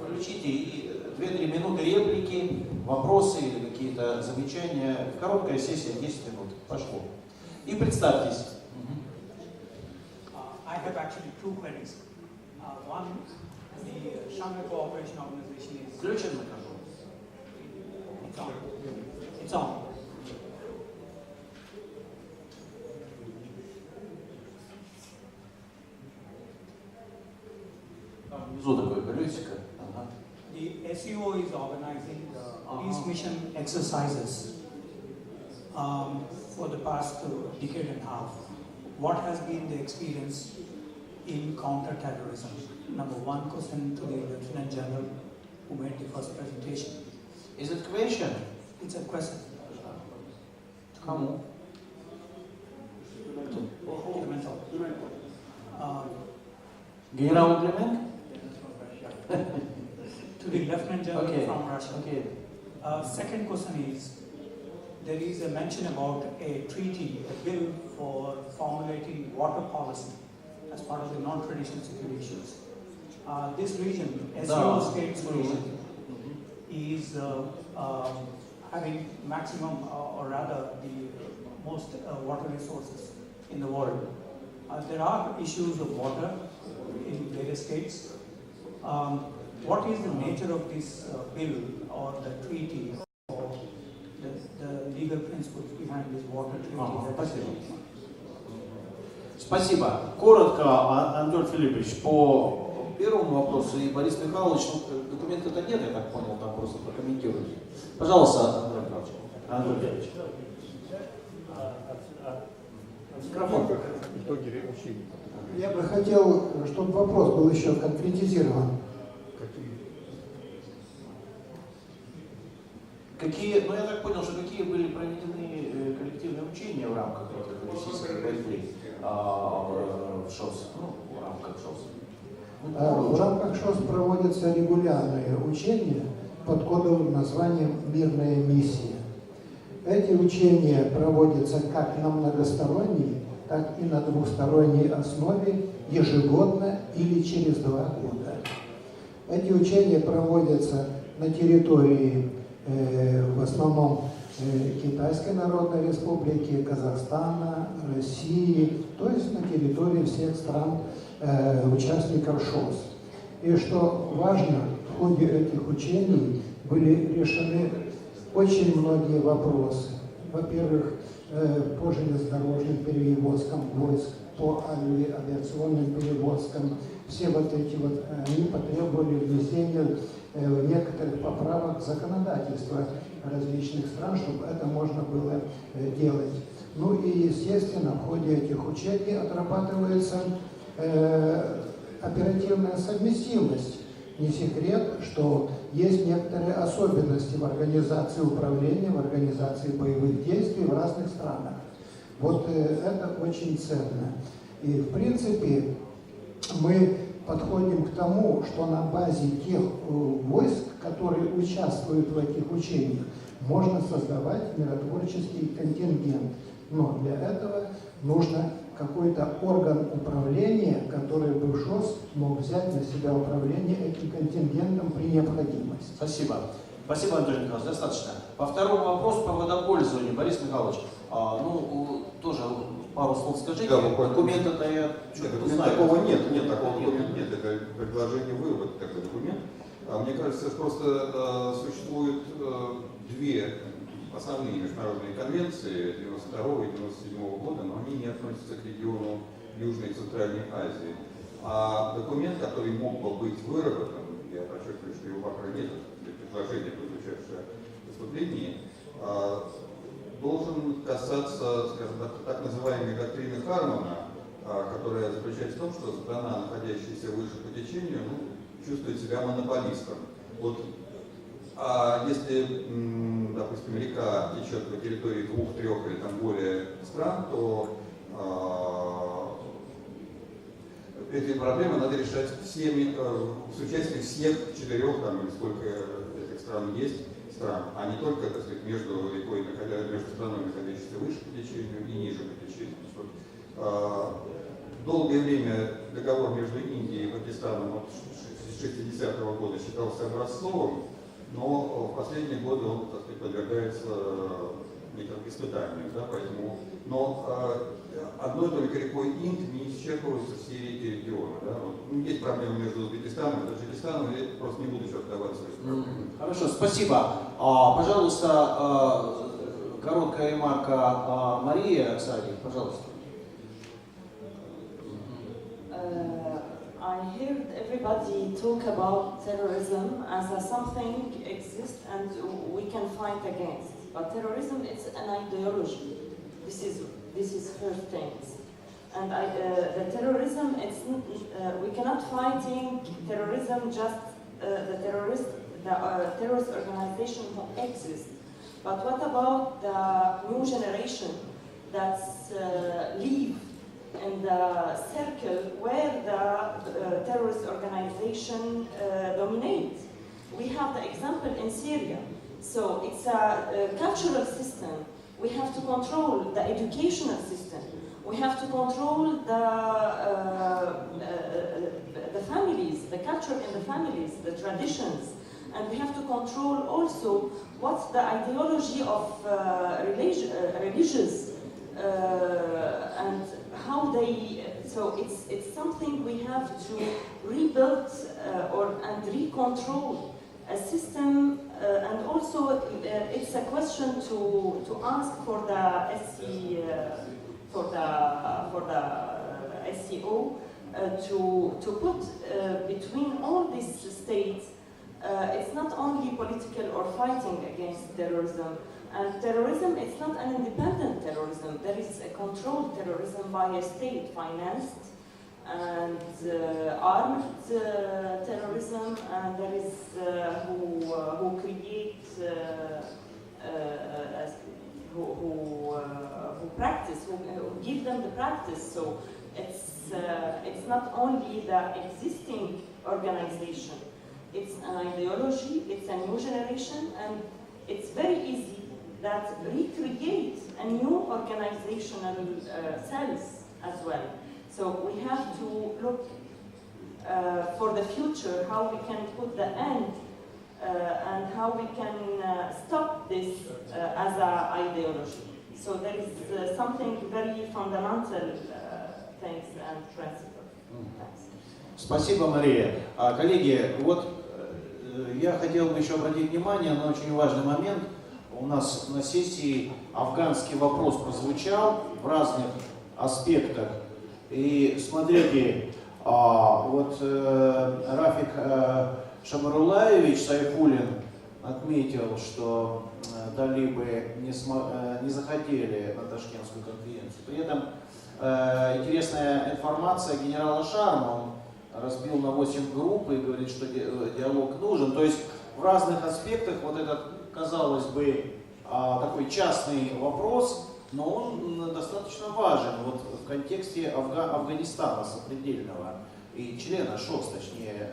Включите и 2-3 минуты реплики, вопросы или какие-то замечания. Короткая сессия, 10 минут. Пошло. И представьтесь. I have actually two queries. One, the Shanghai Cooperation Organization is... Включен микрофон. It's on. It's on. Внизу такое колесико. The SEO is organizing peace mission exercises for the past decade and a half. What has been the experience in counter-terrorism? Number one question to the Lieutenant General who made the first presentation. Is it question? It's a question. Кому? Генерал Клименко? To the Lieutenant General from Russia. Okay. Second question is, there is a mention about a treaty, a bill for formulating water policy as part of the non-traditional security issues. This region, SEO states region, is having maximum, or rather the most water resources in the world. There are issues of water in various states. What is the nature of this bill or the treaty or the legal principles behind this water treaty? Спасибо. Коротко, Антон Филиппович, по первому вопросу, и Борис Михайлович, документа-то нет, я так понял, там просто прокомментируйте. Пожалуйста, Антон Филиппович. Микрофон. Я бы хотел, чтобы вопрос был еще конкретизирован. Какие, ну я так понял, что какие были проведены коллективные учения в рамках российской борьбы в ШОС, в рамках ШОС? В рамках ШОС проводятся регулярные учения под кодовым названием «Мирная миссия». Эти учения проводятся как на многосторонней, так и на двухсторонней основе ежегодно или через 2 года. Эти учения проводятся на территории в основном Китайской Народной Республики, Казахстана, России, то есть на территории всех стран участников ШОС. И что важно, в ходе этих учений были решены очень многие вопросы. Во-первых, по железнодорожным перевозкам войск, по авиационным перевозкам. Все вот эти вот, они потребовали внесения некоторых поправок законодательства различных стран, чтобы это можно было делать. Ну и, естественно, в ходе этих учений отрабатывается оперативная совместимость. Не секрет, что есть некоторые особенности в организации управления, в организации боевых действий в разных странах. Вот это очень ценно. И, в принципе, мы подходим к тому, что на базе тех войск, которые участвуют в этих учениях, можно создавать миротворческий контингент. Но для этого нужно какой-то орган управления, который бы ШОС мог взять на себя управление этим контингентом при необходимости. Спасибо. Спасибо, Анатолий Михайлович, достаточно. По второму вопросу по водопользованию, Борис Михайлович, тоже пару слов скажите. Да, документа-то я нет, знаю. Такого нет, такого документа нет, это предложение вывод такой документ. Мне кажется, просто существуют две основные международные конвенции 92 и 97 года, но они не относятся к региону Южной и Центральной Азии. А документ, который мог бы быть выработан, я подчеркиваю, что его пока нет, предложение, прозвучавшее в выступлении, должен касаться, скажем так называемой доктрины Хармана, которая заключается в том, что страна, находящаяся выше по течению, чувствует себя монополистом. Вот, а если, допустим, река течет по территории 2, 3 или там более стран, то эти проблемы надо решать всеми, с участием всех 4 там, или сколько этих стран есть, а не только, так сказать, между рекой, между странами, находящейся выше по течению и ниже по течению. Долгое время договор между Индией и Пакистаном с 60-го года считался образцовым, но в последние годы он, так сказать, подвергается некоторым испытаниям. Да, поэтому, но одной только рекой Инд не исчерпываются все реки региона. Да? Вот, есть проблемы между Узбекистаном и Таджикистаном, я просто не буду сейчас вдаваться в эти проблемы. Хорошо, спасибо. Пожалуйста, короткая ремарка Мария Оксади, пожалуйста. I heard everybody talk about terrorism as something exists and we can fight against. But terrorism is an ideology. This is first things. And the terrorism, we cannot fighting terrorism just the terrorist organization who exists. But what about the new generation that's live in the circle where the terrorist organization dominates? We have the example in Syria. So it's a cultural system. We have to control the educational system. We have to control the families, the culture in the families, the traditions. And we have to control also what's the ideology of religious and how they, so it's something we have to rebuild and recontrol a system, and also it's a question to ask for the SCO to put between all these states. It's not only political or fighting against terrorism. And terrorism, it's not an independent terrorism. There is a controlled terrorism by a state, financed and armed terrorism, and there is who create, who practice, who give them the practice. So it's not only the existing organization. It's an ideology. It's a new generation, and it's very easy that recreate a new organizational cells as well. So we have to look for the future, how we can put the end and how we can stop this as an ideology. So there is something very fundamental things and principles. Спасибо, Мария. Коллеги, вот я хотел бы еще обратить внимание на очень важный момент. У нас на сессии афганский вопрос прозвучал в разных аспектах. И смотрите, вот Рафик Шабарулаевич Сайфуллин отметил, что талибы не захотели на Ташкентскую конференцию. При этом интересная информация генерала Шарма, он разбил на 8 групп и говорит, что диалог нужен. То есть в разных аспектах вот этот, казалось бы, такой частный вопрос, но он достаточно важен вот в контексте Афганистана сопредельного и члена ШОС, точнее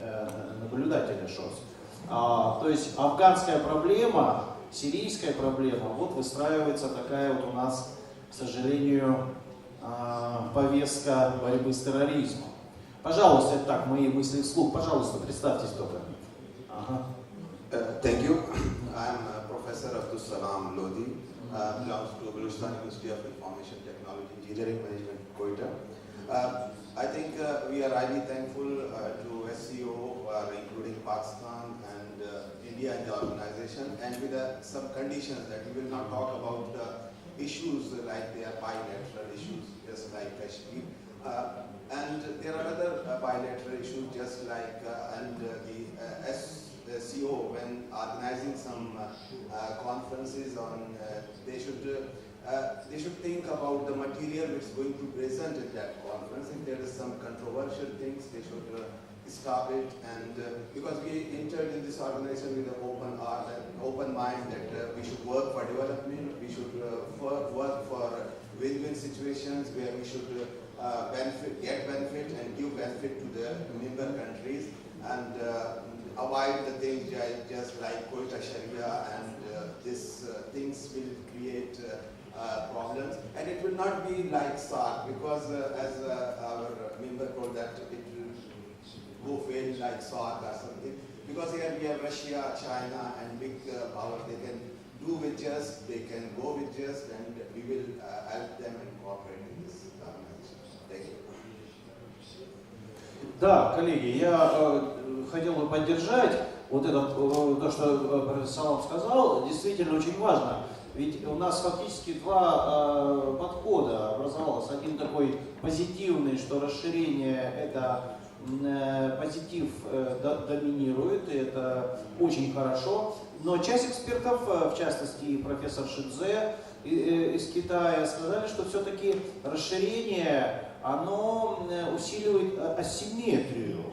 наблюдателя ШОС. То есть афганская проблема, сирийская проблема, вот выстраивается такая вот у нас, к сожалению, повестка борьбы с терроризмом. Пожалуйста, это так, мои мысли вслух. Пожалуйста, представьтесь только. Thank you. I am Professor Abdul Salam Lodi, belongs to Baluchistan University of Information Technology, Engineering Management, Quetta. I think we are highly thankful to SCO, including Pakistan and India in the organization, and with some conditions that we will not talk about issues like they are bilateral issues, just like Kashmir. And there are other bilateral issues, just like the SCO, when organizing some conferences on, they should think about the material which is going to be present at that conference. If there is some controversial things, they should stop it. And because we entered in this organization with an open heart and open mind that we should work for development, we should work for win-win situations where we should get benefit and give benefit to the member countries, and avoid the things just like Quetta Sharia and these things will create problems. And it will not be like SARC, because as our member told that it will go fail like SARC or something. Because here we have Russia, China and big power. They can do with just, they can go with just, and we will help them and cooperate in this organization. Thank you. Да, коллеги, я хотел бы поддержать вот это, то, что профессор Салам сказал, действительно очень важно. Ведь у нас фактически два подхода образовалось. Один такой позитивный, что расширение это позитив доминирует, и это очень хорошо. Но часть экспертов, в частности профессор Шидзе из Китая, сказали, что все-таки расширение, оно усиливает асимметрию,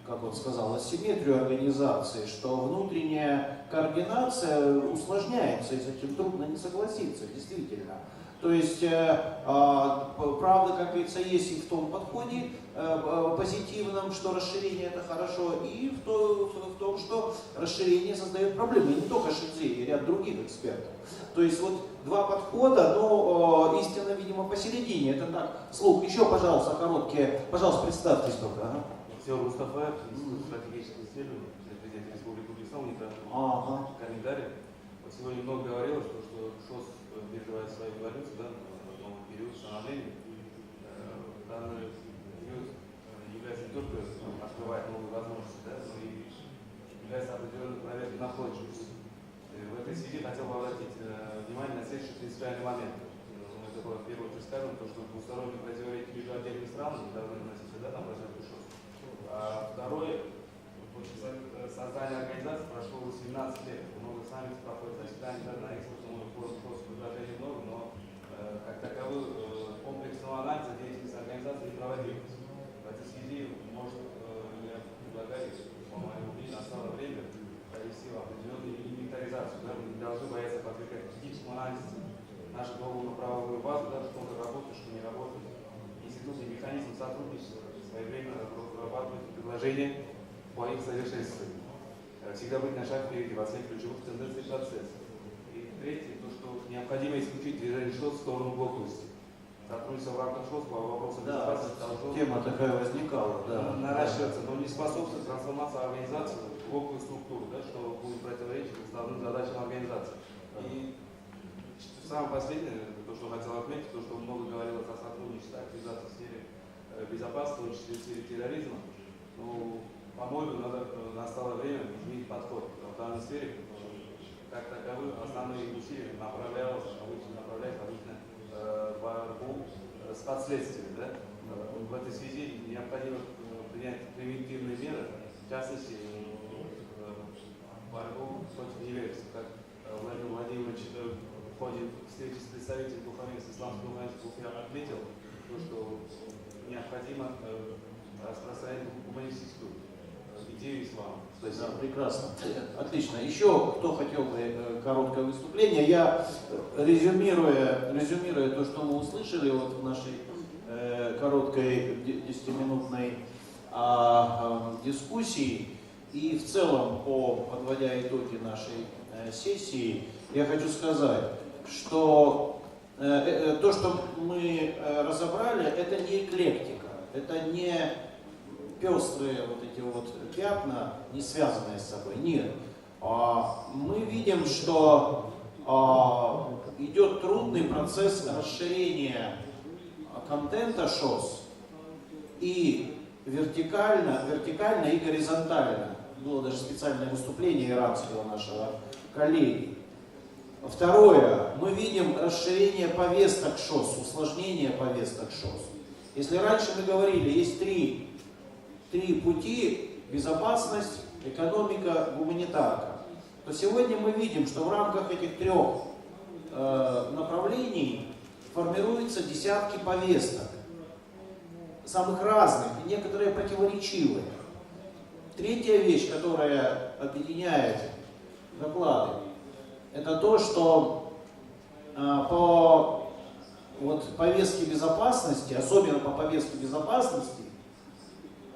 как он сказал, асимметрию организации, что внутренняя координация усложняется, и с этим трудно не согласиться, действительно. То есть, правда, как говорится, есть и в том подходе позитивном, что расширение это хорошо, и в том, что расширение создает проблемы. И не только Шидзе, и ряд других экспертов. То есть вот два подхода, но истина, видимо, посередине. Это так, слух. Еще, пожалуйста, короткие, пожалуйста, представьтесь только. Сеор Мустафаев, Институт стратегических исследований, президент Республики Узбекистан, уникальный комментарий. Вот сегодня много говорилось, что ШОС переживает свою эволюцию, да, новый период становления. Данный период является не только открывает новые возможности, да, но и является определенной проверкой находчивости. В этой связи хотел бы обратить внимание на следующий принципиальный момент. Это было в первую очередь сказано, то, что двусторонние противоречия между отдельными странами должны наноситься, да, на базе ШОС. А второе, после создания организации прошло 18 лет. Много саммитов проходит заседания, да, на экспортном уровне предложений много, но как таковой комплексного анализа деятельности организации не проводилось. В этой связи, может, я предлагаю, по моему мнению, настало время провести определенную инвентаризацию. Да? Мы не должны бояться подвергать критическому анализу нашу уголовно-правовую базу, да, что работает, что не работает. Институтный механизм сотрудничества своевременно разрабатывать предложения по их совершенствованию. Всегда быть на шаг впереди в оценке ключевых тенденций и процессов. И третье, то, что необходимо исключить движение ШОС в сторону блоковости. Сотрудничество в рамках ШОС по вопросам безопасности должно тема такая возникала, да, наращиваться, но не способствует трансформации организации в блоковую структуру, да, что будет противоречить основным задачам организации. И самое последнее, то, что хотел отметить, то, что много говорилось о сотрудничестве, активизации в сфере безопасности, в том числе в сфере терроризма. Ну, по-моему, настало время изменить подход. В данной сфере, как таковые, основные усилия направляются обычно в борьбу с последствиями. Да? В этой связи необходимо принять превентивные меры, в частности, борьбу против неверия, как Владимир Владимирович в ходе встречи с представителем духовенства исламского духовенства отметил, что необходимо распространять гуманистическую идею ислама. Да, прекрасно. Отлично. Еще кто хотел бы короткое выступление? Я, резюмируя то, что мы услышали вот в нашей короткой 10-минутной дискуссии, и в целом, подводя итоги нашей сессии, я хочу сказать, что то, что мы разобрали, это не эклектика, это не пестрые вот эти вот пятна, не связанные с собой. Нет. Мы видим, что идет трудный процесс расширения контента ШОС и вертикально и горизонтально. Было даже специальное выступление иранского нашего коллеги. Второе. Мы видим расширение повесток ШОС, усложнение повесток ШОС. Если раньше мы говорили, есть три пути: безопасность, экономика, гуманитарка, то сегодня мы видим, что в рамках этих трех направлений формируются десятки повесток, самых разных, и некоторые противоречивые. Третья вещь, которая объединяет доклады, это то, что по повестке безопасности, особенно по повестке безопасности,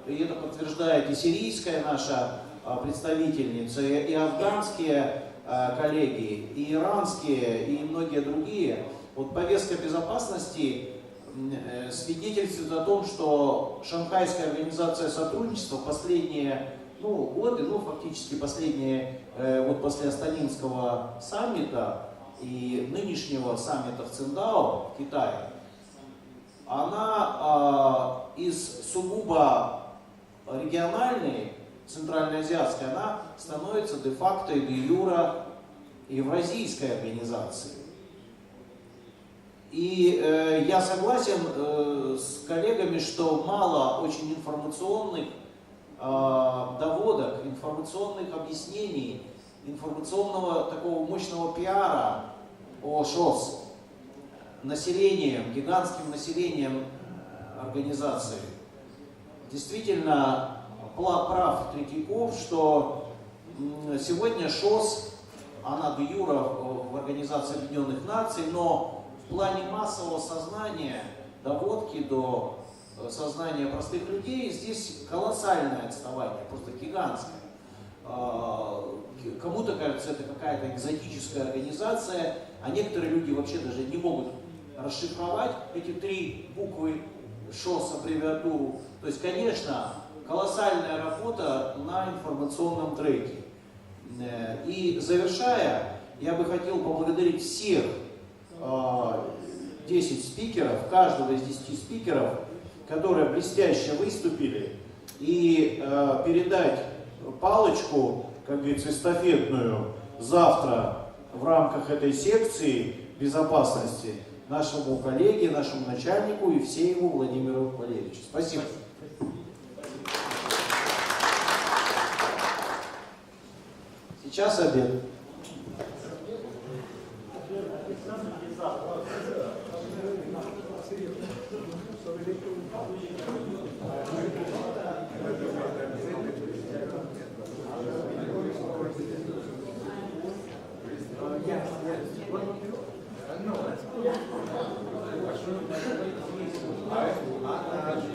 и это подтверждает и сирийская наша представительница, и афганские коллеги, и иранские, и многие другие, повестка безопасности свидетельствует о том, что Шанхайская организация сотрудничества последние годы, фактически последние, после Астанинского саммита и нынешнего саммита в Циндао, в Китае, она из сугубо региональной, центральноазиатской, она становится де-факто и де-юра евразийской организацией. И я согласен с коллегами, что мало очень информационных доводок, информационных объяснений, информационного такого мощного пиара о ШОС населением, гигантским населением организации. Действительно, прав Третьяков, что сегодня ШОС, она де-юра в Организации Объединенных Наций, но в плане массового сознания, доводки до сознания простых людей, здесь колоссальное отставание, просто гигантское. Кому-то кажется, это какая-то экзотическая организация, а некоторые люди вообще даже не могут расшифровать эти три буквы ШОС, аббревиатуру. То есть, конечно, колоссальная работа на информационном треке. И завершая, я бы хотел поблагодарить всех 10 спикеров, каждого из 10 спикеров, которые блестяще выступили, и передать палочку, как говорится, эстафетную завтра в рамках этой секции безопасности нашему коллеге, нашему начальнику и Евсееву Владимиру Валерьевичу. Спасибо. Сейчас обед. Yes.